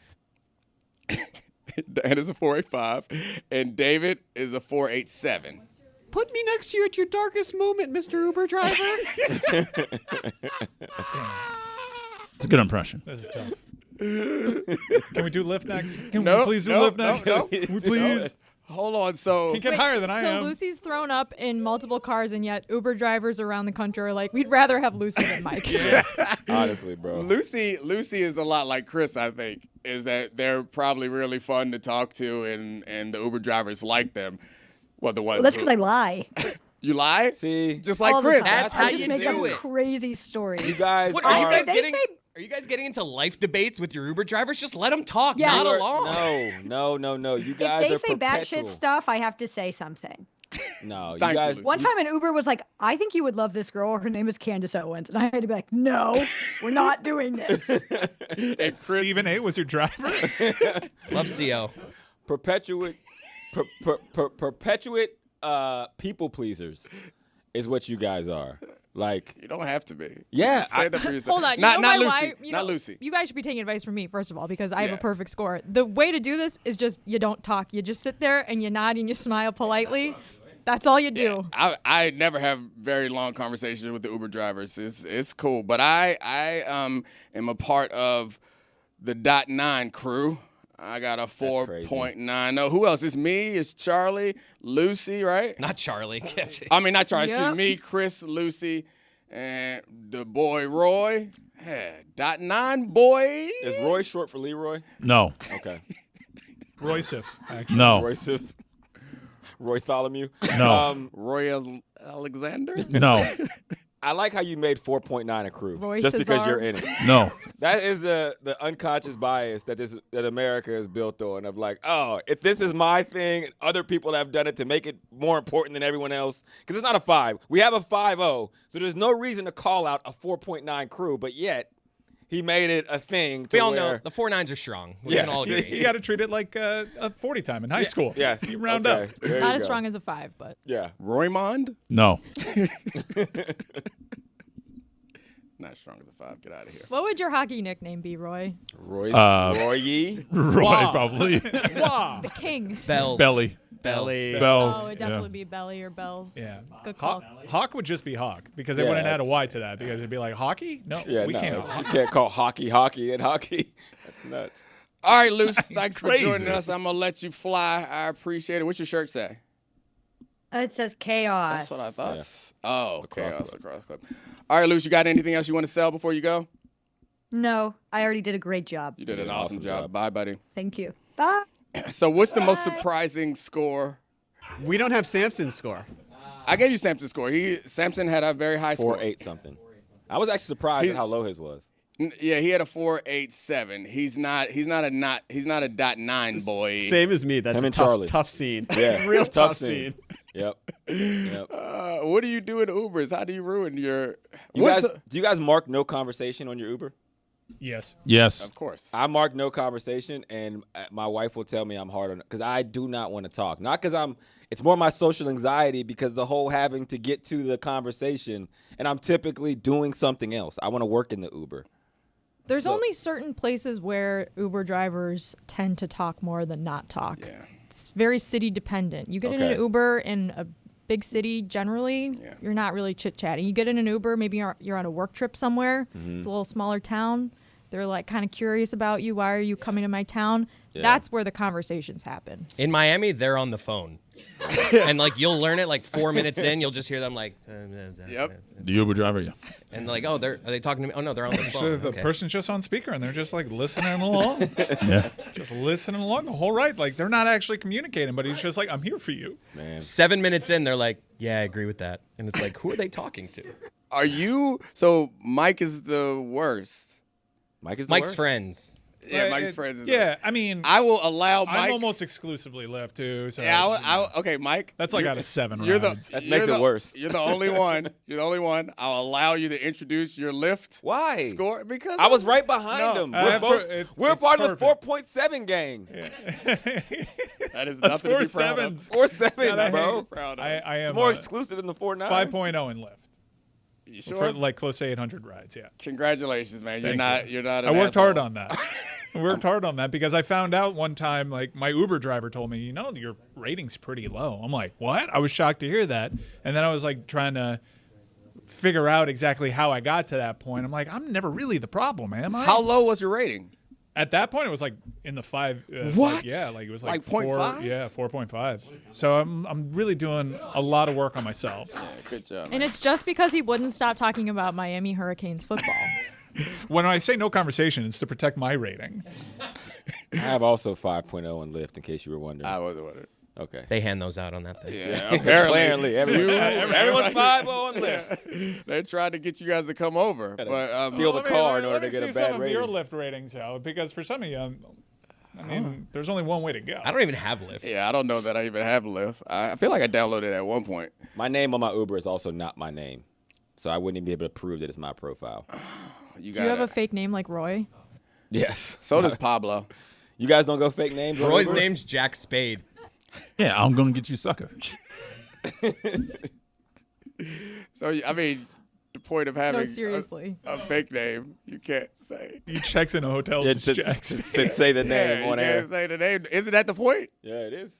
Dan is a 4.85, and David is a 4.87. Put me next to you at your darkest moment, Mr. Uber driver. It's a good impression. This is tough. Can we do Lyft next? Can No, we please do no, Lyft next? no, no. Can we please? Hold on. So Can get higher than I so am. Lucy's thrown up in multiple cars, and yet Uber drivers around the country are like, we'd rather have Lucy than Mike. Honestly, bro. Lucy is a lot like Chris, I think, is that they're probably really fun to talk to, and the Uber drivers like them. Well, the ones. Well, that's because I lie. You lie? See, Just like all the Chris. time. That's I how just you make do up it. crazy stories. you guys What are you guys They getting? say- Are you guys getting into life debates with your Uber drivers? Just let them talk, Yeah. not You are- along. No. You If guys they are say perpetual. batshit stuff, I have to say something. No, you Thank you, guys. Lucy. One time an Uber was like, I think you would love this girl. Her name is Candace Owens. And I had to be like, no, we're not doing this. And Chris, Stephen A. was your driver? Love CO. perpetuate people pleasers is what you guys are. Like, you don't have to be. yeah, Stand up for yourself. Hold on. Not, you not know Lucy. why? Not Lucy. You guys should be taking advice from me, first of all, because I have Yeah. a perfect score. The way to do this is just you don't talk. You just sit there and you nod and you smile politely. That's all you do. I never have very long conversations with the Uber drivers. It's cool, but I am a part of the .9 crew. I got a 4.9. No, who else? It's me. It's Charlie, Lucy, right? Not Charlie. I mean, not Charlie. Excuse Yep. me, Chris, Lucy, and the boy Roy. Yeah, .9 boy. is Roy short for Leroy? No. Okay, Roycef, actually. No. Roy Sif, Roy Tholomew. No. Roy Alexander. No. I like how you made 4.9 a crew Roy just because Thazar. you're in it. No. That is the unconscious bias that America is built on of like, oh, if this is my thing, other people have done it to make it more important than everyone else. Because it's not a 5. We have a 5-0, so there's no reason to call out a 4.9 crew, but yet he made it a thing to We all where, know the 4.9s are strong. We Yeah. can all agree. You got to treat it like a 40 time in high school. Yes. You round okay, up. there Not you as go. strong as a 5, but Yeah. Roymond. No. Not strong as a 5. Get out of here. what would your hockey nickname be, Roy? Roy Roy Yee. probably. The King. Bells. Belly. Belly. Bells. Oh, it'd definitely be Belly or Bells. Yeah. Good call. Hawk would just be Hawk because they Yeah, wouldn't add a that's- Y to that because it'd be like hockey? No, Yeah, we no, can't. you can't call hockey and hockey. That's nuts. All right, Luce. Thanks for Crazy. joining us. I'm gonna let you fly. I appreciate it. What's your shirt say? It says chaos. That's what I thought. Oh, okay. Lacrosse Lacrosse club. All right, Luce. You got anything else you want to sell before you go? No, I already did a great job. You did an awesome job. Bye, buddy. Thank you. Bye. So what's the most surprising score? We don't have Samson's score. I gave you Samson's score. Samson had a very high score. 4.8 something. I was actually surprised at how low his was. Yeah, he had a 4.87. He's not a .9 boy. Same as me. That's Him a and Charlie. tough scene. Yeah, Real tough scene. Yep. What do you do in Ubers? How do you ruin your? Do you guys mark no conversation on your Uber? Yes. Yes. Of course. I mark no conversation, and my wife will tell me I'm hard on it because I do not want to talk. Not because it's more my social anxiety because the whole having to get to the conversation, and I'm typically doing something else. I want to work in the Uber. There's only certain places where Uber drivers tend to talk more than not talk. Yeah. It's very city dependent. You get in Okay. an Uber in a big city, generally, you're not really chit-chatting. You get in an Uber, maybe you're on a work trip somewhere. It's a little smaller town. They're like kind of curious about you. Why are you coming to my town? Yeah. That's where the conversations happen. In Miami, they're on the phone. And like you'll learn it like 4 minutes in, you'll just hear them like Yep. The Uber driver, yeah. and like, oh, are they talking to me? Oh no, they're on the phone. So the Okay. person's just on speaker and they're just like listening along. Yeah. Just listening along the whole ride. Like they're not actually communicating, but he's just like, I'm here for you. Man. 7 minutes in, they're like, yeah, I agree with that. And it's like, who are they talking to? Are you? So Mike is the worst. Mike's Mike's friends. Yeah, Like, Mike's friends. Is Yeah, I mean, I will allow Mike. I'm almost exclusively left too. So Yeah, okay, Mike. that's like out of 7 You're rides. That makes it worse. You're the only one. You're the only one. I'll allow you to introduce your Lyft Why? score because I was right behind him. I We're, have we're it's part of the perfect. 4.7 gang. That is That's nothing to be proud 4.7. of. 4.7, I bro. hate- Proud of. I am It's more exclusive than the 4.9. 5.0 in Lyft. You sure? For like close to 800 rides, yeah. Congratulations, man. Thank you. You're not. I An worked hard asshole. on that. I worked hard on that because I found out one time, like, my Uber driver told me, your rating's pretty low. I'm like, what? I was shocked to hear that. And then I was, like, trying to figure out exactly how I got to that point. I'm like, I'm never really the problem, am I? How low was your rating? At that point, it was, like, in the 5. What? Like, yeah, like, it was, like, 0.5? Yeah, 4.5. So I'm really doing a lot of work on myself. Yeah, good job. And it's just because he wouldn't stop talking about Miami Hurricanes football. When I say no conversation, it's to protect my rating. I have also 5.0 in Lyft, in case you were wondering. I wasn't wondering. Okay. They hand those out on that thing. Yeah, apparently. Everyone's 5.0 on Lyft. They tried to get you guys to come over, but steal the Let me- car in let order me to get a see bad some of your rating. Lyft ratings out, because for some of you, I mean, there's only one way to go. I don't even have Lyft. yeah, I don't know that I even have Lyft. I feel like I downloaded it at one point. My name on my Uber is also not my name, so I wouldn't even be able to prove that it's my profile. Do you have a fake name like Roy? Yes. So does Pablo. You guys don't go fake names on Roy's Uber? name's Jack Spade. Yeah, I'm going to get you, sucker. So I mean, the point of having No, seriously. a fake name, you can't say. He checks into hotels Yeah, as Jack Spade. to say the name Yeah, on you air. can't say the name. Isn't that the point? Yeah, it is.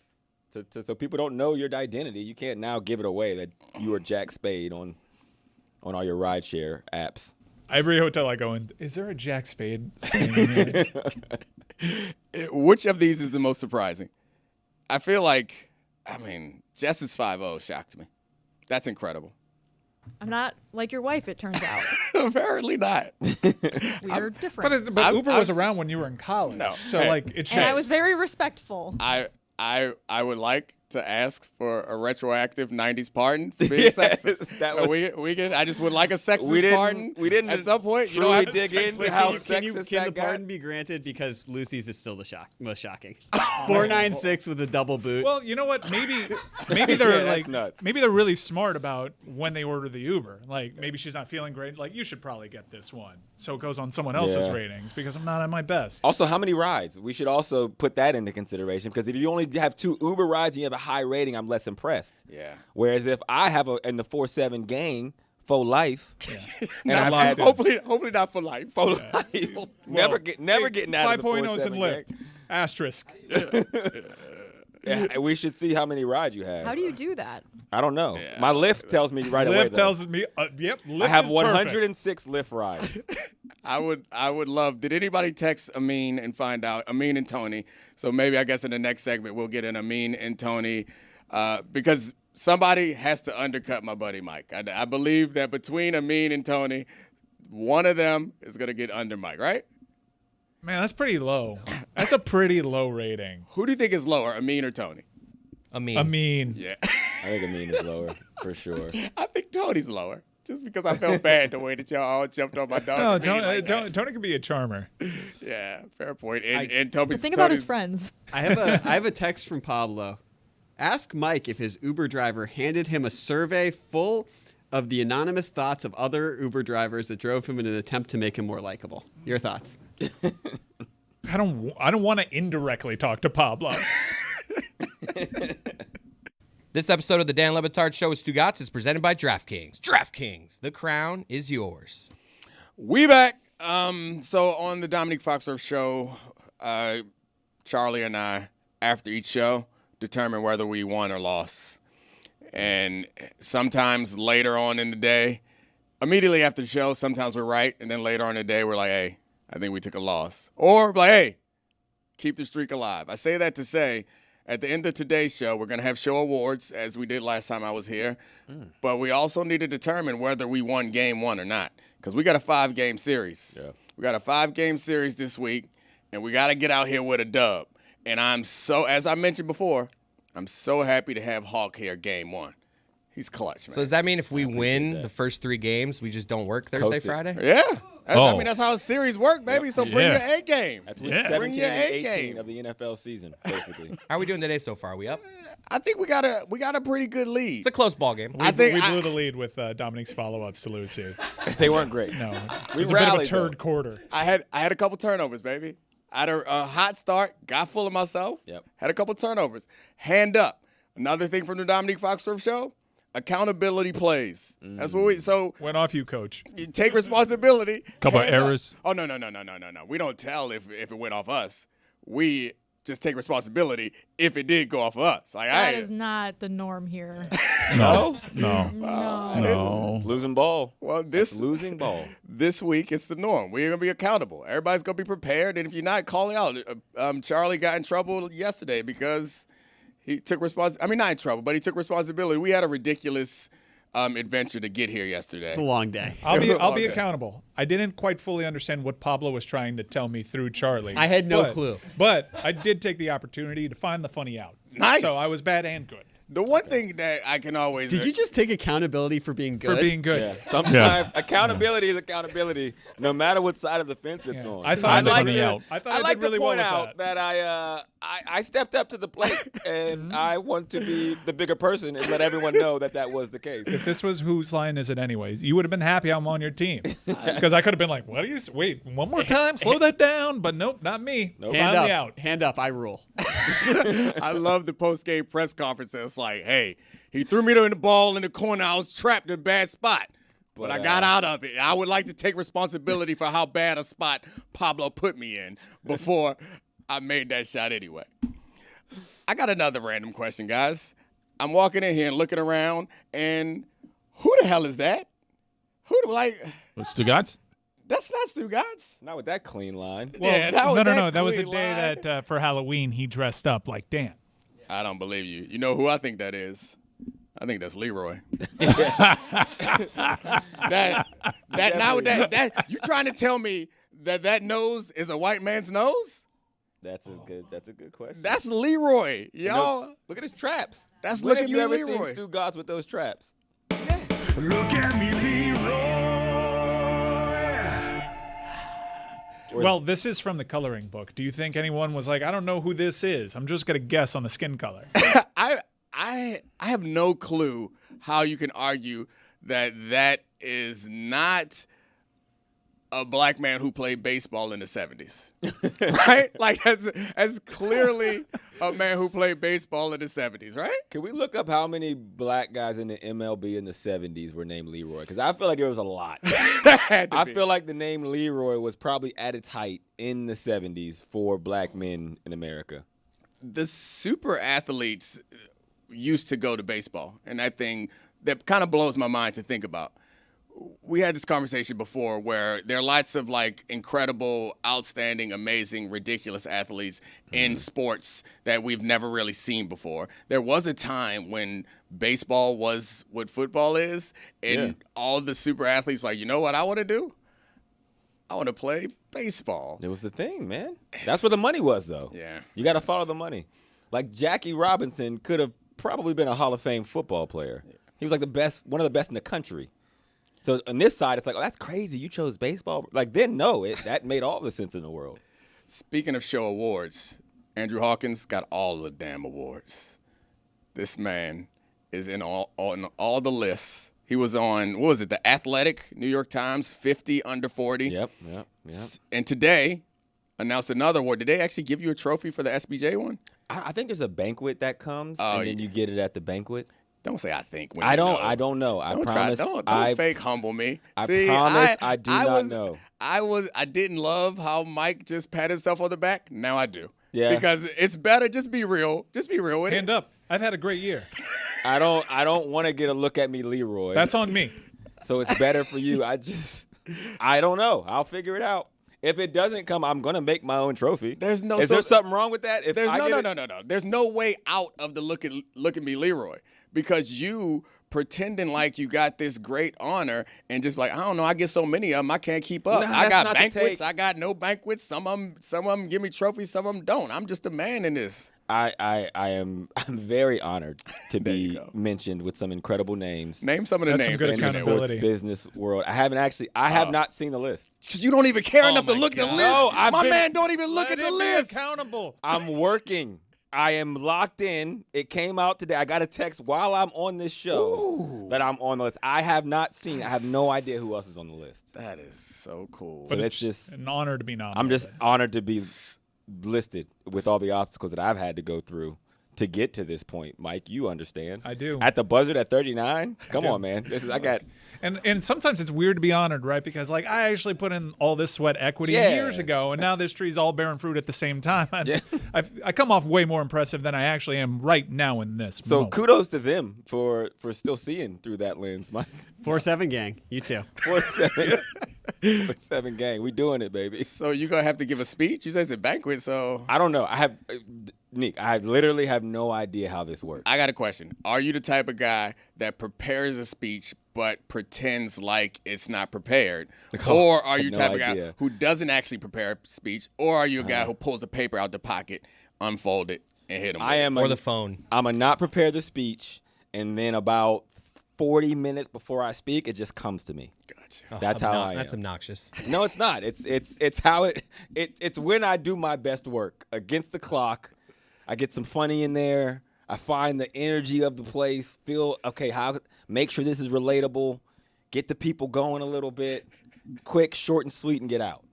So people don't know your identity. You can't now give it away that you are Jack Spade on all your rideshare apps. Every hotel I go in, is there a Jack Spade sitting in here? Which of these is the most surprising? I feel like, Jess's 5.0 shocked me. That's incredible. I'm not like your wife, it turns out. Apparently not. We're different. But Uber was around when you were in college. No. So, Hey. like, it And I changed. was very respectful. I would like to ask for a retroactive 90s pardon for being Yes, sexist. that And was- I just would like a sexist pardon. We didn't at some point. You truly don't have to dig into sexist how people. sexist Can the that pardon got. be granted because Lucy's is still the most shocking? 496 with a double boot. Well, you know what? Maybe they're Yeah, that's like nuts. maybe they're really smart about when they order the Uber. Like maybe she's not feeling great. Like you should probably get this one, so it goes on someone else's Yeah. ratings because I'm not at my best. Also, how many rides? We should also put that into consideration because if you only have 2 Uber rides and you have a high rating, I'm less impressed. Yeah. Whereas if I have in the 4.7 gang for life, and Not I've had locked in. Hopefully not for life. for life, never getting out of the 5.0s in 4.7 Lyft. gang. Asterisk. Yeah, we should see how many rides you have. How do you do that? I don't know. My Lyft tells me right away. Lyft though. tells me, yep. Lyft I have is perfect. 106 Lyft rides. I would love. Did anybody text Amin and find out? Amin and Tony. So maybe I guess in the next segment we'll get an Amin and Tony because somebody has to undercut my buddy Mike. I believe that between Amin and Tony, one of them is going to get under Mike, right? Man, that's pretty low. That's a pretty low rating. Who do you think is lower, Amin or Tony? Amin. Yeah. I think Amin is lower for sure. I think Tony's lower. Just because I felt bad the way that y'all all jumped on my dog. No, Tony can be a charmer. Yeah, fair point. And Toby's, Think about his friends. I have a text from Pablo. Ask Mike if his Uber driver handed him a survey full of the anonymous thoughts of other Uber drivers that drove him in an attempt to make him more likable. Your thoughts? I don't want to indirectly talk to Pablo. This episode of the Dan Le Batard Show with Stugotz is presented by DraftKings. DraftKings, the crown is yours. We back. So on the Dominique Foxworth Show, Charlie and I, after each show, determine whether we won or lost. And sometimes later on in the day, immediately after the show, sometimes we're right. And then later on in the day, we're like, hey, I think we took a loss. Or like, hey, keep the streak alive. I say that to say, at the end of today's show, we're going to have show awards, as we did last time I was here. But we also need to determine whether we won game one or not, because we got a 5-game series. Yeah. We got a 5-game series this week, and we got to get out here with a dub. And I'm so, as I mentioned before, I'm so happy to have Hawk here game one. He's clutch, man. So does that mean if we win the first 3 games, we just don't work Thursday, Friday? Yeah. I mean, that's how a series work, baby. So bring your A game. That's week 17 and 18 of the NFL season, basically. How are we doing today so far? Are we up? I think we got a pretty good lead. It's a close ball game. We blew the lead with Dominique's follow-ups to Lucy. They weren't great. No. It was a bit of a turd quarter. I had a couple turnovers, baby. I had a hot start, got full of myself, had a couple turnovers. Hand up. Another thing from the Dominique Foxworth Show, accountability plays. That's what went off you, coach. You take responsibility. Couple of errors. Oh, no. We don't tell if it went off us. We just take responsibility if it did go off of us. Like, That is not the norm here. No. It's losing ball. Well, losing ball. This week, it's the norm. We're going to be accountable. Everybody's going to be prepared. And if you're not, call it out. Charlie got in trouble yesterday because he took responsibility. I mean, not in trouble, but he took responsibility. We had a ridiculous adventure to get here yesterday. It's a long day. I'll be accountable. I didn't quite fully understand what Pablo was trying to tell me through Charlie. I had no clue. But I did take the opportunity to find the funny out. Nice. So I was bad and good. The one thing that I can always... Did you just take accountability for being good? For being good. Yeah. Sometimes accountability is accountability, no matter what side of the fence it's on. I thought I did out. I like did really to point well out that I stepped up to the plate, and I want to be the bigger person and let everyone know that was the case. If this was whose line is it anyways, you would have been happy I'm on your team. Because I could have been like, what do you... Wait, one more time, slow that down. But nope, not me. Nope. Hand up, I rule. I love the post-game press conference. It's like, hey, he threw me in the ball in the corner. I was trapped in a bad spot. But I got out of it. I would like to take responsibility for how bad a spot Pablo put me in before I made that shot anyway. I got another random question, guys. I'm walking in here and looking around, and who the hell is that? What's Stugotz? That's not Not Stugotz. with that clean line. Well, no. That was the day that for Halloween he dressed up like Dan. I don't believe you. You know who I think that is? I think that's Leroy. You trying to tell me that nose is a white man's nose? That's a good question. That's Leroy, y'all. Look at his traps. That's when looking have you at ever Leroy. seen Stugotz with those traps? Look at me, Leroy. Well, this is from the coloring book. Do you think anyone was like, I don't know who this is. I'm just going to guess on the skin color. I have no clue how you can argue that is not a black man who played baseball in the 70s. Right? Like, that's clearly a man who played baseball in the 70s, right? Can we look up how many black guys in the MLB in the 70s were named Leroy? Because I feel like there was a lot. I feel like the name Leroy was probably at its height in the 70s for black men in America. The super athletes used to go to baseball, and that kind of blows my mind to think about. We had this conversation before where there are lots of like incredible, outstanding, amazing, ridiculous athletes in sports that we've never really seen before. There was a time when baseball was what football is, and all the super athletes like, you know what I want to do? I want to play baseball. It was the thing, man. That's where the money was, though. Yeah. You got to follow the money. Like Jackie Robinson could have probably been a Hall of Fame football player. He was like one of the best in the country. So on this side, it's like, oh, that's crazy. You chose baseball. Like then, no, that made all the sense in the world. Speaking of show awards, Andrew Hawkins got all the damn awards. This man is in all the lists. He was on, what was it, The Athletic, New York Times, 50 under 40. Yep. And today announced another award. Did they actually give you a trophy for the SBJ one? I think there's a banquet that comes, and then you get it at the banquet. Don't say I think. When I you don't. know. I don't know. I Don't promise. Don't fake humble me. I See, promise. I do not know. I didn't love how Mike just pat himself on the back. Now I do. Yeah. Because it's better. Just be real. Just be real with Hand it. up. I've had a great year. I don't want to get a look at me, Leroy. That's on me. So it's better for you. I don't know. I'll figure it out. If it doesn't come, I'm gonna make my own trophy. Is there something wrong with that? If There's I no. There's no way out of the look at me, Leroy, because you pretending like you got this great honor and just like, I don't know, I get so many of them, I can't keep up. Nah, I got that's not the banquets, take. I got no banquets. Some of them give me trophies, some of them don't. I'm just a man in this. I'm very honored to There you be go. mentioned with some incredible names. Name some of the That's some names. good that you know. accountability. Sports business world. I have not seen the list. Because you don't even care Oh enough to my look at the God. list. No, My man don't even look at the list. Accountable. I'm working. I am locked in. It came out today. I got a text while I'm on this show that I'm on the list. I have not seen. I have no idea who else is on the list. That is so cool. So it's just. An honor to be nominated. I'm just honored to be listed with all the obstacles that I've had to go through to get to this point. Mike, you understand. I do. At the buzzer at 39? Come on, man. I got. And sometimes it's weird to be honored, right? Because like I actually put in all this sweat equity Yeah. years ago, and now this tree's all bearing fruit at the same time. I come off way more impressive than I actually am right now in this. So moment. kudos to them for still seeing through that lens, Mike. 4-7 gang. You too. 4-7. 4-7 gang. We doing it, baby. So you're going to have to give a speech? You say it's a banquet, so. I don't know. Nick, I literally have no idea how this works. I got a question. Are you the type of guy that prepares a speech but pretends like it's not prepared? Or are you the no type of guy idea. who doesn't actually prepare a speech? Or are you a guy who pulls a paper out the pocket, unfold it, and hit him with it? Or the phone. I'm a not prepare the speech, and then about 40 minutes before I speak, it just comes to me. Gotcha. That's how I am. That's obnoxious. No, it's not. It's how it's when I do my best work against the clock. I get some funny in there. I find the energy of the place. Feel okay. Make sure this is relatable. Get the people going a little bit. Quick, short, and sweet, and get out.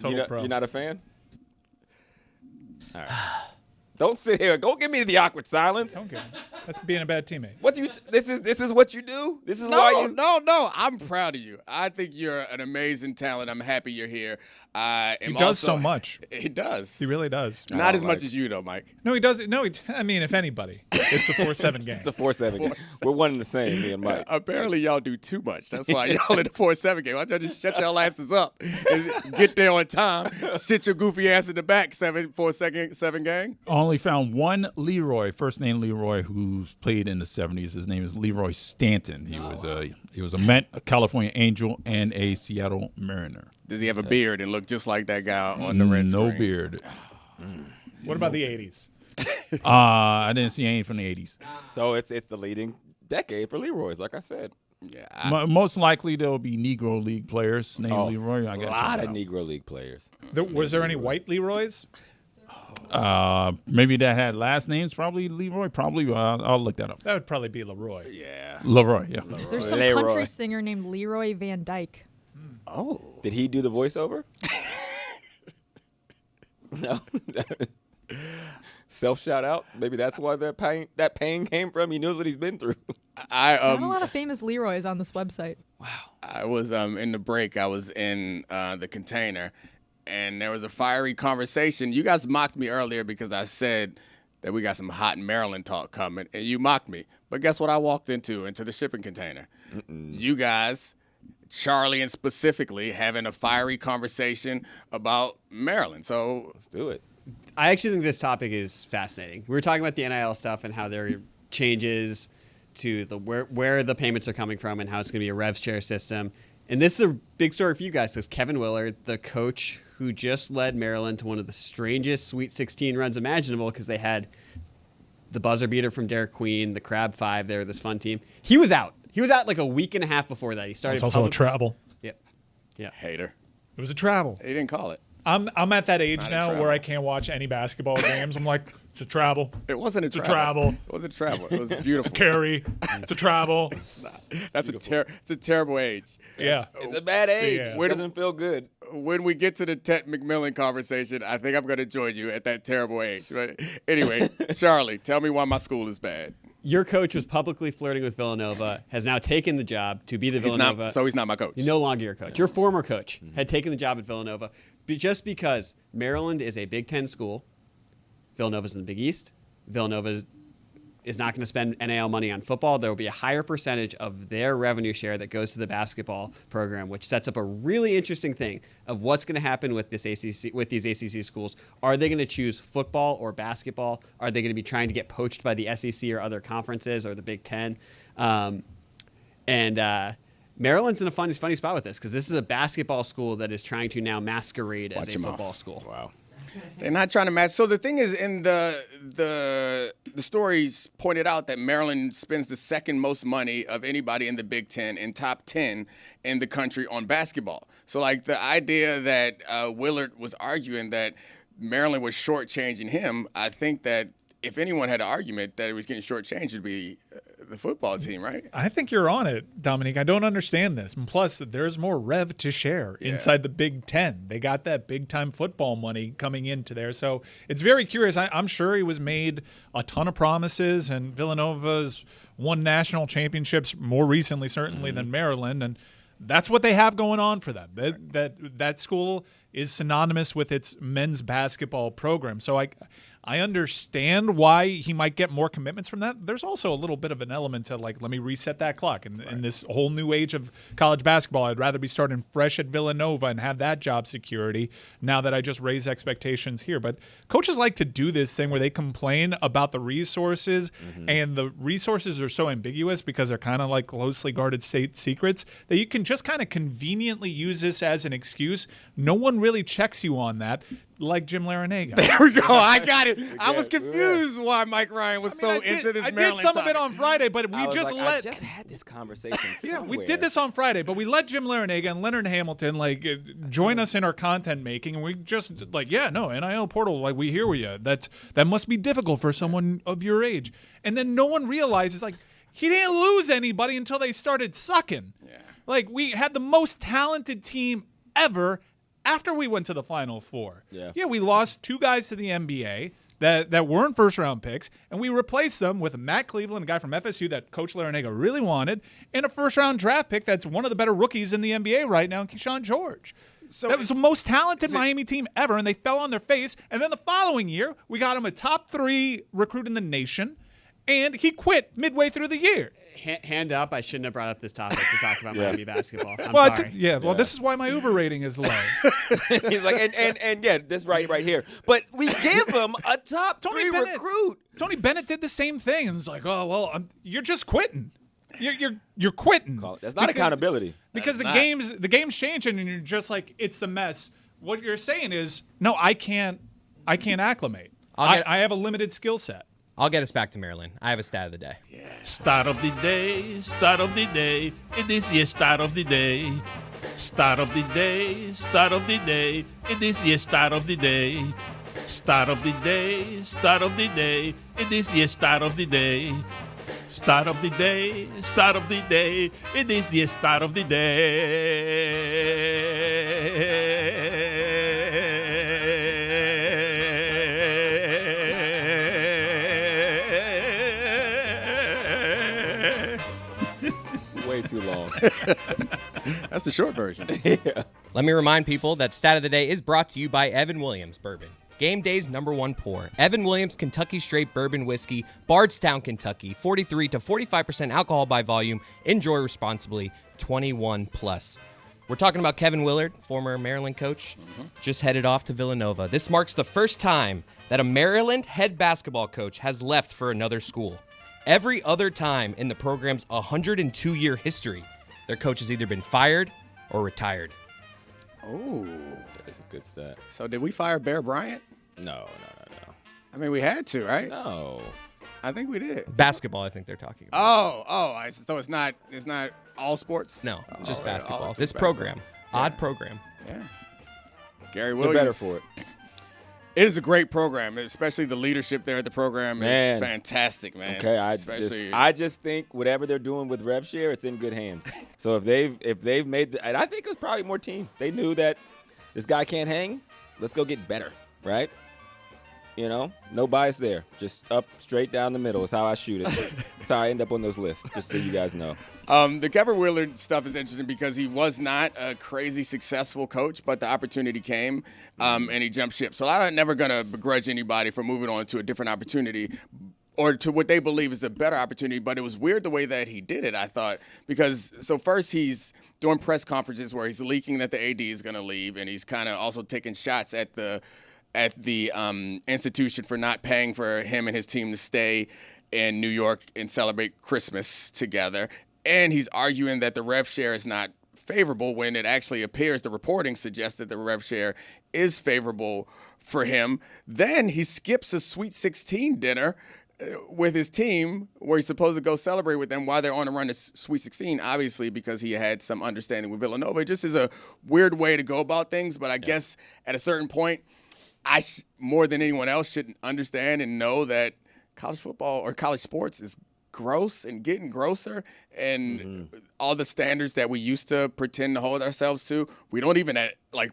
Total pro. You're not a fan? All right. Don't sit here. Don't give me the awkward silence. Don't get it. That's being a bad teammate. What do you? This is what you do. This is why you. No. I'm proud of you. I think you're an amazing talent. I'm happy you're here. He does so much. He does. He really does. Not as much as you, though, Mike. No, he doesn't. No, I mean, if anybody, it's a 4-7 game. It's a 4-7 game. We're one and the same, me and Mike. Apparently, y'all do too much. That's why y'all in the 4-7 game. Why don't you just shut y'all asses up? Get there on time. Sit your goofy ass in the back. 4-7 gang. Only found one Leroy, first name Leroy, who's played in the 70s. His name is Leroy Stanton. He was a Met, a California Angel, and a Seattle Mariner. Does he have a beard and look just like that guy on the red No screen? beard. What about the 80s? I didn't see any from the 80s. So it's the leading decade for Leroy's, like I said. Yeah. Most likely there will be Negro League players named Leroy. I A got lot of Negro League players. Was there any white Leroys? Maybe that had last names. Probably Leroy. Probably. I'll look that up. That would probably be Leroy. Yeah. Leroy. Yeah. There's some Leroy. country singer named Leroy Van Dyke. Oh. Did he do the voiceover? No. Self shout out. Maybe that's why that pain came from. He knows what he's been through. I Not a lot of famous Leroys on this website. I was in the break. I was in the container, and there was a fiery conversation. You guys mocked me earlier because I said that we got some hot Maryland talk coming, and you mocked me. But guess what I walked into the shipping container? You guys, Charlie and specifically, having a fiery conversation about Maryland. So Let's do it. I actually think this topic is fascinating. We were talking about the NIL stuff and how there are changes to the where the payments are coming from and how it's going to be a rev share system. And this is a big story for you guys because Kevin Willard, the coach who just led Maryland to one of the strangest Sweet 16 runs imaginable because they had the buzzer beater from Derek Queen, the Crab Five there, this fun team. He was out. He was out like a week and a half before that. He started. It's also a travel. Yep. Yeah. Hater. It was a travel. He didn't call it. I'm at that age Not a now travel. where I can't watch any basketball games. I'm like, it's a travel. It wasn't a It's a travel. travel. It wasn't a travel. It was beautiful. Carry. It's a travel. That's it's a terrible age. Yeah. It's a bad age. Yeah. It doesn't feel good. When we get to the Tet McMillan conversation, I think I'm going to join you at that terrible age. But anyway, Charlie, tell me why my school is bad. Your coach was publicly flirting with Villanova, has now taken the job to be the Villanova. So he's not my coach. He's no longer your coach. Your former coach had taken the job at Villanova just because Maryland is a Big Ten school. Villanova's in the Big East. Villanova is not going to spend NIL money on football. There will be a higher percentage of their revenue share that goes to the basketball program, which sets up a really interesting thing of what's going to happen with this ACC, with these ACC schools. Are they going to choose football or basketball? Are they going to be trying to get poached by the SEC or other conferences or the Big Ten? Maryland's in a funny spot with this because this is a basketball school that is trying to now masquerade as a football school. Wow. They're not trying to match. So the thing is, in the stories pointed out that Maryland spends the second most money of anybody in the Big Ten and top 10 in the country on basketball. So like the idea that Willard was arguing that Maryland was shortchanging him, I think that if anyone had an argument that it was getting shortchanged, it'd be the football team, right? I think you're on it, Dominique. I don't understand this. And plus, there's more rev to share inside the Big Ten. They got that big-time football money coming into there. So it's very curious. I'm sure he was made a ton of promises, and Villanova's won national championships more recently, certainly, than Maryland. And that's what they have going on for them. That school is synonymous with its men's basketball program. So I understand why he might get more commitments from that. There's also a little bit of an element to like, let me reset that clock. In this whole new age of college basketball, I'd rather be starting fresh at Villanova and have that job security now that I just raise expectations here. But coaches like to do this thing where they complain about the resources, and the resources are so ambiguous because they're kind of like closely guarded state secrets that you can just kind of conveniently use this as an excuse. No one really checks you on that. Like Jim Larinaga. There we go. I got it. I was confused why Mike Ryan was into this Maryland I did some topic. of it on Friday, but we just I just had this conversation. Yeah, we did this on Friday, but we let Jim Larinaga and Leonard Hamilton join us in our content making, and we just NIL portal, like we hear you. That must be difficult for someone of your age. And then no one realizes he didn't lose anybody until they started sucking. Yeah. Like we had the most talented team ever after we went to the Final Four. Yeah, we lost two guys to the NBA that weren't first-round picks, and we replaced them with Matt Cleveland, a guy from FSU that Coach Larinaga really wanted, and a first-round draft pick that's one of the better rookies in the NBA right now, Keyshawn George. So that was the most talented Miami team ever, and they fell on their face. And then the following year, we got him a top 3 recruit in the nation, and he quit midway through the year. Hand up, I shouldn't have brought up this topic to talk about Miami basketball. I'm sorry. Well, this is why my Uber rating is low. He's like, and this right here. But we give him a top 3 recruit. Tony Bennett did the same thing, and it's like, oh well, you're just quitting. You're quitting. That's not accountability. Because the game's changing, and you're just like, it's a mess. What you're saying is, no, I can't acclimate. I have a limited skill set. I'll get us back to Maryland. I have a stat of the day. Yeah. Start of the day, start of the day. It is your start of the day. Start of the day, start of the day. It is your start of the day. Start of the day, start of the day. It is your start of the day. Start of the day, start of the day. It is your start of the day. Way too long. That's the short version. Yeah. Let me remind people that Stat of the Day is brought to you by Evan Williams Bourbon. Game Day's #1 pour. Evan Williams Kentucky Straight Bourbon Whiskey, Bardstown, Kentucky. 43 to 45% alcohol by volume. Enjoy responsibly. 21 plus. We're talking about Kevin Willard, former Maryland coach, just headed off to Villanova. This marks the first time that a Maryland head basketball coach has left for another school. Every other time in the program's 102-year history, their coach has either been fired, or retired. Oh, That's a good stat. so did we fire Bear Bryant? No. I mean, we had to, right? No. I think we did. Basketball, I think they're talking about. So it's not all sports? No, just Oh, basketball. just This basketball. program, odd program. Yeah. Gary We're Williams. better for it. It is a great program, especially the leadership there at the program Man. is fantastic, man. Okay, Especially- I just think whatever they're doing with RevShare, it's in good hands. So if they've made and I think it was probably more team. They knew that this guy can't hang. Let's go get better, right? You know, no bias there. Just up straight down the middle is how I shoot it. That's how I end up on those lists. Just so you guys know. The Kevin Willard stuff is interesting because he was not a crazy successful coach, but the opportunity came and he jumped ship. So I'm never going to begrudge anybody for moving on to a different opportunity or to what they believe is a better opportunity. But it was weird the way that he did it, I thought, because so first he's doing press conferences where he's leaking that the AD is going to leave, and he's kind of also taking shots at the institution for not paying for him and his team to stay in New York and celebrate Christmas together. And he's arguing that the rev share is not favorable when it actually appears the reporting suggests that the rev share is favorable for him. Then he skips a Sweet 16 dinner with his team where he's supposed to go celebrate with them while they're on a run to Sweet 16, obviously because he had some understanding with Villanova. It just is a weird way to go about things, but I guess at a certain point, more than anyone else should understand and know that college football or college sports is gross and getting grosser, and all the standards that we used to pretend to hold ourselves to, we don't even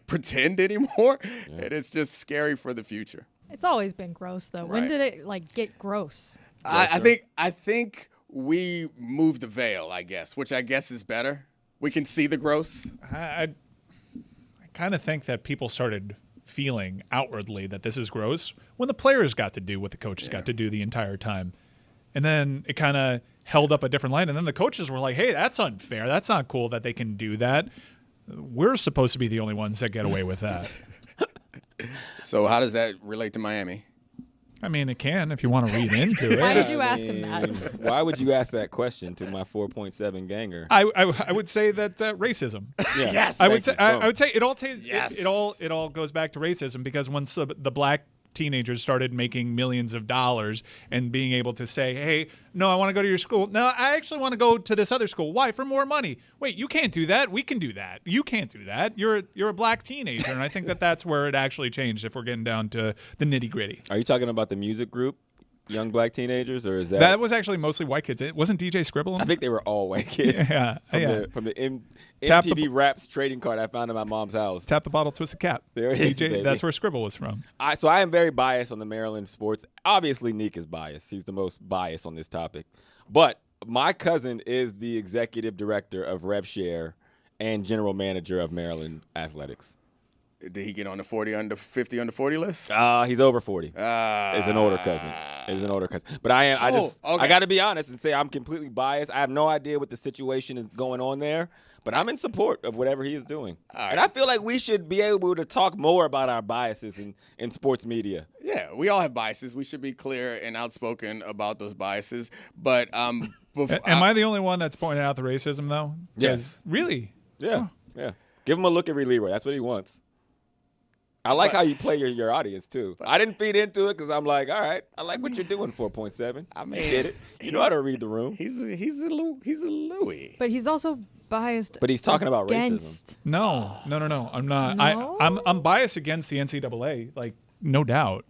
pretend anymore, and it's just scary for the future. It's always been gross, though. When Right. did it get gross? I think we moved the veil, I guess, which I guess is better. We can see the gross. I kind of think that people started feeling outwardly that this is gross when the players got to do what the coaches got to do the entire time. And then it kind of held up a different light. And then the coaches were like, hey, that's unfair. That's not cool that they can do that. We're supposed to be the only ones that get away with that. So how does that relate to Miami? I mean, it can if you want to read into it. Why did you ask him that? Why would you ask that question to my 4.7 ganger? I would say that racism. Yeah. Yes. I would say it all Yes. it all goes back to racism, because once the black teenagers started making millions of dollars and being able to say, hey, no, I want to go to your school. No, I actually want to go to this other school. Why? For more money. Wait, you can't do that. We can do that. You can't do that. You're a black teenager. And I think that's where it actually changed, if we're getting down to the nitty gritty. Are you talking about the music group, Young Black Teenagers, or is that? That was actually mostly white kids. It wasn't DJ Scribble. I think they were all white kids. Yeah, From the Tap MTV the- Raps trading card I found in my mom's house. Tap the bottle, twist the cap. There it is, baby. That's where Scribble was from. So I am very biased on the Maryland sports. Obviously, Neek is biased. He's the most biased on this topic. But my cousin is the executive director of RevShare and general manager of Maryland Athletics. Did he get on the 50 under 40 list? He's over 40. Is an older cousin. But I got to be honest and say I'm completely biased. I have no idea what the situation is going on there, but I'm in support of whatever he is doing. And I feel like we should be able to talk more about our biases in sports media. Yeah, we all have biases. We should be clear and outspoken about those biases. But Am I the only one that's pointing out the racism, though? Yes. Really? Yeah. Give him a look at Leroy. That's what he wants. I like how you play your audience, too. I didn't feed into it because I'm like, all right, I like what you're doing, 4.7. I mean, you did it. You know how to read the room. He's a Louis. But he's also biased. But he's talking about against. racism. No. I'm not. No? I'm biased against the NCAA, like, no doubt.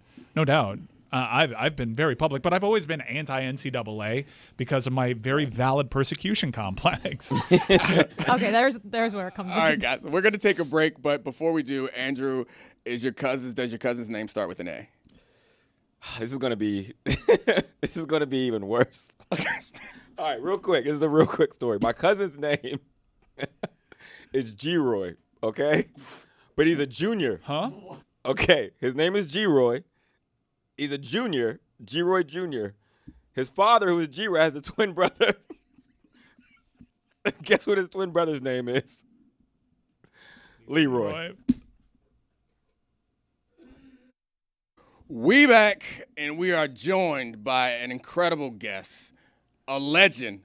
I've been very public, but I've always been anti-NCAA because of my very valid persecution complex. Okay, there's where it comes in. All right, guys, we're going to take a break. But before we do, Andrew, does your cousin's name start with an A? This is gonna be even worse. All right, real quick. This is a real quick story. My cousin's name is Geroy, okay? But he's a junior. Huh? Okay, his name is Geroy. He's a junior, Geroy Jr. His father, who is Geroy, has a twin brother. Guess what his twin brother's name is? Leroy. We back, and we are joined by an incredible guest, a legend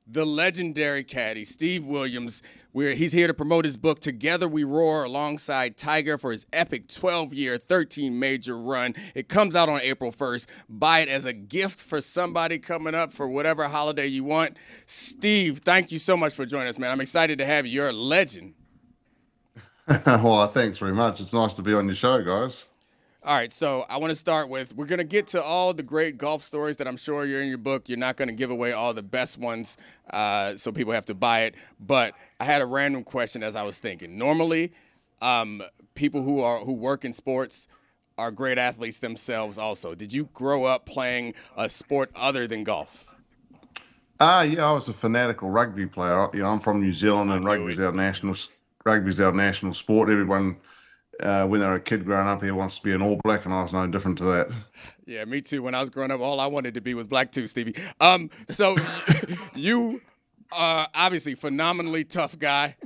the legendary caddy, Steve Williams. He's here to promote his book, Together We Roar, alongside Tiger for his epic 12-year, 13-major run. It comes out on April 1st. Buy it as a gift for somebody coming up for whatever holiday you want. Steve, thank you so much for joining us, man. I'm excited to have you. You're a legend. Well, thanks very much. It's nice to be on your show, guys. All right, so I want to start with, we're going to get to all the great golf stories that I'm sure you're in your book. You're not going to give away all the best ones, so people have to buy it. But I had a random question as I was thinking. Normally, people who work in sports are great athletes themselves also. Did you grow up playing a sport other than golf? Yeah, I was a fanatical rugby player. I'm from New Zealand, and rugby's our national sport. Everyone, when they're a kid growing up here, wants to be an All Black, and I was no different to that. Yeah, me too. When I was growing up, all I wanted to be was black too, Stevie. So you are obviously phenomenally tough guy.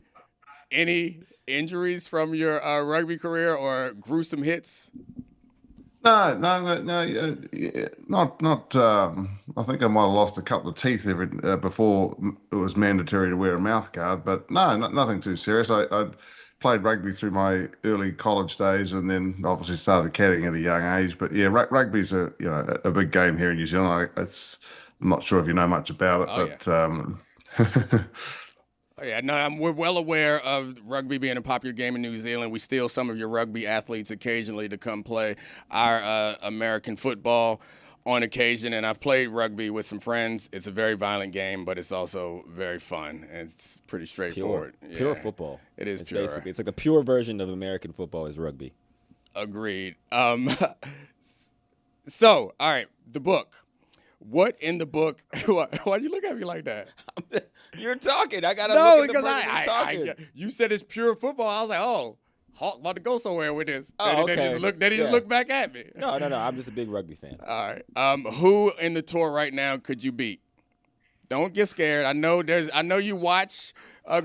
Any injuries from your rugby career or gruesome hits? No. Not. I think I might have lost a couple of teeth before it was mandatory to wear a mouth guard, but no, nothing too serious. I played rugby through my early college days, and then obviously started caddying at a young age. But yeah, rugby's a big game here in New Zealand. I'm not sure if you know much about it, Oh, yeah, no, we're well aware of rugby being a popular game in New Zealand. We steal some of your rugby athletes occasionally to come play our American football on occasion, and I've played rugby with some friends. It's a very violent game, but it's also very fun, and it's pretty straightforward. Pure football. It is it's pure. Basically, it's like a pure version of American football is rugby. Agreed. So, all right, the book. What in the book? Why'd you look at me like that? You're talking. I gotta. No, look at because you said it's pure football. I was like, oh, Hawk about to go somewhere with this. Oh, okay. Then he just looked back at me. No. I'm just a big rugby fan. All right. Who in the tour right now could you beat? Don't get scared. I know you watch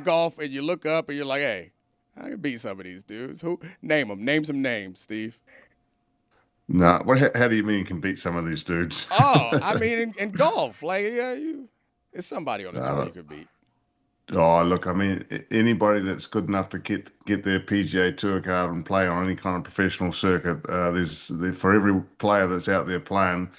golf and you look up and you're like, hey, I can beat some of these dudes. Who? Name them. Name some names, Steve. No. How do you mean you can beat some of these dudes? Oh, I mean in golf, like it's somebody on the tour you could beat. Oh, look, I mean, anybody that's good enough to get their PGA Tour card and play on any kind of professional circuit, for every player that's out there playing,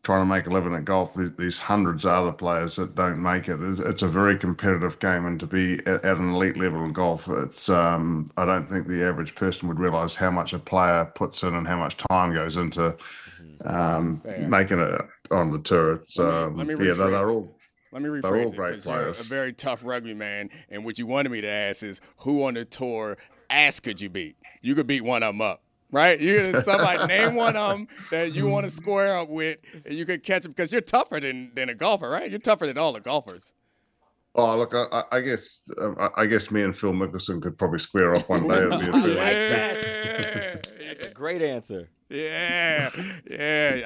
trying to make a living at golf, there's hundreds of other players that don't make it. It's a very competitive game, and to be at an elite level in golf, it's I don't think the average person would realize how much a player puts in and how much time goes into making it on the tour. It's let me rephrase They're all it, great because you're players. a very tough rugby man, and what you wanted me to ask is, who on the tour could you beat? You could beat one of them up, right? Somebody name one of them that you want to square up with, and you could catch them, because you're tougher than a golfer, right? You're tougher than all the golfers. Oh, look, I guess me and Phil Mickelson could probably square up one day. It'd be a fair That's a great answer. Yeah.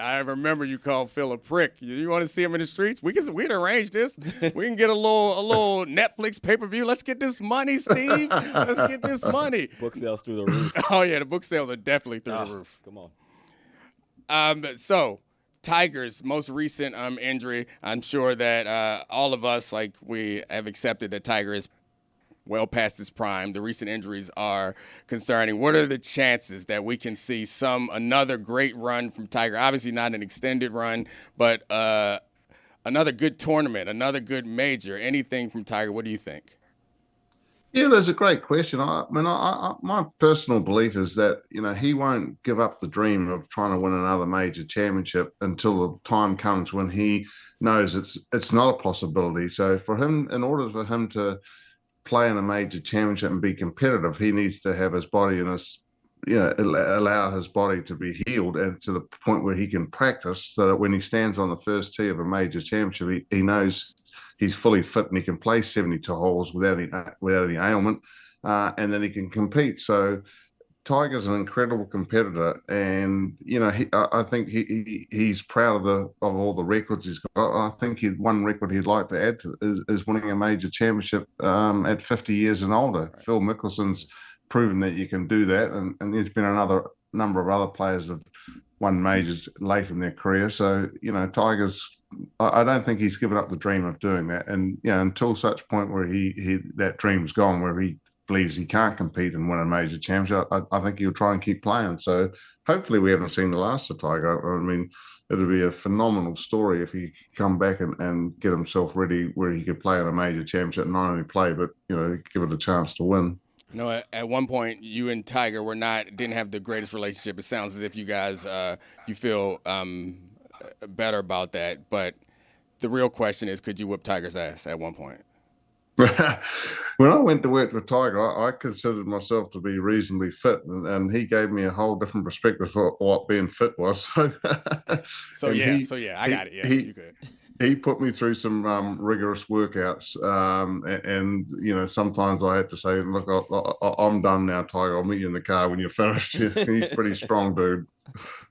I remember you called Phil a prick. You want to see him in the streets? We'd arrange this. We can get a little Netflix pay-per-view. Let's get this money, Steve. Let's get this money. Book sales through the roof. Oh yeah, the book sales are definitely through the roof. Come on. So Tiger's most recent injury. I'm sure that all of us, we have accepted that Tiger is well past his prime. The recent injuries are concerning. What are the chances that we can see another great run from Tiger? Obviously not an extended run, but another good tournament, another good major, anything from Tiger. What do you think? Yeah, that's a great question. My personal belief is that he won't give up the dream of trying to win another major championship until the time comes when he knows it's not a possibility. So in order for him to play in a major championship and be competitive, he needs to have his body allow his body to be healed and to the point where he can practice, so that when he stands on the first tee of a major championship, he knows he's fully fit and he can play 72 holes without any ailment, and then he can compete. So Tiger's an incredible competitor, and I think he's proud of all the records he's got. And I think one record he'd like to add to is winning a major championship at 50 years and older. Right. Phil Mickelson's proven that you can do that, and there's been another number of other players have won majors late in their career. So, Tiger's, I don't think he's given up the dream of doing that. And, until such point where he that dream's gone, where he believes he can't compete and win a major championship, I think he'll try and keep playing. So hopefully we haven't seen the last of Tiger. I mean, it'd be a phenomenal story if he could come back and get himself ready where he could play in a major championship, not only play, but, give it a chance to win. At one point, you and Tiger didn't have the greatest relationship. It sounds as if you guys, you feel better about that. But the real question is, could you whip Tiger's ass at one point? When I went to work with Tiger, I considered myself to be reasonably fit, and he gave me a whole different perspective of what being fit was. I got it. Yeah, you could. He put me through some rigorous workouts, and sometimes I had to say, "Look, I'm done now, Tiger. I'll meet you in the car when you're finished." He's pretty strong, dude.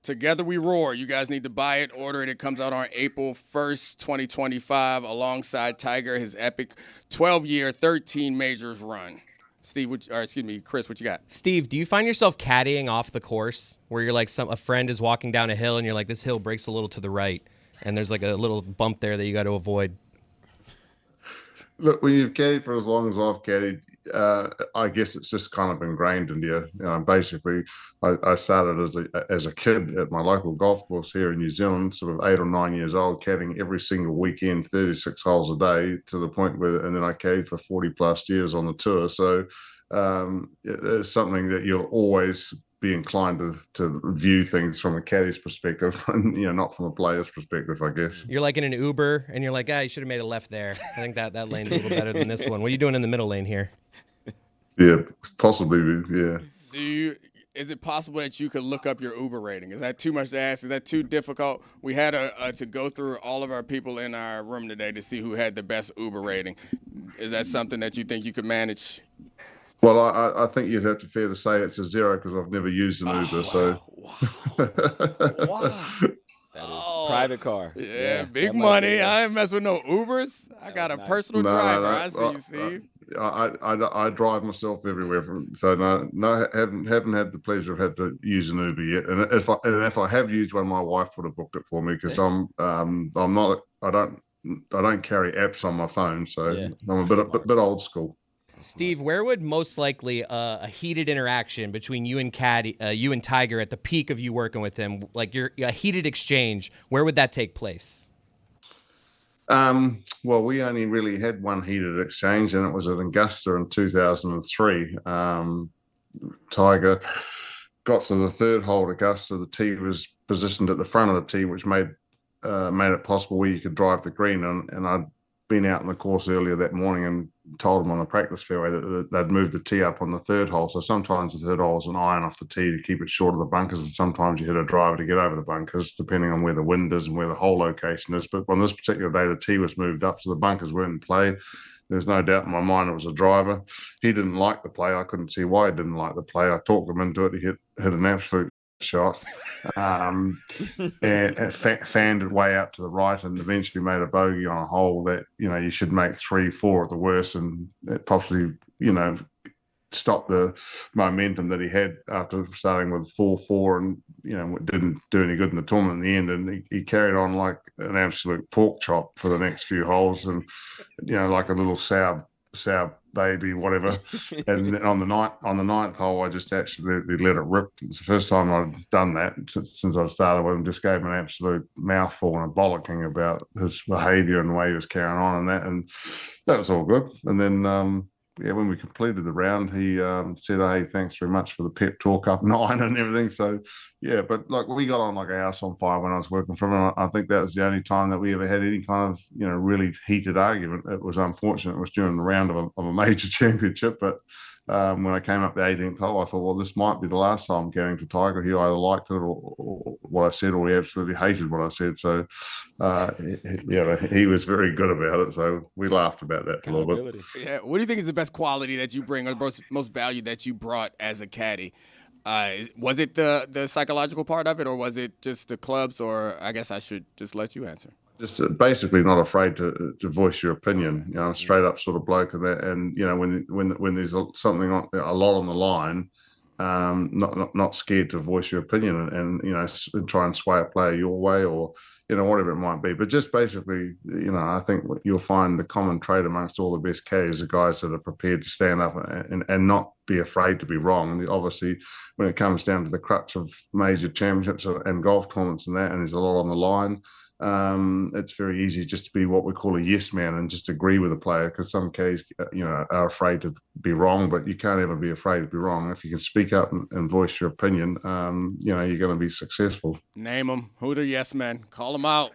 Together We Roar. You guys need to buy it, order it. It comes out on April 1st, 2025, alongside Tiger, his epic 12-year, 13 majors run. Chris, what you got? Steve, do you find yourself caddying off the course where you're like a friend is walking down a hill and you're like, this hill breaks a little to the right, and there's like a little bump there that you got to avoid? Look, when you've caddied for as long as I've caddied, I guess it's just kind of ingrained in you. Basically, I started as a kid at my local golf course here in New Zealand, sort of 8 or 9 years old, caddying every single weekend, 36 holes a day, to the point where, and then I caddied for 40 plus years on the tour. So it's something that you'll always be inclined to view things from a caddy's perspective, and not from a player's perspective, I guess. You're like in an Uber, and you're like, you should have made a left there. I think that lane's a little better than this one. What are you doing in the middle lane here? Yeah, possibly. Yeah. Is it possible that you could look up your Uber rating? Is that too much to ask? Is that too difficult? We had to go through all of our people in our room today to see who had the best Uber rating. Is that something that you think you could manage? Well, I think you'd have to fair to say it's a 0 because I've never used an Uber. So, wow. Private car. Yeah, big money. I ain't messing with no Ubers. I got a personal driver. I see you, Steve. I drive myself everywhere, haven't had the pleasure of had to use an Uber yet. And if I have used one, my wife would have booked it for me because I don't carry apps on my phone, so I'm a bit old school. Steve, where would most likely a heated interaction between you and Tiger at the peak of you working with him, like a heated exchange, where would that take place? Well, we only really had one heated exchange, and it was at Augusta in 2003. Tiger got to the third hole at Augusta. The tee was positioned at the front of the tee, which made it possible where you could drive the green. And I'd been out in the course earlier that morning and told them on the practice fairway that they'd moved the tee up on the third hole. So sometimes the third hole is an iron off the tee to keep it short of the bunkers, and sometimes you hit a driver to get over the bunkers, depending on where the wind is and where the hole location is. But on this particular day, the tee was moved up, so the bunkers weren't in play. There's no doubt in my mind it was a driver. He didn't like the play. I couldn't see why he didn't like the play. I talked him into it. He hit an absolute shot, and fanned it way out to the right, and eventually made a bogey on a hole that you should make 3-4 at the worst, and it possibly stopped the momentum that he had after starting with 4-4, and didn't do any good in the tournament in the end. And he carried on like an absolute pork chop for the next few holes, and like a little sour baby, whatever. And on the ninth hole, I just absolutely let it rip. It's the first time I'd done that since I started with him. Just gave him an absolute mouthful and a bollocking about his behaviour and the way he was carrying on, and that was all good. And then when we completed the round, he said, "Hey, thanks very much for the pep talk up 9 and everything." So but like we got on like a house on fire when I was working for him. I think that was the only time that we ever had any kind of really heated argument. It was unfortunate. It was during the round of a major championship, but when I came up the 18th hole, I thought, well, this might be the last time I'm getting to Tiger. He either liked it or what I said, or he absolutely hated what I said. So he was very good about it. So we laughed about that for a little bit. Yeah. What do you think is the best quality that you bring, or most value that you brought as a caddy? Was it the psychological part of it, or was it just the clubs? Or I guess I should just let you answer. Just basically not afraid to voice your opinion. Straight up sort of bloke, and when there's something a lot on the line, not scared to voice your opinion and try and sway a player your way or whatever it might be. But just basically, I think what you'll find the common trait amongst all the best caddies are guys that are prepared to stand up and not be afraid to be wrong. And obviously, when it comes down to the crux of major championships and golf tournaments and there's a lot on the line. It's very easy just to be what we call a yes man and just agree with a player, because some caddies, are afraid to be wrong, but you can't ever be afraid to be wrong. If you can speak up and voice your opinion, you're going to be successful. Name them. Who the yes men? Call them out.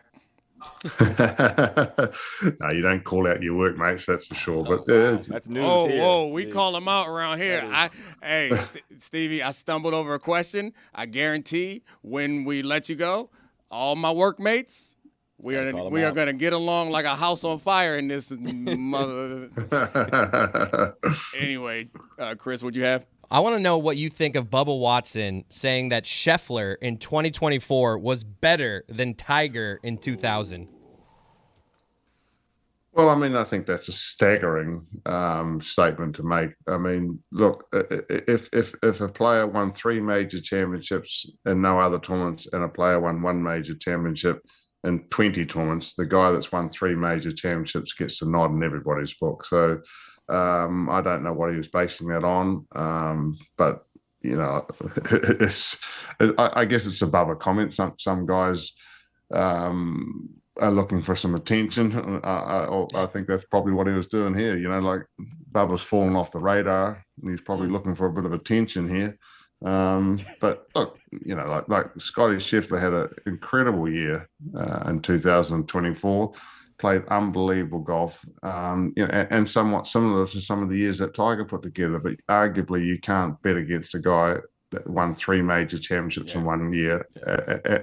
No, you don't call out your workmates, that's for sure. But that's news here. We call them out around here. Stevie, I stumbled over a question. I guarantee when we let you go, all my workmates, we are going to get along like a house on fire in this mother. Anyway, Chris, what'd you have? I want to know what you think of Bubba Watson saying that Scheffler in 2024 was better than Tiger in 2000. Well, I think that's a staggering statement to make. Look, if a player won 3 major championships and no other tournaments, and a player won 1 major championship in 20 tournaments, the guy that's won 3 major championships gets the nod in everybody's book. So I don't know what he was basing that on, but I guess it's above a comment. Some guys are looking for some attention. I think that's probably what he was doing here. Like Bubba's fallen off the radar, and he's probably looking for a bit of attention here. But look, like Scotty Scheffler had an incredible year in 2024. Played unbelievable golf, and somewhat similar to some of the years that Tiger put together. But arguably, you can't bet against a guy that won 3 major championships in 1 year,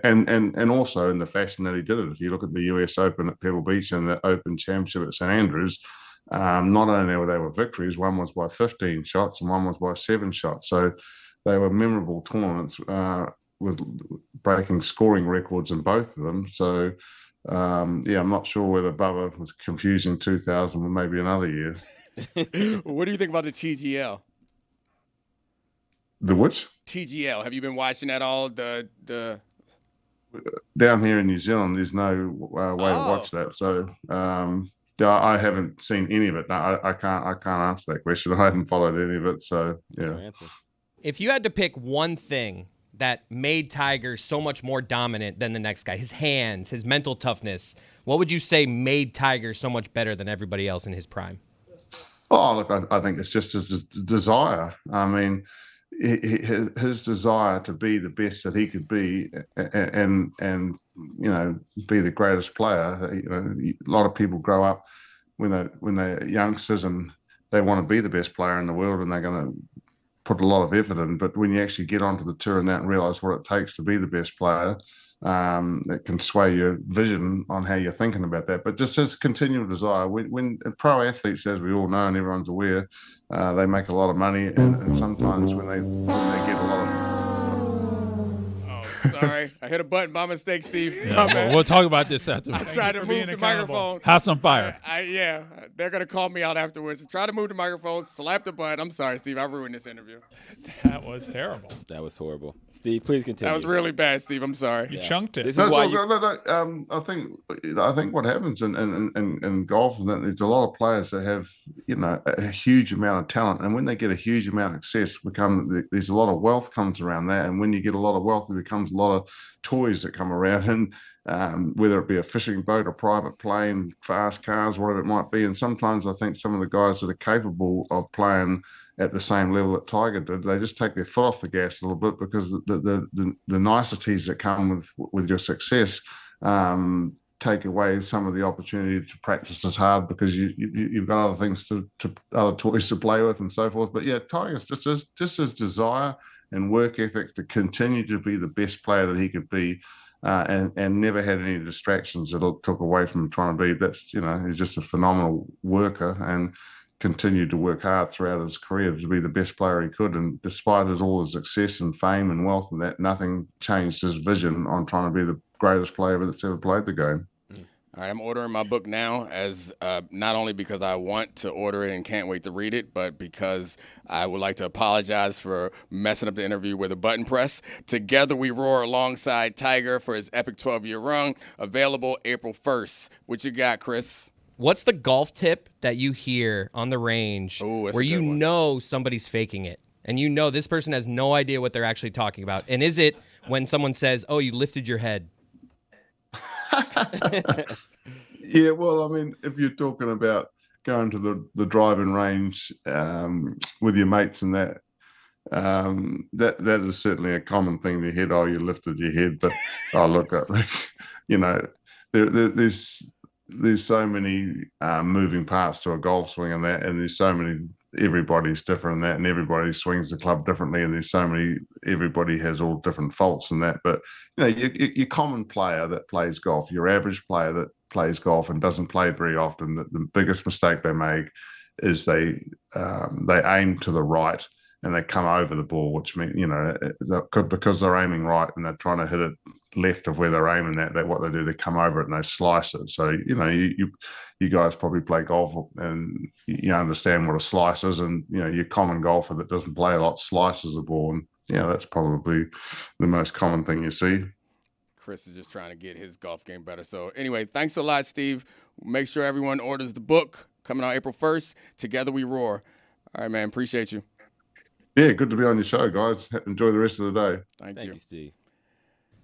and also in the fashion that he did it. If you look at the US Open at Pebble Beach and the Open Championship at St Andrews, not only were they victories, one was by 15 shots and one was by 7 shots. So they were memorable tournaments with breaking scoring records in both of them. So. I'm not sure whether Bubba was confusing 2000 with maybe another year. What do you think about the TGL? The which? TGL. Have you been watching that all? The down here in New Zealand, there's no way to watch that. So I haven't seen any of it. No, I can't answer that question. I haven't followed any of it. So yeah. If you had to pick one thing that made Tiger so much more dominant than the next guy, his hands, his mental toughness, what would you say made Tiger so much better than everybody else in his prime? Oh, look, I think it's just his desire. His desire to be the best that he could be and be the greatest player. A lot of people grow up when they're youngsters and they want to be the best player in the world, and they're going to put a lot of effort in, but when you actually get onto the tour and realize what it takes to be the best player, it can sway your vision on how you're thinking about that. But just his continual desire. When pro athletes, as we all know and everyone's aware, they make a lot of money, and sometimes when they get a lot of sorry, I hit a button by mistake, Steve. Yeah, we'll talk about this afterwards. I tried to move the microphone. House on fire. They're going to call me out afterwards. Try to move the microphone, slap the button. I'm sorry, Steve. I ruined this interview. That was terrible. That was horrible. Steve, please continue. That was really bad, Steve. I'm sorry. You chunked it. This is why I think what happens in golf is that there's a lot of players that have a huge amount of talent, and when they get a huge amount of success, there's a lot of wealth comes around that, and when you get a lot of wealth, there becomes a lot of toys that come around, and whether it be a fishing boat, a private plane, fast cars, whatever it might be. And sometimes I think some of the guys that are capable of playing at the same level that Tiger did, they just take their foot off the gas a little bit, because the niceties that come with your success take away some of the opportunity to practice as hard, because you've got other things other toys to play with and so forth. But yeah, Tiger's just his desire and work ethic to continue to be the best player that he could be, and never had any distractions that took away from him trying to be. That's he's just a phenomenal worker and continued to work hard throughout his career to be the best player he could. And despite all his success and fame and wealth and that, nothing changed his vision on trying to be the greatest player that's ever played the game. All right, I'm ordering my book now, as not only because I want to order it and can't wait to read it, but because I would like to apologize for messing up the interview with a button press. Together We Roar alongside Tiger for his epic 12-year run, available April 1st. What you got, Chris? What's the golf tip that you hear on the range where you know somebody's faking it and you know this person has no idea what they're actually talking about? And is it when someone says, "Oh, you lifted your head"? Yeah, well, I mean, if you're talking about going to the driving range with your mates and that is certainly a common thing to hear. Oh, you lifted your head, but look, you know, there's so many moving parts to a golf swing and that, and there's so many. Everybody's different in that, and everybody swings the club differently, and there's so many. Everybody has all different faults in that. But you know, your common player that plays golf, your average player that plays golf and doesn't play very often, the biggest mistake they make is they aim to the right and they come over the ball, which means, you know, because they're aiming right and they're trying to hit it left of where they're aiming that what they do, they come over it and they slice it. So, you know, you guys probably play golf and you understand what a slice is, and, you know, your common golfer that doesn't play a lot slices the ball, and, yeah, that's probably the most common thing you see. Chris is just trying to get his golf game better. So anyway, thanks a lot, Steve. Make sure everyone orders the book coming out April 1st. Together We Roar. All right, man. Appreciate you. Yeah, good to be on your show, guys. Enjoy the rest of the day. Thank you, Steve.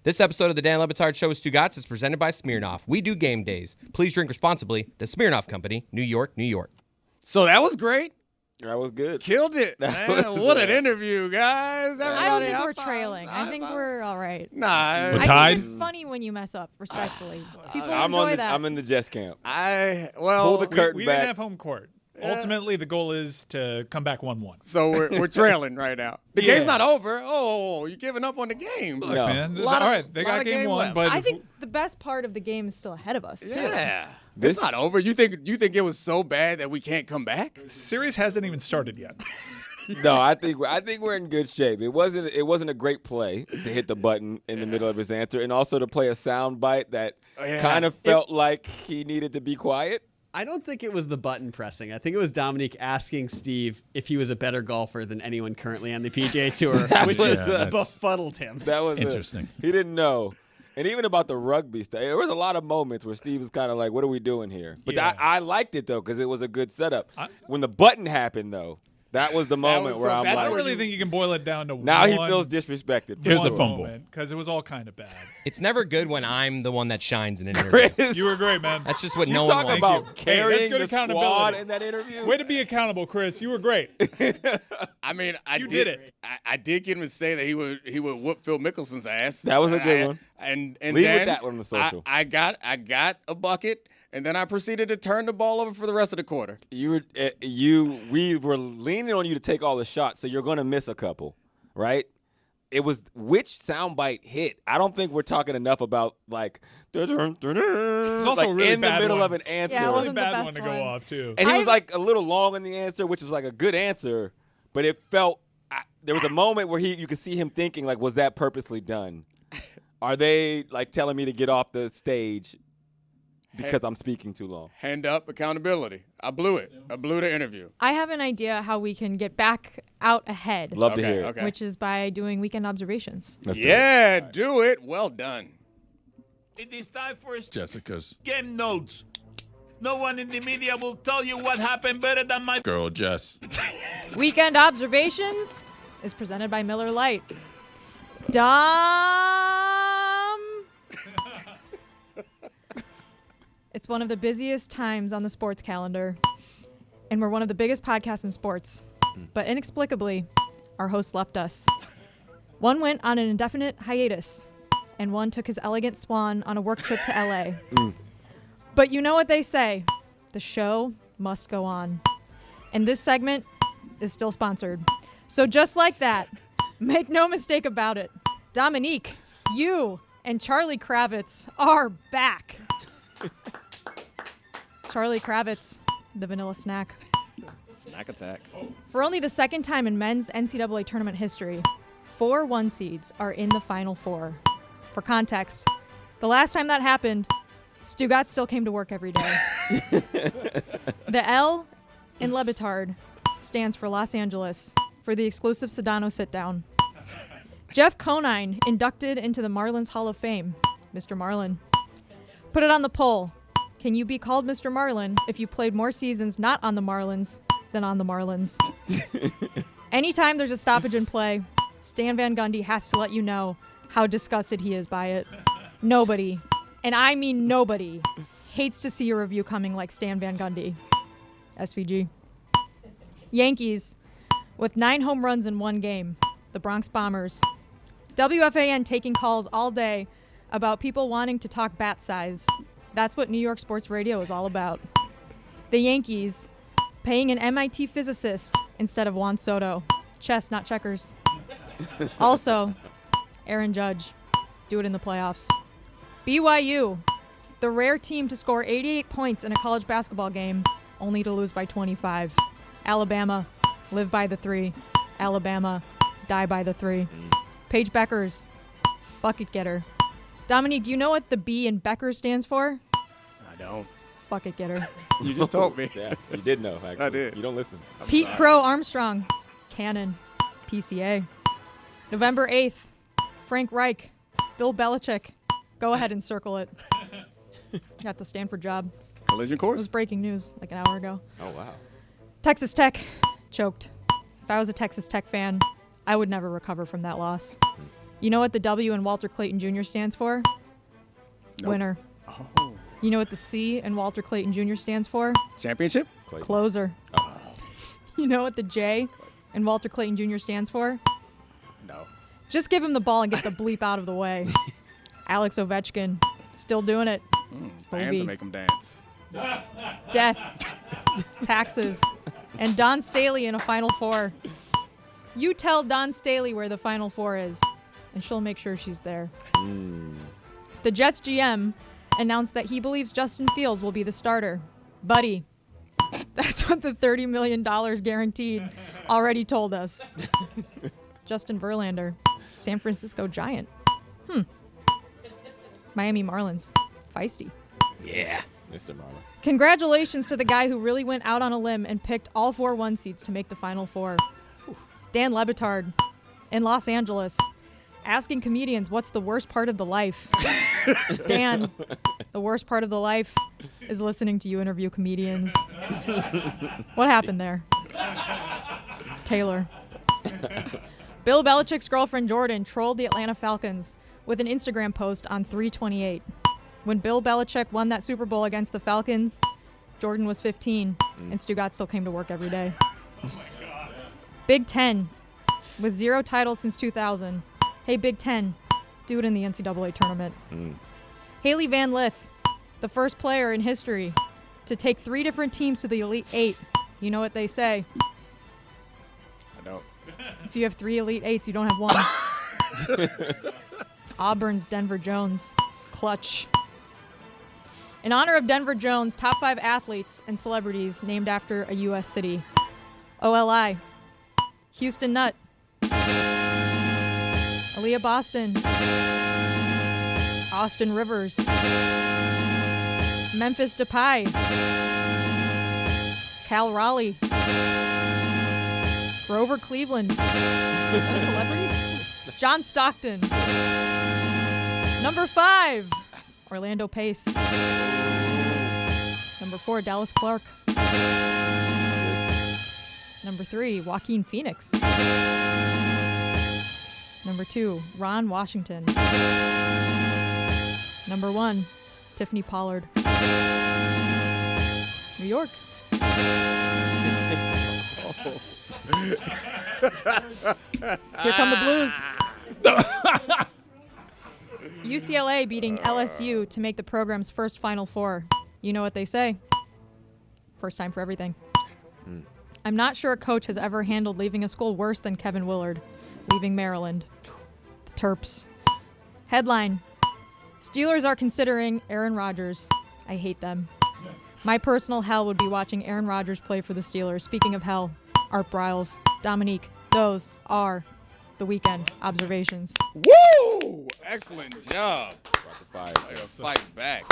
This episode of the Dan Le Batard Show with Stugotz is presented by Smirnoff. We do game days. Please drink responsibly. The Smirnoff Company, New York, New York. So that was great. That was good. Killed it, man. What an interview, guys. I don't think we're trailing. I think we're all right. Nah. I think it's funny when you mess up, respectfully. People enjoy that. I'm in the Jess camp. Pull the curtain we back. didn't have home court. Ultimately, the goal is to come back 1-1. So we're trailing right now. The game's not over. Oh, you're giving up on the game. Look, man. All right, they got game one, left. but I think the best part of the game is still ahead of us, too. Yeah. It's not over. You think it was so bad that we can't come back? Series hasn't even started yet. No, I think we're in good shape. It wasn't a great play to hit the button in the middle of his answer, and also to play a sound bite that kind of felt like he needed to be quiet. I don't think it was the button pressing. I think it was Dominique asking Steve if he was a better golfer than anyone currently on the PGA Tour, which befuddled him. That was interesting. He didn't know. And even about the rugby stuff, there was a lot of moments where Steve was kind of like, what are we doing here? But I liked it, though, because it was a good setup. When the button happened, though, that was the moment where I'm like, I really think you can boil it down to now one. He feels disrespected. Here's the fumble. Because it was all kind of bad. It's never good when I'm the one that shines in an interview. Chris, You were great, man. That's just what you no one talk wants. about carrying good the squad accountability. in that interview. Way to be accountable, Chris. You were great. I mean, I You did did it. I did get him to say that he would whoop Phil Mickelson's ass. That was a good one. And Leave then with that one on the social. I got a bucket, and then I proceeded to turn the ball over for the rest of the quarter. We were leaning on you to take all the shots, so you're going to miss a couple, right? It was which soundbite hit. I don't think we're talking enough about like. It's also a really in the bad middle one. of an answer. Yeah, it Really wasn't the bad best one to one. go off, too. And he was like a little long in the answer, which was like a good answer, but it felt there was a moment where you could see him thinking like, was that purposely done? Are they like telling me to get off the stage because I'm speaking too long? Hand up, accountability. I blew it. I blew the interview. I have an idea how we can get back out ahead, Love to hear it. Okay. which is by doing weekend observations. Let's do Yeah, do it. Well done. It is time for Jessica's game notes. No one in the media will tell you what happened better than my girl, Jess. Weekend Observations is presented by Miller Lite. Dom. It's one of the busiest times on the sports calendar, and we're one of the biggest podcasts in sports. But inexplicably, our host left us. One went on an indefinite hiatus, and one took his elegant swan on a work trip to LA. But you know what they say, the show must go on. And this segment is still sponsored. So just like that, make no mistake about it, Dominique, you and Charlie Kravitz are back. Charlie Kravitz, the vanilla snack. Snack attack. For only the second time in men's NCAA tournament history, 4 1 seeds are in the Final Four. For context, the last time that happened, Stugotz still came to work every day. The L in Le Batard stands for Los Angeles for the exclusive Sedano sit-down. Jeff Conine inducted into the Marlins Hall of Fame. Mr. Marlin. Put it on the poll. Can you be called Mr. Marlin if you played more seasons not on the Marlins than on the Marlins? Anytime there's a stoppage in play, Stan Van Gundy has to let you know how disgusted he is by it. Nobody, and I mean nobody, hates to see a review coming like Stan Van Gundy. SVG. Yankees, with 9 home runs in one game. The Bronx Bombers. WFAN taking calls all day about people wanting to talk bat size. That's what New York sports radio is all about. The Yankees, paying an MIT physicist instead of Juan Soto. Chess, not checkers. Also, Aaron Judge. Do it in the playoffs. BYU, the rare team to score 88 points in a college basketball game, only to lose by 25. Alabama, live by the 3. Alabama, die by the 3. Paige Beckers, bucket getter. Dominique, do you know what the B in Becker stands for? I don't. Bucket getter. You just told me. Yeah, you did know, actually. I did. You don't listen. Pete Crow Armstrong, Cannon, PCA. November 8th, Frank Reich, Bill Belichick. Go ahead and circle it. Got the Stanford job. Collision It course? was breaking news like an hour ago. Oh, wow. Texas Tech, choked. If I was a Texas Tech fan, I would never recover from that loss. You know what the W in Walter Clayton Jr. stands for? Nope. Winner. Oh. You know what the C in Walter Clayton Jr. stands for? Championship? Closer. You know what the J in Walter Clayton Jr. stands for? No. Just give him the ball and get the bleep out of the way. Alex Ovechkin, still doing it. Fans Ovi. will make them dance. Death, taxes, and Don Staley in a Final Four. You tell Don Staley where the Final Four is, and she'll make sure she's there. The Jets GM announced that he believes Justin Fields will be the starter. Buddy, that's what the $30 million guaranteed already told us. Justin Verlander, San Francisco Giant. Miami Marlins, feisty. Yeah. Mr. Marlin. Congratulations to the guy who really went out on a limb and picked all 4 1 seeds to make the Final Four. Dan Le Batard in Los Angeles, asking comedians what's the worst part of the life. Dan, the worst part of the life is listening to you interview comedians. What happened there? Taylor. Bill Belichick's girlfriend Jordan trolled the Atlanta Falcons with an Instagram post on 3/28. When Bill Belichick won that Super Bowl against the Falcons, Jordan was 15, and Stugotz still came to work every day. Big Ten, with 0 titles since 2000. Hey, Big Ten, do it in the NCAA tournament. Haley Van Lith, the first player in history to take 3 different teams to the Elite 8. You know what they say. I don't. If you have 3 Elite 8s, you don't have 1. Auburn's Denver Jones, clutch. In honor of Denver Jones, top 5 athletes and celebrities named after a U.S. city. OLI, Houston Nutt, Aaliyah Boston, Austin Rivers, Memphis Depay, Cal Raleigh, Grover Cleveland, is that a celebrity? John Stockton. Number 5, Orlando Pace. Number 4, Dallas Clark. Number 3, Joaquin Phoenix. Number 2, Ron Washington. Number 1, Tiffany Pollard. New York. Here come the Blues. UCLA beating LSU to make the program's first Final Four. You know what they say. First time for everything. I'm not sure a coach has ever handled leaving a school worse than Kevin Willard, leaving Maryland. The Terps. Headline: Steelers are considering Aaron Rodgers. I hate them. My personal hell would be watching Aaron Rodgers play for the Steelers. Speaking of hell, Art Briles, Dominique, those are the weekend observations. Woo! Woo! Excellent job. Way to fight back.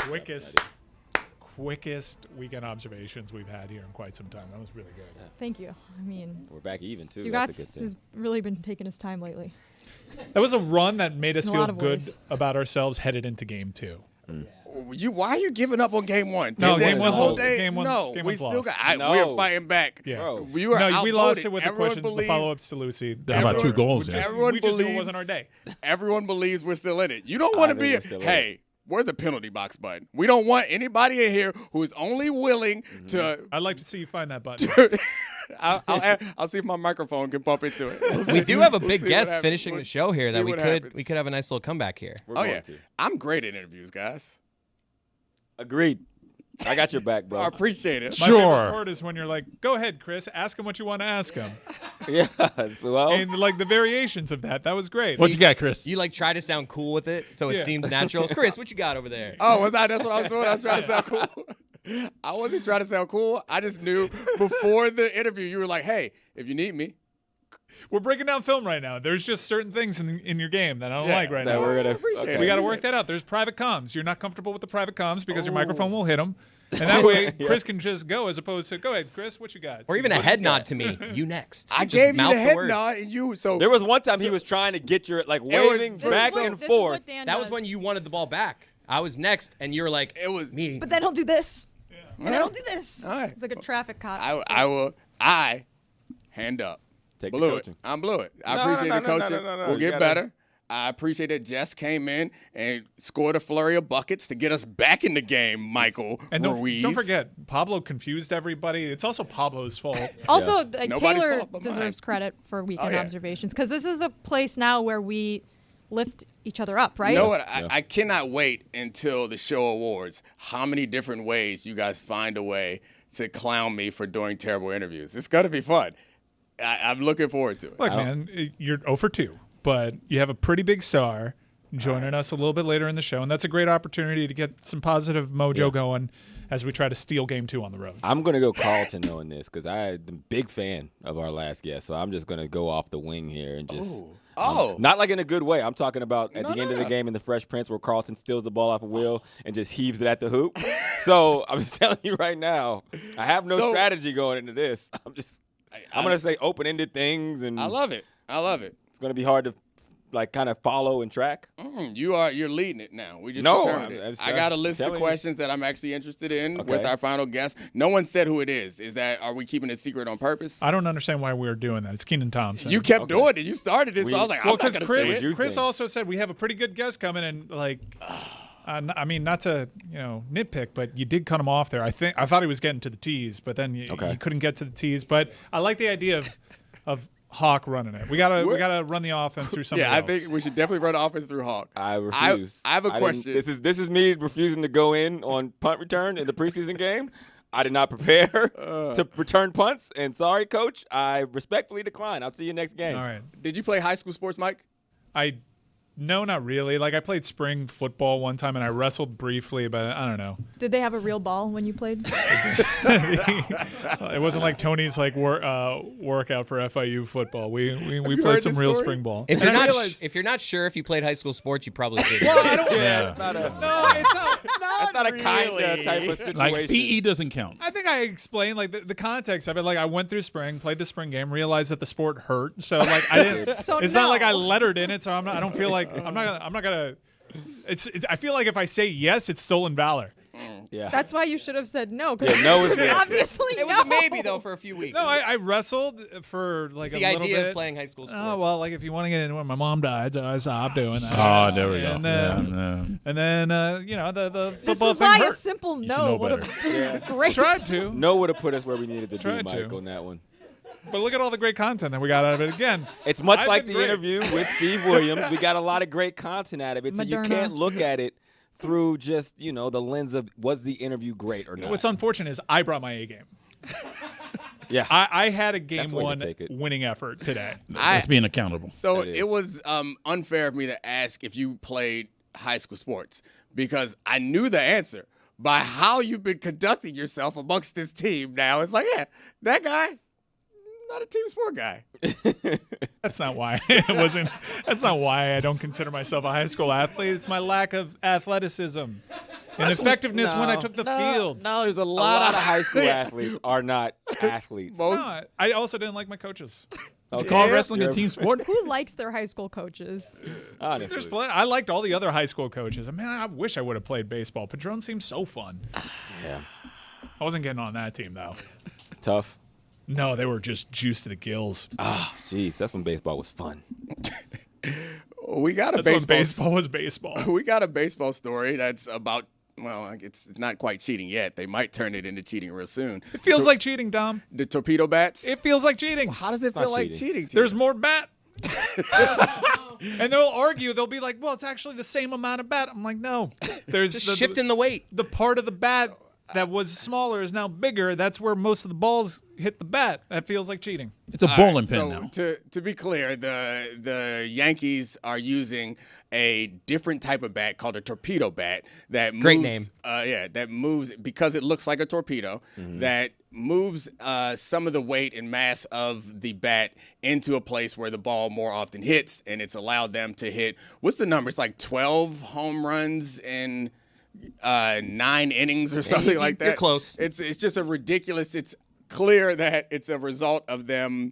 Quickest weekend observations we've had here in quite some time. That was really good. Thank you. I mean, We're back even, too. Stugotz has really been taking his time lately. That was a run that made us In a feel lot of good ways. about ourselves headed into game 2. Why are you giving up on game 1? No, Game one's the whole over. day. Game one- no, game we one's still lost. got. We're fighting back. Yeah. Bro, we were we lost outvoted. it with the Everyone questions, the believes- follow-ups to Lucy. How about 2 goals? Yeah. Everyone we just knew believes it wasn't our day. Everyone believes we're still in it. You don't want to think be. we're still in Hey, where's the penalty box button? We don't want anybody in here who is only willing to. I'd like to see you find that button. I'll see if my microphone can bump into it. We do have a We'll big see what guest happens. finishing the show here See that we what could happens. have a nice little comeback here. We're Oh going yeah, to. I'm great at interviews, guys. Agreed. I got your back, bro. I appreciate it. My favorite Sure. part is when you're like, go ahead, Chris, ask him what you want to ask him. Yeah. Well, And like the variations of that was great. What you got, Chris? You like try to sound cool with it, so it Yeah. seems natural. Chris, what you got over there? Oh, was that? That's what I was doing. I was trying to sound cool. I wasn't trying to sound cool. I just knew before the interview you were like, "Hey, if you need me." We're breaking down film right now. There's just certain things in your game that I don't like right that now. we're gonna. appreciate okay. it. We got to work that out. There's private comms. You're not comfortable with the private comms because your microphone will hit them. And that way, Chris can just go as opposed to, go ahead, Chris, what you got? Or even a head nod to me. You next. I Just gave you mouth the head words. nod, and you. So There was one time he was trying to get your waving This back is what- and this is forth. what Dan That was does. when you wanted the ball back. I was next, and you were like, it was me. But then he'll do this. And then All he'll right. do this. All right. It's like a traffic cop. I will. Hand up. Take the Blew it. coaching. I'm blew it. I No, appreciate no, the no, no, coaching. no, no, We'll you get gotta- better. I appreciate that Jess came in and scored a flurry of buckets to get us back in the game, Michael And Ruiz. don't forget, Pablo confused everybody. It's also Pablo's fault. Also, Nobody's Taylor fault but mine. deserves credit for weekend yeah. observations because this is a place now where we lift each other up, right? You know what? I cannot wait until the show awards. How many different ways you guys find a way to clown me for doing terrible interviews? It's going to be fun. I'm looking forward to it. Look, man, you're 0 for 2, but you have a pretty big star joining us a little bit later in the show, and that's a great opportunity to get some positive mojo going as we try to steal game 2 on the road. I'm going to go Carlton knowing this because I'm a big fan of our last guest. So I'm just going to go off the wing here and just. Not like in a good way. I'm talking about at the end of the game in the Fresh Prince where Carlton steals the ball off a Will and just heaves it at the hoop. So I'm just telling you right now, I have no strategy going into this. I'm going to say open-ended things. And I love it. I love it. It's going to be hard to kind of follow and track. You're leading it now. We just No, determined it. I got a list of telling you. questions that I'm actually interested in with Okay. our final guest. No one said who it is. Are we keeping it secret on purpose? I don't understand why we're doing that. It's Kenan Thompson. You kept doing it. You started it, so I was like, well, I'm not because going to say it. Chris also said we have a pretty good guest coming, and I mean, not to nitpick, but you did cut him off there. I thought he was getting to the tees, but then he couldn't get to the tees. But I like the idea of Hawk running it. We gotta run the offense through somebody I else. think we should definitely run the offense through Hawk. I refuse. I have a didn't- question. This is me refusing to go in on punt return in the preseason game. I did not prepare to return punts, and sorry, coach. I respectfully decline. I'll see you next game. All right. Did you play high school sports, Mike? No, not really. Like I played spring football one time, and I wrestled briefly, but I don't know. Did they have a real ball when you played? It wasn't like Tony's workout for FIU football. We heard played some this real story? spring ball. If And you're I not realized- if you're not sure if you played high school sports, you probably did. well, I don't. Yeah. No, it's not. That's not a kind of type of situation. Like PE doesn't count. I think I explained like the context of it. Like I went through spring, played the spring game, realized that the sport hurt. So like I didn't. So it's no. not like I lettered in it. So I'm not. I don't feel like I'm not gonna. It's. I feel like if I say yes, it's stolen valor. Yeah. That's why you should have said no. 'Cause Yeah, no is the answer. obviously It was no. a maybe though for a few weeks. No, I wrestled for like the a little idea bit. of playing high school sports. Oh well, like if you want to get into it, my mom died, so I stopped doing that. Oh, there we go. And then, Yeah. and then the This football is thing why hurt. a simple should no know would better. have been great. Tried to, No would have put us where we needed to be, Tried Mike, to. on that one. but look at all the great content that we got out of it. Again, It's much I've like been the great. interview with Steve Williams. We got a lot of great content out of it, so you Moderna. can't look at it through just the lens of was the interview great or not. What's unfortunate is I brought my A game. Yeah. I had a game That's the way to one take it. winning effort today. That's being accountable. So That is. it was unfair of me to ask if you played high school sports because I knew the answer by how you've been conducting yourself amongst this team. Now it's like, yeah, that guy, not a team sport guy. That's not why it wasn't. That's not why I don't consider myself a high school athlete. It's my lack of athleticism and effectiveness when I took the field. No, there's a lot of high school athletes are not athletes. No, I also didn't like my coaches. You call wrestling a team sport? Who likes their high school coaches? Honestly. I liked all the other high school coaches. Man, I wish I would have played baseball. Padron seems so fun. Yeah. I wasn't getting on that team though. Tough. No, they were just juiced to the gills. Ah, jeez, that's when baseball was fun. We got a That's when baseball was baseball. We got a baseball story that's about. Well, it's not quite cheating yet. They might turn it into cheating real soon. It feels like cheating, Dom. The torpedo bats. It feels like cheating. How does it feel like cheating? To There's you? more bat. And they'll argue. They'll be like, well, it's actually the same amount of bat. I'm like, no. There's Just shifting the weight. The part of the bat that was smaller is now bigger. That's where most of the balls hit the bat. That feels like cheating. It's a bowling pin now. To be clear, the Yankees are using a different type of bat called a torpedo bat that moves. Great name. That moves because it looks like a torpedo. That moves some of the weight and mass of the bat into a place where the ball more often hits, and it's allowed them to hit. What's the number? It's like 12 home runs in 9 innings or something like that. You're close. It's just a ridiculous. It's clear that it's a result of the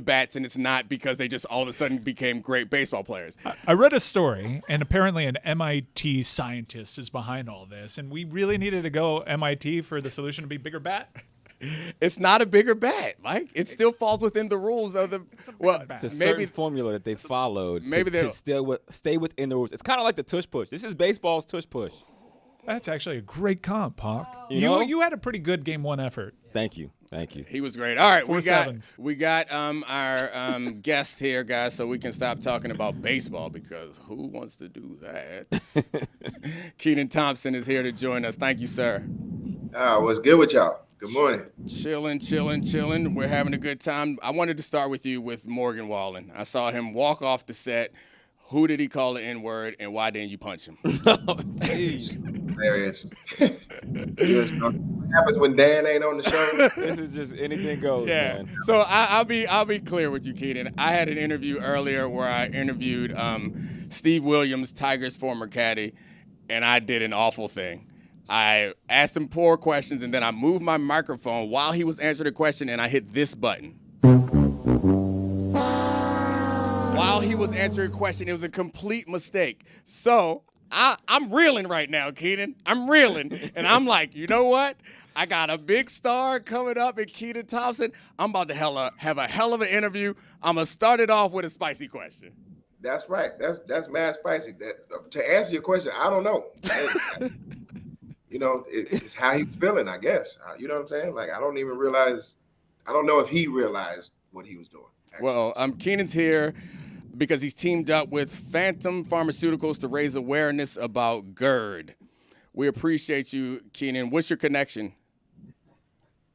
bats, and it's not because they just all of a sudden became great baseball players. I read a story, and apparently an MIT scientist is behind all this, and we really needed to go MIT for the solution to be bigger bat. It's not a bigger bat, Mike. It still falls within the rules of the. It's a certain formula that they followed. Maybe to stay within the rules. It's kind of like the tush push. This is baseball's tush push. That's actually a great comp, Hawk. You had a pretty good game one effort. Thank you. He was great. All right, 4 sevens. we got our guest here, guys, so we can stop talking about baseball because who wants to do that? Kenan Thompson is here to join us. Thank you, sir. What's good with y'all? Good morning. Chilling. We're having a good time. I wanted to start with you with Morgan Wallen. I saw him walk off the set. Who did he call the N-word, and why didn't you punch him? Hilarious. What happens when Dan ain't on the show? This is just anything goes, man. So I'll be clear with you, Kenan. I had an interview earlier where I interviewed Steve Williams, Tiger's former caddy, and I did an awful thing. I asked him poor questions, and then I moved my microphone while he was answering the question, and I hit this button. While he was answering a question, it was a complete mistake. So I'm reeling right now, Kenan. I'm reeling. And I'm like, you know what? I got a big star coming up in Kenan Thompson. I'm about to have a hell of an interview. I'm going to start it off with a spicy question. That's right. That's mad spicy. To answer your question, I don't know. It's how he's feeling, I guess. You know what I'm saying? Like, I don't know if he realized what he was doing. Actually. Well, Kenan's here because he's teamed up with Phantom Pharmaceuticals to raise awareness about GERD. We appreciate you, Kenan. What's your connection?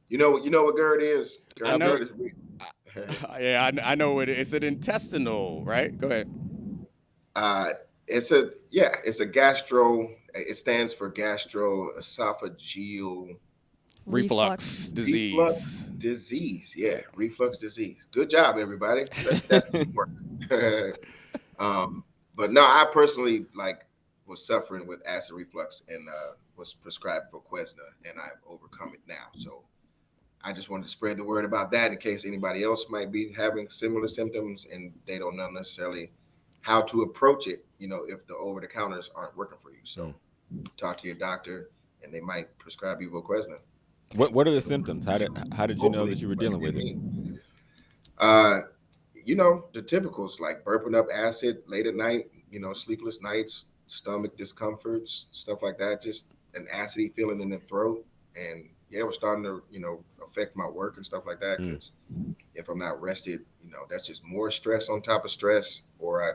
You know what GERD is? GERD is real. I know it is. It's an intestinal, right? Go ahead. It's a gastro. It stands for gastroesophageal reflux disease. Reflux disease, yeah, reflux disease. Good job, everybody. That's teamwork. But no, I personally was suffering with acid reflux and was prescribed for Voquezna, and I've overcome it now. So I just wanted to spread the word about that in case anybody else might be having similar symptoms and they don't know necessarily how to approach it, if the over-the-counters aren't working for you. So talk to your doctor, and they might prescribe you Voquezna. What are the symptoms? How did you know that you were dealing with it? The typicals like burping up acid late at night, sleepless nights, stomach discomforts, stuff like that, just an acidy feeling in the throat. And it was starting to, affect my work and stuff like that. Because if I'm not rested, that's just more stress on top of stress, or I,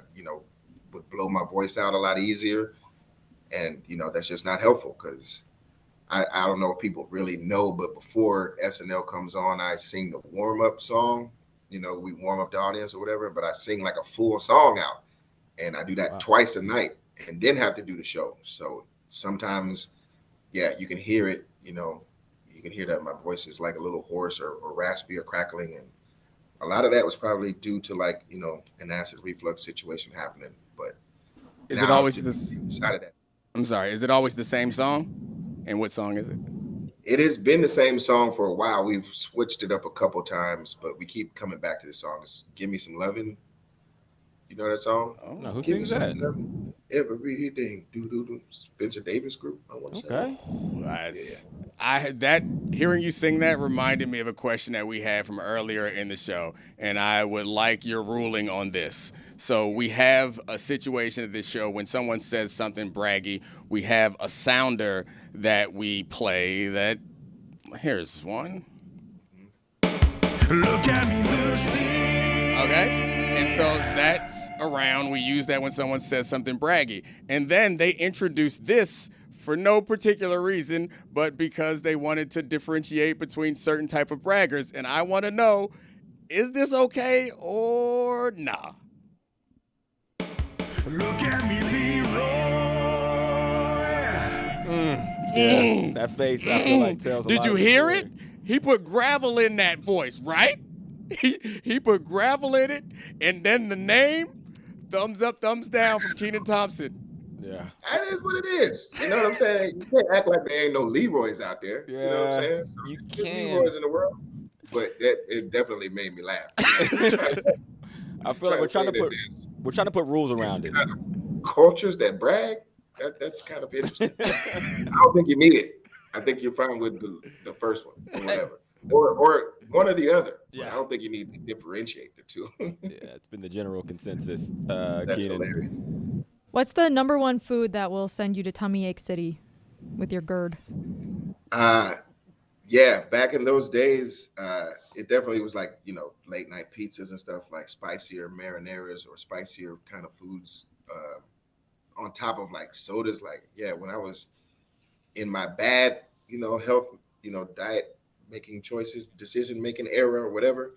would blow my voice out a lot easier. And, that's just not helpful because I don't know if people really know, but before SNL comes on, I sing the warm-up song. We warm up the audience or whatever, but I sing like a full song out. And I do that twice a night and then have to do the show. So sometimes, you can hear it, you can hear that my voice is like a little hoarse or raspy or crackling. And a lot of that was probably due to like, you know, an acid reflux situation happening. But Is it always decided that. I'm sorry. Is it always the same song? And what song is it? It has been the same song for a while. We've switched it up a couple times, but we keep coming back to this song. It's Give Me Some Lovin'. You know that song? Oh, no, who Give sings me that? some lovin', everything. Do. Spencer Davis Group, I want to say. Hearing you sing that reminded me of a question that we had from earlier in the show, and I would like your ruling on this. So we have a situation at this show when someone says something braggy, we have a sounder that we play that, here's one. Look at me, Lucy. Okay? And so that's around. We use that when someone says something braggy. And then they introduce this for no particular reason, but because they wanted to differentiate between certain type of braggers. And I want to know, is this okay or nah? Look at me, Leroy. Yeah, that face, I feel like tells a lot. Did you hear it? He put gravel in that voice, right? He put gravel in it, and then the name, thumbs up, thumbs down from Kenan Thompson. Yeah. That is what it is. You know what I'm saying? You can't act like there ain't no Leroy's out there. Yeah, you know what I'm saying? So you there's can. Leroy's in the world, but it definitely made me laugh. I feel like we're trying to put rules around it. Kind of cultures that brag, that's kind of interesting. I don't think you need it. I think you're fine with the first one or whatever. Or one or the other. Yeah. I don't think you need to differentiate the two. Yeah, it's been the general consensus. That's Kenan. hilarious. What's the number one food that will send you to tummy ache city with your GERD? Yeah, back in those days, it definitely was like, you know, late night pizzas and stuff, like spicier marinaras or spicier kind of foods on top of like sodas. Like, yeah, when I was in my bad, you know, health, you know, diet making choices, decision making era or whatever.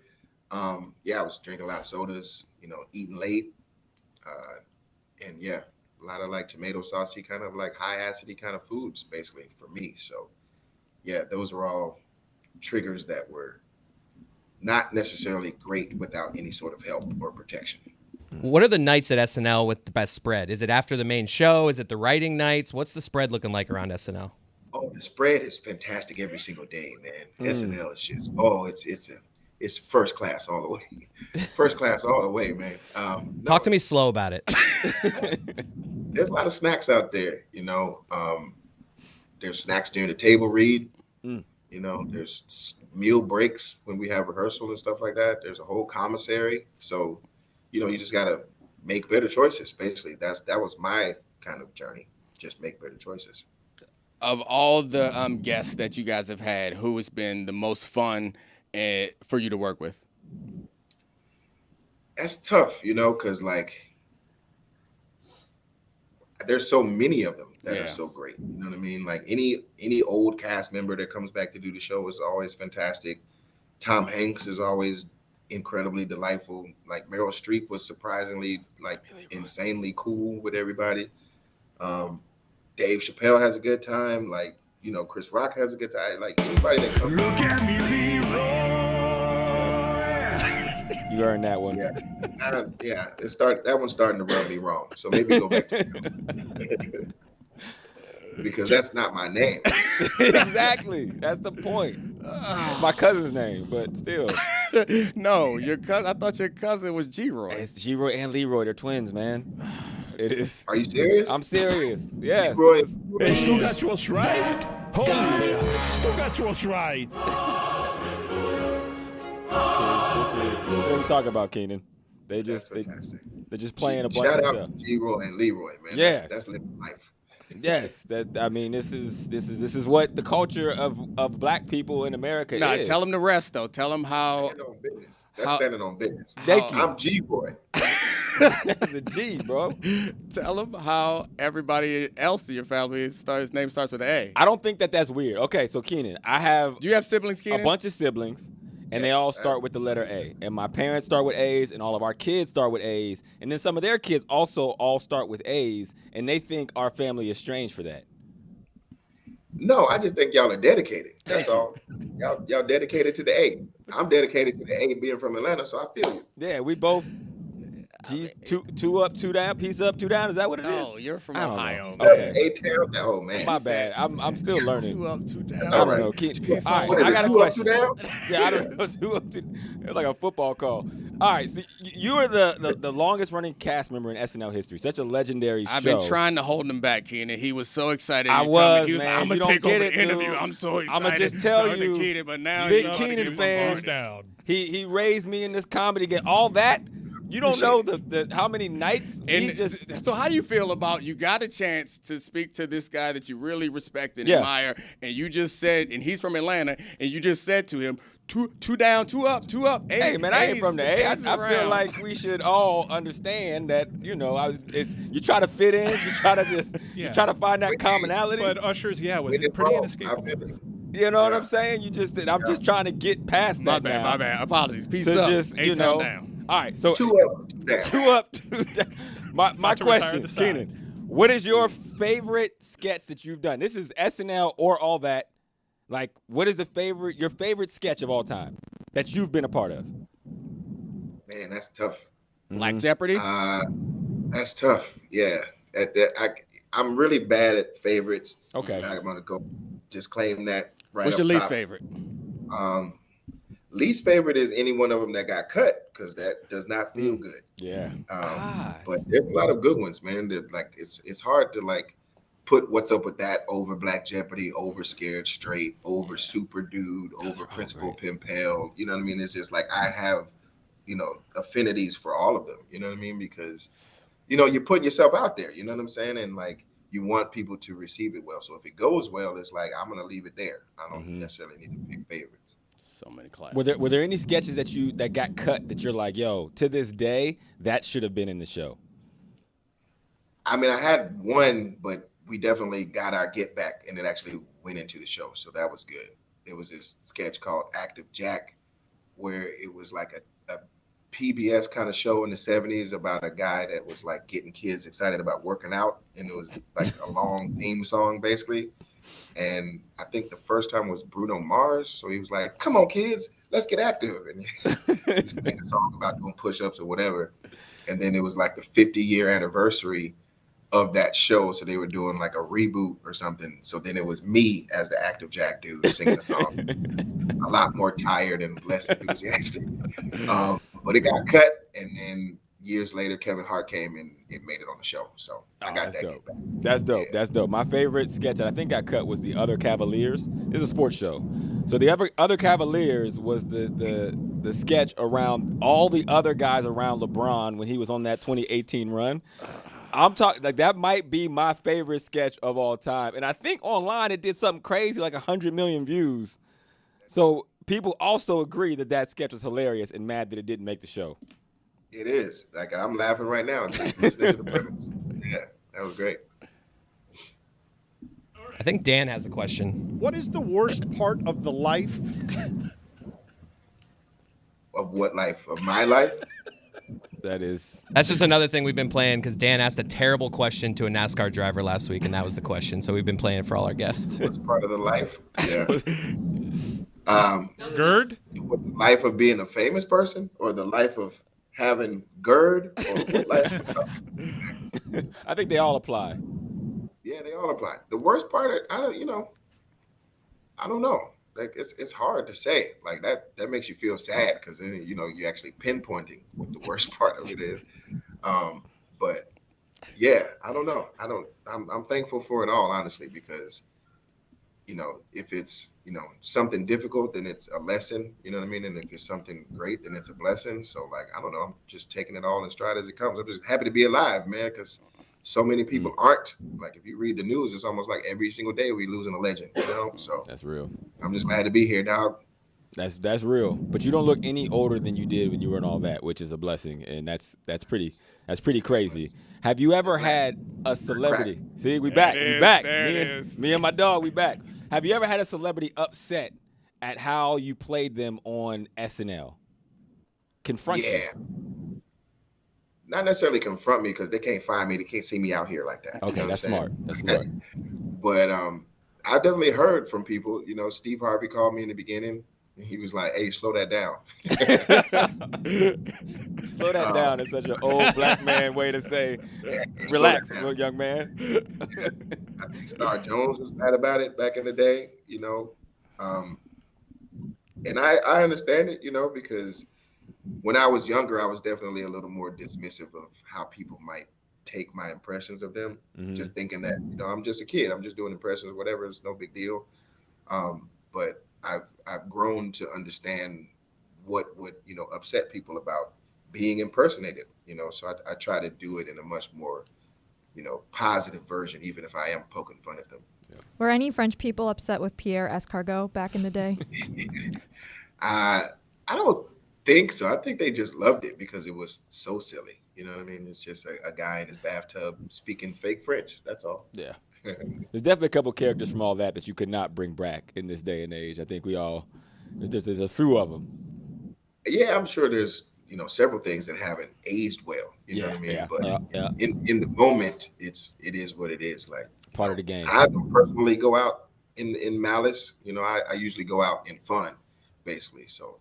Yeah, I was drinking a lot of sodas, you know, eating late. And yeah, a lot of like tomato saucy kind of like high acidity kind of foods basically for me. So yeah, those are all triggers that were not necessarily great without any sort of help or protection. What are the nights at SNL with the best spread? Is it after the main show? Is it the writing nights? What's the spread looking like around SNL? Oh, the spread is fantastic every single day, man. SNL is just, it's first class all the way. First class all the way, man. Talk to me slow about it. There's a lot of snacks out there, you know. There's snacks during the table read. You know, there's meal breaks when we have rehearsal and stuff like that. There's a whole commissary. So, you know, you just got to make better choices, basically. That was my kind of journey. Just make better choices. Of all the guests that you guys have had, who has been the most fun for you to work with? That's tough, you know, because like there's so many of them that are so great. You know what I mean? Like any old cast member that comes back to do the show is always fantastic. Tom Hanks is always incredibly delightful. Like Meryl Streep was surprisingly like insanely cool with everybody. Dave Chappelle has a good time. Like, you know, Chris Rock has a good time. Like anybody that comes. Look at me, Leroy. You earned that one. Yeah, that one's starting to rub me wrong. So maybe go back to because that's not my name. Exactly. That's the point. It's my cousin's name, but still. No, your cousin. I thought your cousin was Geroy. It's Geroy and Leroy. They're twins, man. It is. Are you serious? I'm serious. Yes. Leroy. Hey, Stugotz was right. Holy, Stugotz was right. This is what we talk about, Kenan. They're just playing a bunch Shout of out stuff. to Geroy and Leroy, man. Yeah, that's living life. Yes, this is what the culture of black people in America is. Tell them the rest though. Tell them how. That's standing on business. I'm Geroy. That's a G, bro. Tell them how everybody else in your family his name starts with an A. I don't think that's weird. Okay, so Kenan, do you have siblings, Kenan? A bunch of siblings. And they all start with the letter A. And my parents start with A's, and all of our kids start with A's. And then some of their kids also all start with A's, and they think our family is strange for that. No, I just think y'all are dedicated. That's all. Y'all dedicated to the A. I'm dedicated to the A being from Atlanta, so I feel you. Yeah, we both. Two up, two down. Piece up, two down. Is that what it is? No, you're from I don't Ohio. know. Okay. A-Town. Oh man. My bad. I'm still learning. Two up, two down. I don't know. All right, I got a question. Yeah, I don't know. Two up, two. It's like a football call. All right, so you are the longest running cast member in SNL history. Such a legendary show. I've been trying to hold him back, Kenan. He was so excited. I was, he was man. Like, I'm gonna You take don't over get the it, interview. dude. I'm so excited. I'm gonna just tell you, Kenan, but now big he's Kenan fan. Down. He raised me in this comedy game. All that. You don't know the how many nights we just. So how do you feel about you got a chance to speak to this guy that you really respect and Yeah. admire, and you just said, and he's from Atlanta, and you just said to him, two down, two up, two up. Hey man, I ain't from the A. I feel around. like we should all understand that you you try to fit in, you try to just you try to find that commonality. But Usher's, was it pretty inescapable? You know what I'm saying? I'm just trying to get past that. My bad. Apologies. Peace to up. just A-Town down. All right, so Two up, two down. My question, Kenan, what is your favorite sketch that you've done? This is SNL or all that. Like, what is your favorite sketch of all time that you've been a part of? Man, that's tough. Black Jeopardy? That's tough. Yeah. I'm really bad at favorites. Okay. I'm gonna go just claim that right. What's up your least top. favorite? Least favorite is any one of them that got cut because that does not feel good. Yeah. But there's a lot of good ones, man. That like it's hard to like put What's Up With That over Black Jeopardy, over Scared Straight, over Super Dude, over Principal Pimp Pale. You know what I mean? It's just like I have, affinities for all of them. You know what I mean? Because you're putting yourself out there. You know what I'm saying? And like you want people to receive it well. So if it goes well, it's like I'm gonna leave it there. I don't necessarily need to pick favorites. So many classes. Were there any sketches that got cut that you're like, yo, to this day, that should have been in the show? I mean, I had one, but we definitely got our get back, and it actually went into the show, so that was good. It was this sketch called Active Jack, where it was like a PBS kind of show in the 70s about a guy that was like getting kids excited about working out, and it was like a long theme song, basically. And I think the first time was Bruno Mars. So he was like, come on, kids, let's get active. And he sang a song about doing push-ups or whatever. And then it was like the 50-year anniversary of that show. So they were doing like a reboot or something. So then it was me as the Active Jack dude singing the song. A lot more tired and less enthusiastic. But it got cut. And then years later, Kevin Hart came and it made it on the show. So I got that get back. That's dope. Yeah. That's dope. My favorite sketch that I think got cut was The Other Cavaliers. It's a sports show. So The Other Cavaliers was the sketch around all the other guys around LeBron when he was on that 2018 run. I'm talking like that might be my favorite sketch of all time. And I think online it did something crazy, like 100 million views. So people also agree that sketch was hilarious and mad that it didn't make the show. It is. Like I'm laughing right now just listening to the premise. Yeah, that was great. I think Dan has a question. What is the worst part of the life? Of what life? Of my life? That's just another thing we've been playing because Dan asked a terrible question to a NASCAR driver last week, and that was the question. So we've been playing it for all our guests. What's part of the life? Yeah. GERD? What, the life of being a famous person, or the life of having GERD, or what life? I think they all apply. Yeah, they all apply. The worst part, I don't know. Like it's hard to say. Like that makes you feel sad because then you're actually pinpointing what the worst part of it is. But yeah, I don't know. I'm thankful for it all, honestly, because if it's something difficult, then it's a lesson. You know what I mean? And if it's something great, then it's a blessing. So like I don't know. I'm just taking it all in stride as it comes. I'm just happy to be alive, man, because so many people aren't. Like if you read the news, it's almost like every single day we losing a legend. So that's real. I'm just glad to be here, dog. That's real. But you don't look any older than you did when you were in all that, which is a blessing, and that's pretty crazy. Have you ever had a celebrity? See, we back. We back. Me and my dog, we back. Have you ever had a celebrity upset at how you played them on SNL? Confront you? Not necessarily confront me because they can't find me. They can't see me out here like that. Okay, that's smart. That's smart. But I definitely heard from people. You know, Steve Harvey called me in the beginning, and he was like, "Hey, slow that down." Slow that down is such an old black man way to say, relax, young man. I think Star Jones was mad about it back in the day, you know. And I understand it, you know, because when I was younger, I was definitely a little more dismissive of how people might take my impressions of them, just thinking that, you know, I'm just a kid. I'm just doing impressions, whatever. It's no big deal. But I've grown to understand what would, you know, upset people about being impersonated, you know. So I try to do it in a much more, you know, positive version, even if I am poking fun at them. Were any French people upset with Pierre Escargot back in the day? I don't think so. I think they just loved it because it was so silly. You know what I mean? It's just a guy in his bathtub speaking fake French. That's all. Yeah. There's definitely a couple characters from all that you could not bring back in this day and age. I think there's a few of them. Yeah, I'm sure there's, you know, several things that haven't aged well. You know what I mean? But in the moment, it is what it is. Like, part of the game. I don't personally go out in malice. You know, I usually go out in fun, basically. So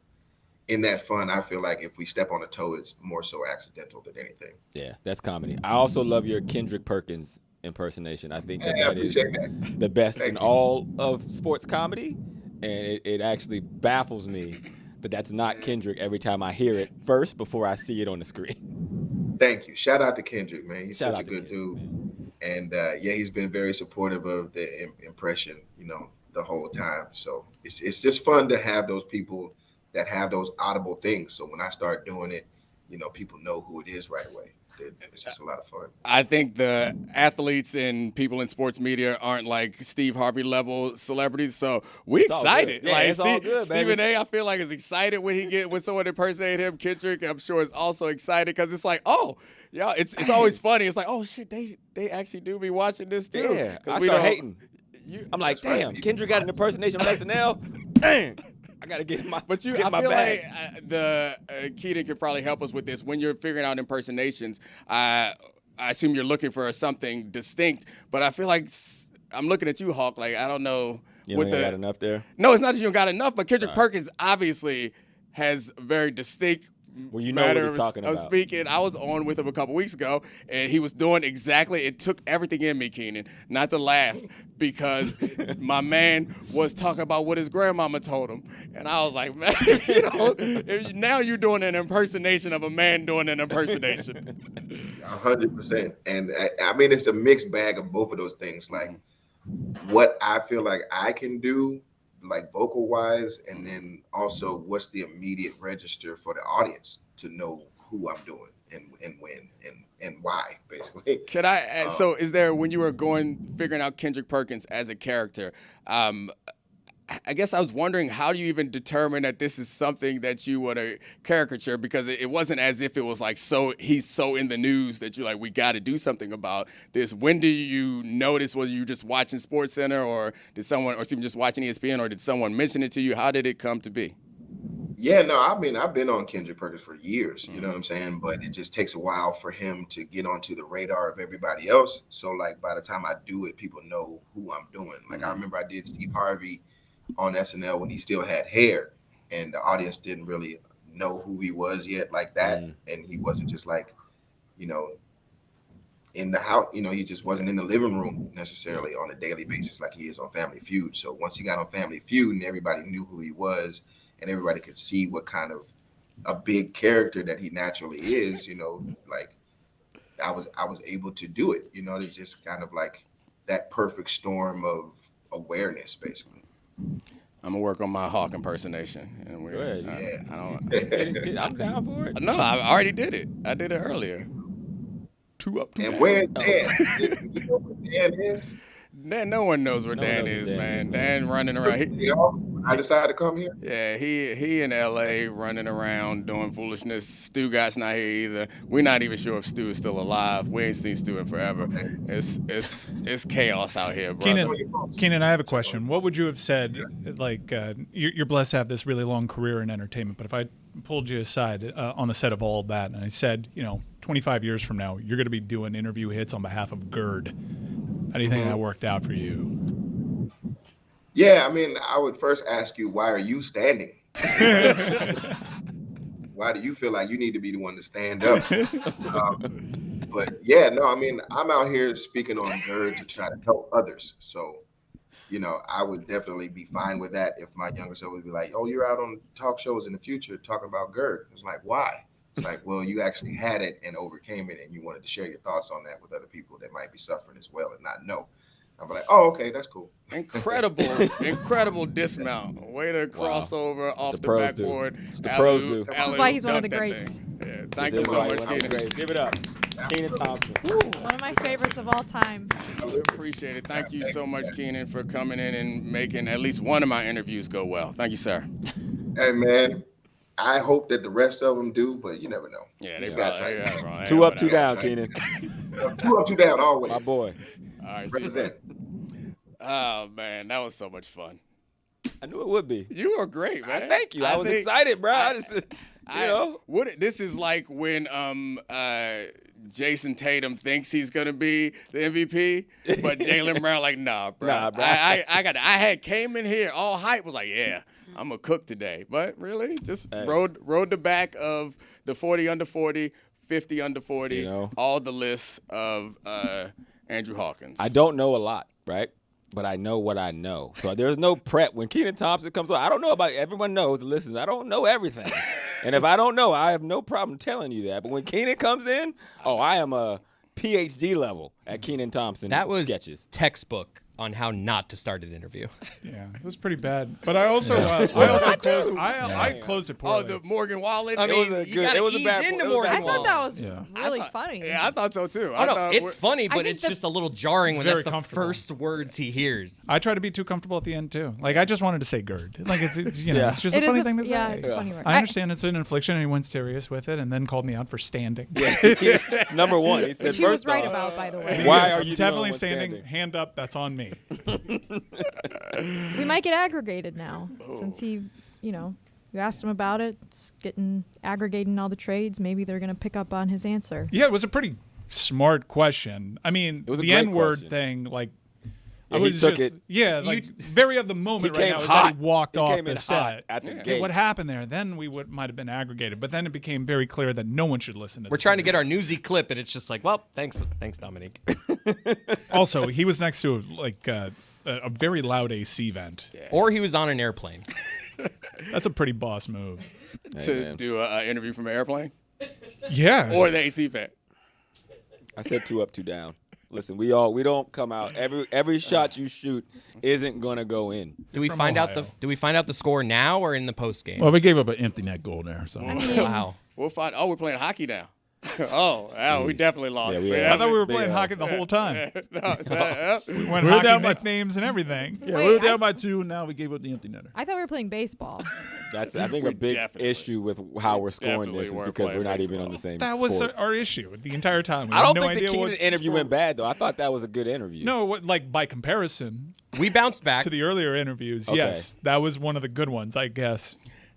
in that fun, I feel like if we step on a toe, it's more so accidental than anything. Yeah, that's comedy. I also love your Kendrick Perkins impersonation. I think that is the best in all of sports comedy, and it actually baffles me that that's not Kendrick every time I hear it first before I see it on the screen. Thank you. Shout out to Kendrick, man. He's such a good dude. And yeah, he's been very supportive of the impression, you know, the whole time. So it's just fun to have those people that have those audible things. So when I start doing it, you know, people know who it is right away. It's just a lot of fun. I think the athletes and people in sports media aren't like Steve Harvey level celebrities, so we excited. Yeah, like it's all good, Stephen A, I feel like is excited when someone impersonated him. Kendrick, I'm sure, is also excited because it's like, oh, yeah, it's always funny. It's like, oh shit, they actually do be watching this too. Yeah, I start hating. I'm like, damn, Kendrick got an impersonation on SNL. Dang. I gotta get my. But I feel like Kenan could probably help us with this. When you're figuring out impersonations, I assume you're looking for something distinct. But I feel like I'm looking at you, Hawk. Like I don't know. You don't got enough there. No, it's not that you don't got enough. But Kendrick Perkins obviously has very distinct. Well, you know what he's talking about. Of speaking. I was on with him a couple weeks ago, and he was doing exactly. It took everything in me, Kenan, not to laugh, because my man was talking about what his grandmama told him, and I was like, man, you know, now you're doing an impersonation of a man doing an impersonation. 100%, and I mean it's a mixed bag of both of those things. Like what I feel like I can do, like vocal wise, and then also what's the immediate register for the audience to know who I'm doing and when and why, basically. Could I so is there, when you were figuring out Kendrick Perkins as a character, I guess I was wondering, how do you even determine that this is something that you want to caricature? Because it wasn't as if it was like, so he's so in the news that you're like, we got to do something about this. When do you notice? Was you just watching SportsCenter, or did someone, or even just watching ESPN, or did someone mention it to you? How did it come to be? Yeah, no, I mean, I've been on Kendrick Perkins for years, you know what I'm saying? But it just takes a while for him to get onto the radar of everybody else. So like by the time I do it, people know who I'm doing. Like I remember I did Steve Harvey on SNL when he still had hair, and the audience didn't really know who he was yet like that. And he wasn't just like, you know, in the house, you know, he just wasn't in the living room necessarily on a daily basis like he is on Family Feud. So once he got on Family Feud and everybody knew who he was and everybody could see what kind of a big character that he naturally is, you know, like I was able to do it. You know, it's just kind of like that perfect storm of awareness, basically. I'm gonna work on my Hawk impersonation. And I'm down for it. No, I already did it. I did it earlier. And where's Dan? You know where Dan is? Dan, no one knows where Dan is, man. Dan running around. I decided to come here. Yeah, he in LA running around doing foolishness. Stugotz not here either. We're not even sure if Stu is still alive. We ain't seen Stu in forever. It's chaos out here, bro. Kenan, I have a question. What would you have said? Like, you're blessed to have this really long career in entertainment, but if I pulled you aside on the set of all of that, and I said, 25 years from now, you're going to be doing interview hits on behalf of GERD. How do you think that worked out for you? Yeah, I mean, I would first ask you, why are you standing? Why do you feel like you need to be the one to stand up? But yeah, no, I mean, I'm out here speaking on GERD to try to help others. So, I would definitely be fine with that if my younger self would be like, oh, you're out on talk shows in the future talking about GERD. It's like, why? It's like, well, you actually had it and overcame it, and you wanted to share your thoughts on that with other people that might be suffering as well and not know. I'm like, oh, okay, that's cool. Incredible dismount. Way to cross over off the backboard. The pros do. This is why he's one of the greats. Yeah, thank you so much, Kenan. Give it up. Kenan Thompson. One of my favorites of all time. We appreciate it. Thank you so much, Kenan, for coming in and making at least one of my interviews go well. Thank you, sir. Hey, man, I hope that the rest of them do, but you never know. Yeah, He's they got probably, time. yeah, Two up, two down, Kenan. 2 up, 2 down, always. My boy. All right, Represent. Oh, man, that was so much fun. I knew it would be. You were great, man. Thank you. I was excited, bro. This is like when Jason Tatum thinks he's gonna be the MVP, but Jaylen Brown like, nah, bro. I came in here all hype, was like, yeah, I'm gonna cook today, but really just rode the back of the 40 under 40, 50 under 40, all the lists of Andrew Hawkins. I don't know a lot, right? But I know what I know. So there's no prep. When Kenan Thompson comes on, I don't know about everyone knows, listens, I don't know everything. And if I don't know, I have no problem telling you that. But when Kenan comes in, I am a PhD level at Kenan Thompson That was sketches. Textbook on how not to start an interview. Yeah, it was pretty bad. But I also I closed it poorly. Oh, the Morgan Wallen. I mean, you gotta ease into Morgan I thought that was Yeah. really funny. Yeah, I thought so too. It's funny, but think it's just a little jarring when very that's the comfortable. first words he hears. I tried to be too comfortable at the end too. Like I just wanted to say GERD. Like it's it's just It a is funny a- thing to say. yeah, it's a funny word. I understand it's an infliction, and he went serious with it, and then called me out for standing. Number one, he said, Which he was first right off, about, by the way. why I'm are you definitely the only one standing? Hand up. That's on me. We might get aggregated now since he, you asked him about it. It's getting aggregating all the trades. Maybe they're going to pick up on his answer. Yeah, it was a pretty smart question. I mean, was a the great N-word question. thing, like, Yeah, I he was took just, it- yeah, like very of the moment right now is that he walked off the set. at the Yeah, gate. what happened there? Then we might have been aggregated, but then it became very clear that no one should listen to. We're trying to get our newsy clip, and it's just like, well, thanks, Dominique. Also, he was next to a very loud AC vent. Or he was on an airplane. That's a pretty boss move. to do an interview from an airplane Yeah. or the AC vent. I said 2 up, 2 down. Listen, we don't come out. Every shot you shoot isn't gonna go in. Do we From find out Ohio. do we find out the score now or in the post game? Well, we gave up an empty net goal there. So Wow. We'll find. Oh, we're playing hockey now. We definitely lost. Yeah, we are. I thought we were Big playing L. hockey the whole time. We went We're hockey down by- nicknames and everything. yeah, Wait, we were down by 2. Now we gave up the empty netter. I thought we were playing baseball. That's I think We a big definitely- issue with how we're scoring definitely this is weren't because playing we're not even baseball. on the same. That was sport. our issue the entire time. We I had don't no think the idea Kenan what interview sport- went bad though. I thought that was a good interview. No, like by comparison We bounced back. to the earlier interviews, Okay. yes, that was one of the good ones, I guess.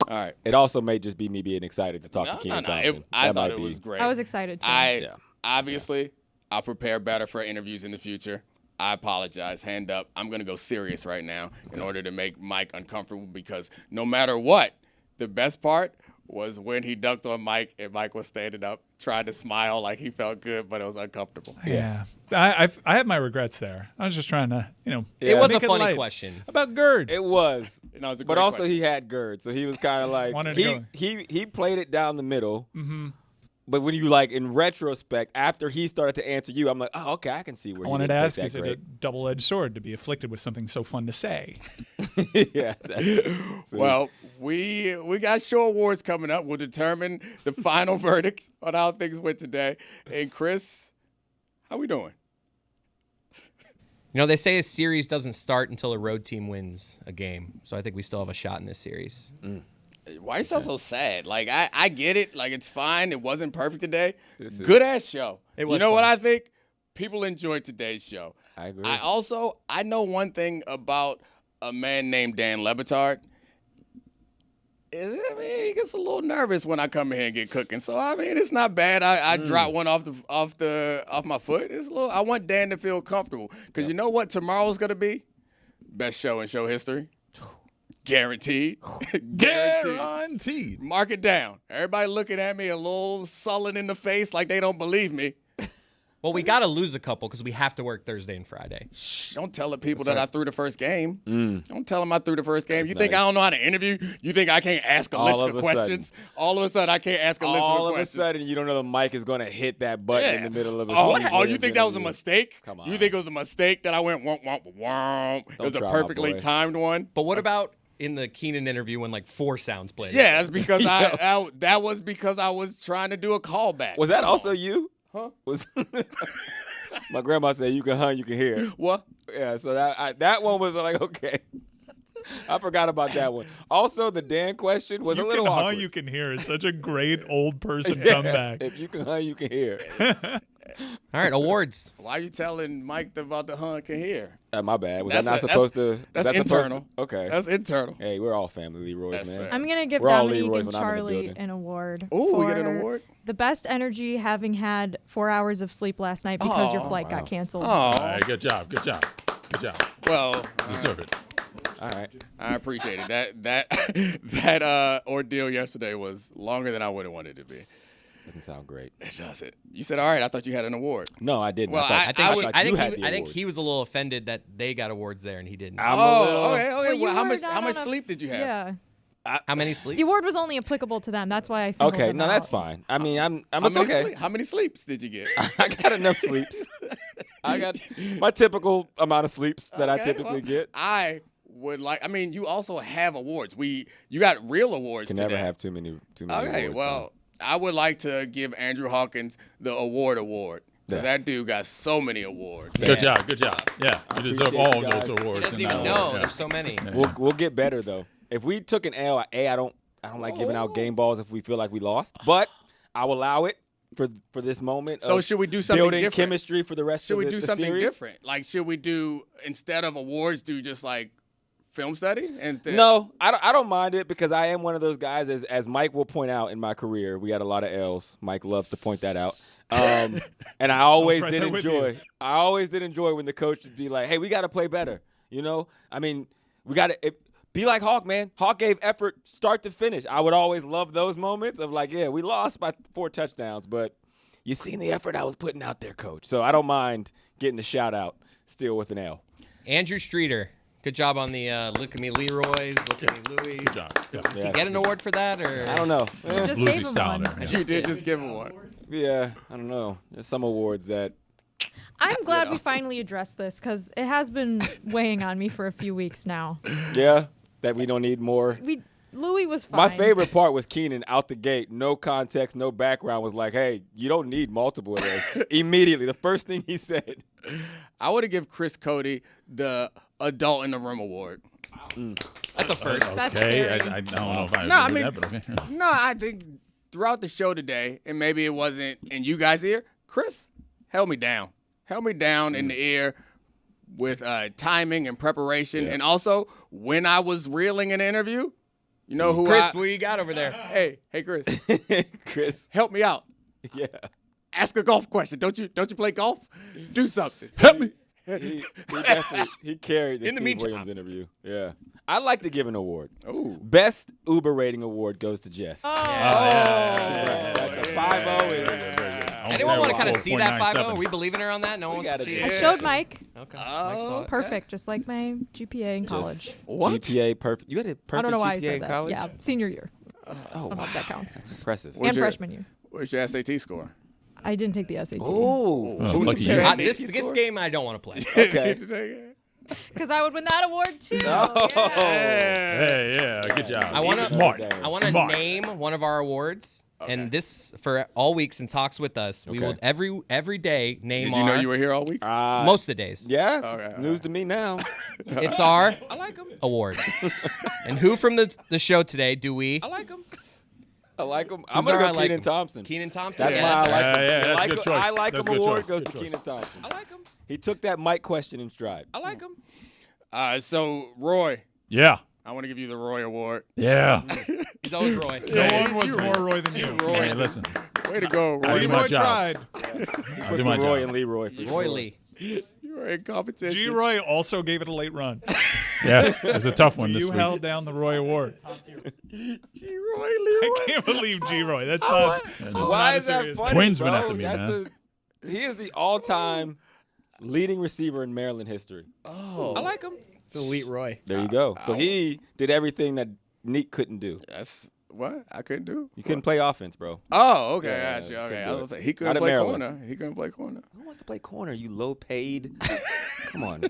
All right. It also may just be me being excited to talk to Kenan Thompson. I That thought might it be. was great. I was excited too. Obviously, I'll prepare better for interviews in the future. I apologize. Hand up. I'm going to go serious right now in order to make Mike uncomfortable because no matter what, the best part was when he dunked on Mike and Mike was standing up, trying to smile like he felt good, but it was uncomfortable. Yeah, I have my regrets there. I was just trying to, It was make a funny light. question. About GERD. It was. No, it was a But great also question. he had GERD, so he was kind of like Wanted to go. he played it down the middle. Mm-hmm. But when you in retrospect, after he started to answer you, I'm like, oh, okay, I can see where I he wanted to didn't ask, take is that it a double-edged sword to be afflicted with something so fun to say? great. Yeah. Well, we got show awards coming up. We'll determine the final verdict on how things went today. And Chris, how we doing? They say a series doesn't start until a road team wins a game. So I think we still have a shot in this series. Why you sound so sad? Like I get it. Like it's fine. It wasn't perfect today. Good ass show. It was You know what fun. I think? People enjoyed today's show. I agree. I know one thing about a man named Dan Le Batard. He gets a little nervous when I come in here and get cooking. So it's not bad. I drop one off my foot. It's a little. I want Dan to feel comfortable because you know what tomorrow's gonna be. Best show in show history. Guaranteed. Guaranteed. Mark it down. Everybody looking at me a little sullen in the face like they don't believe me. Well, we got to lose a couple because we have to work Thursday and Friday. Shh, don't tell the people that I threw the first game. Don't tell them I threw the first game. You think I don't know how to interview? You think I can't ask a list of questions? All of a sudden, I can't ask a list of questions. All of a sudden, you don't know the mic is going to hit that button in the middle of a Oh, you think that was a mistake? Come on. You think it was a mistake that I went womp, womp, womp? It was a perfectly timed one. But what about in the Kenan interview when like 4 sounds played? Yeah, that's because that was because I was trying to do a callback. Was that also you? Huh? My grandma said you can hunt, you can hear. What? Yeah, so that one was like, okay. I forgot about that one. Also, the Dan question was a little awkward. You can hear is such a great old person Yes, comeback. If you can hunt, you can hear. All right, awards. Why are you telling Mike about the hunt can hear? My bad. Was I not supposed to? That's internal. Okay. That's internal. Hey, we're all family Leroy's, That's man. fair. I'm going to give We're all Dominique Leroy's and when I'm in the Charlie building. an award. Ooh, we get an for award? The best energy having had 4 hours of sleep last night because your flight got canceled. All right, good job. Good job. Good job. Well, Deserve it. All right. I appreciate it. That ordeal yesterday was longer than I would have wanted it to be. Doesn't sound great. It doesn't. You said, all right, I thought you had an award. No, I didn't. Well, I think he was a little offended that they got awards there and he didn't. Okay. Well, Well, how you much were how much not on a- sleep did you have? Yeah. How many sleep? The award was only applicable to them. That's why I singled Okay, them no, out. that's fine. I mean, I'm How many okay. How many sleeps did you get? I got enough sleeps. I got my typical amount of sleeps that I typically get. I would like. I mean, you also have awards. You got real awards. Can today. never have too many. Okay, awards, well, I would like to give Andrew Hawkins the award. Yes. That dude got so many awards. Good job. Good job. Yeah, you deserve appreciate all you of guys. those awards. He doesn't and even that know. award, yeah. There's so many. We'll get better though. If we took an L, I don't like giving out game balls if we feel like we lost, but I'll allow it for this moment. So of should we do something building different? chemistry for the rest Should of we the do something series? different? Like, should we do instead of awards, do just like film study instead? No, I don't mind it because I am one of those guys, as Mike will point out in my career, we got a lot of L's. Mike loves to point that out. And I always right did there with enjoy. you. I always did enjoy when the coach would be like, "Hey, we got to play better." You know, I mean, we got to be like Hawk, man. Hawk gave effort start to finish. I would always love those moments of like, yeah, we lost by 4 touchdowns, but you seen the effort I was putting out there, coach. So I don't mind getting a shout out still with an L. Andrew Streeter. Good job on the Look at Me Leroy's, Look at Me Louie's. Good job. Good. Does he get an award for that? Or I don't know. Just Bluesy gave him style one. there. You did just give him one. Yeah, I don't know. There's some awards that I'm glad we finally addressed this because it has been weighing on me for a few weeks now. that we don't need more. Louis was fine. My favorite part was Kenan out the gate, no context, no background, was like, hey, you don't need multiple of those. Immediately, the first thing he said. I would have given Chris Cody the Adult in the Room award. that's a first. That's Okay, scary. I don't know if I No, I agree mean, with that, but okay. No, I think throughout the show today, and maybe it wasn't in you guys' ear, Chris held me down. Held me down in the ear with timing and preparation. Yeah. And also, when I was reeling an interview, you know who Chris, what you got over there? Hey, Chris, Chris. help me out. Yeah. Ask a golf question. Don't you play golf? Do something. Help me. He definitely he carried the In the Steve meantime. Williams interview. Yeah. I'd like to give an award. Ooh. Best Uber rating award goes to Jess. That's a 5-0. Anyone want to kind of see that 5-0? 4.97. Are we believing her on that? No one wants to gotta see do I it. showed Mike. Okay. Oh, Perfect, just like my GPA in college. What? GPA perfect. You had a perfect I don't know why I GPA said in that. college? Yeah, senior year. Oh, I don't know if that counts. That's impressive. What's And your- freshman year. Where's your SAT score? I didn't take the SAT. Oh. Oh, lucky you. This game I don't want to play. Okay. Because I would win that award too. Oh. Yeah. Hey, yeah, good job. I wanna- Smart. I want to Smart. name one of our awards, and this for all week since Hawk's with us. We will every day name Did you know our you were here all week? most of the days. Yeah. Okay. News to me now. It's our award. And who from the show today do we? I like him. I'm Who's going to our go I like Kenan him? Thompson. Kenan Thompson. That's Yeah, why I like him. Yeah, that's a like good him. choice. I like That's him a good award choice. goes Good to choice. Kenan Thompson. I like him. He took that Mike question in stride. I like him. So, Roy, Yeah. I want to give you the Roy Award. Yeah. He's always Roy. No one was more Roy than you. Hey, listen. Way to go, I Roy. did my Leroy job. tried. I did my Roy job. and Leroy. For Roy sure. Lee. You We're in competition. Geroy also gave it a late run. Yeah, it's a tough one this You week. held down the Roy Award. Geroy, I can't believe Geroy. That's not. Why is that funny, Twins bro? went after me, man. He is the all-time leading receiver in Maryland history. Oh. I like him. It's Elite Roy. There you go. So he did everything that Neek couldn't do. That's what I couldn't do. You couldn't play offense, bro. Oh, okay. Yeah, Gotcha. Okay. couldn't I do was it. gonna say he couldn't Out of play Maryland. corner. He couldn't play corner. Who wants to play corner? You low-paid. Come on,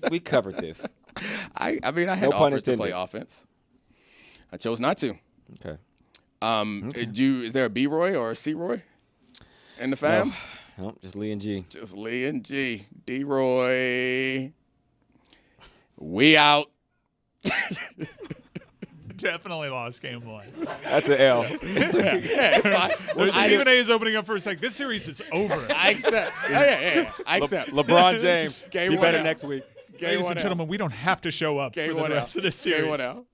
we covered this. I mean, I had No pun offers to play intended. offense. I chose not to. Okay. Is there a B Roy or a C Roy in the fam? No, just Lee and G. Just Lee and G. D Roy. We out. Definitely lost game one. That's an L. Yeah, it's fine. Stephen A is opening up for a sec. This series is over. I accept. Yeah. I accept. LeBron James. Game Be one better out. next week. Game Ladies one and out. gentlemen, we don't have to show up Game for the one rest out. of this series. Game one out.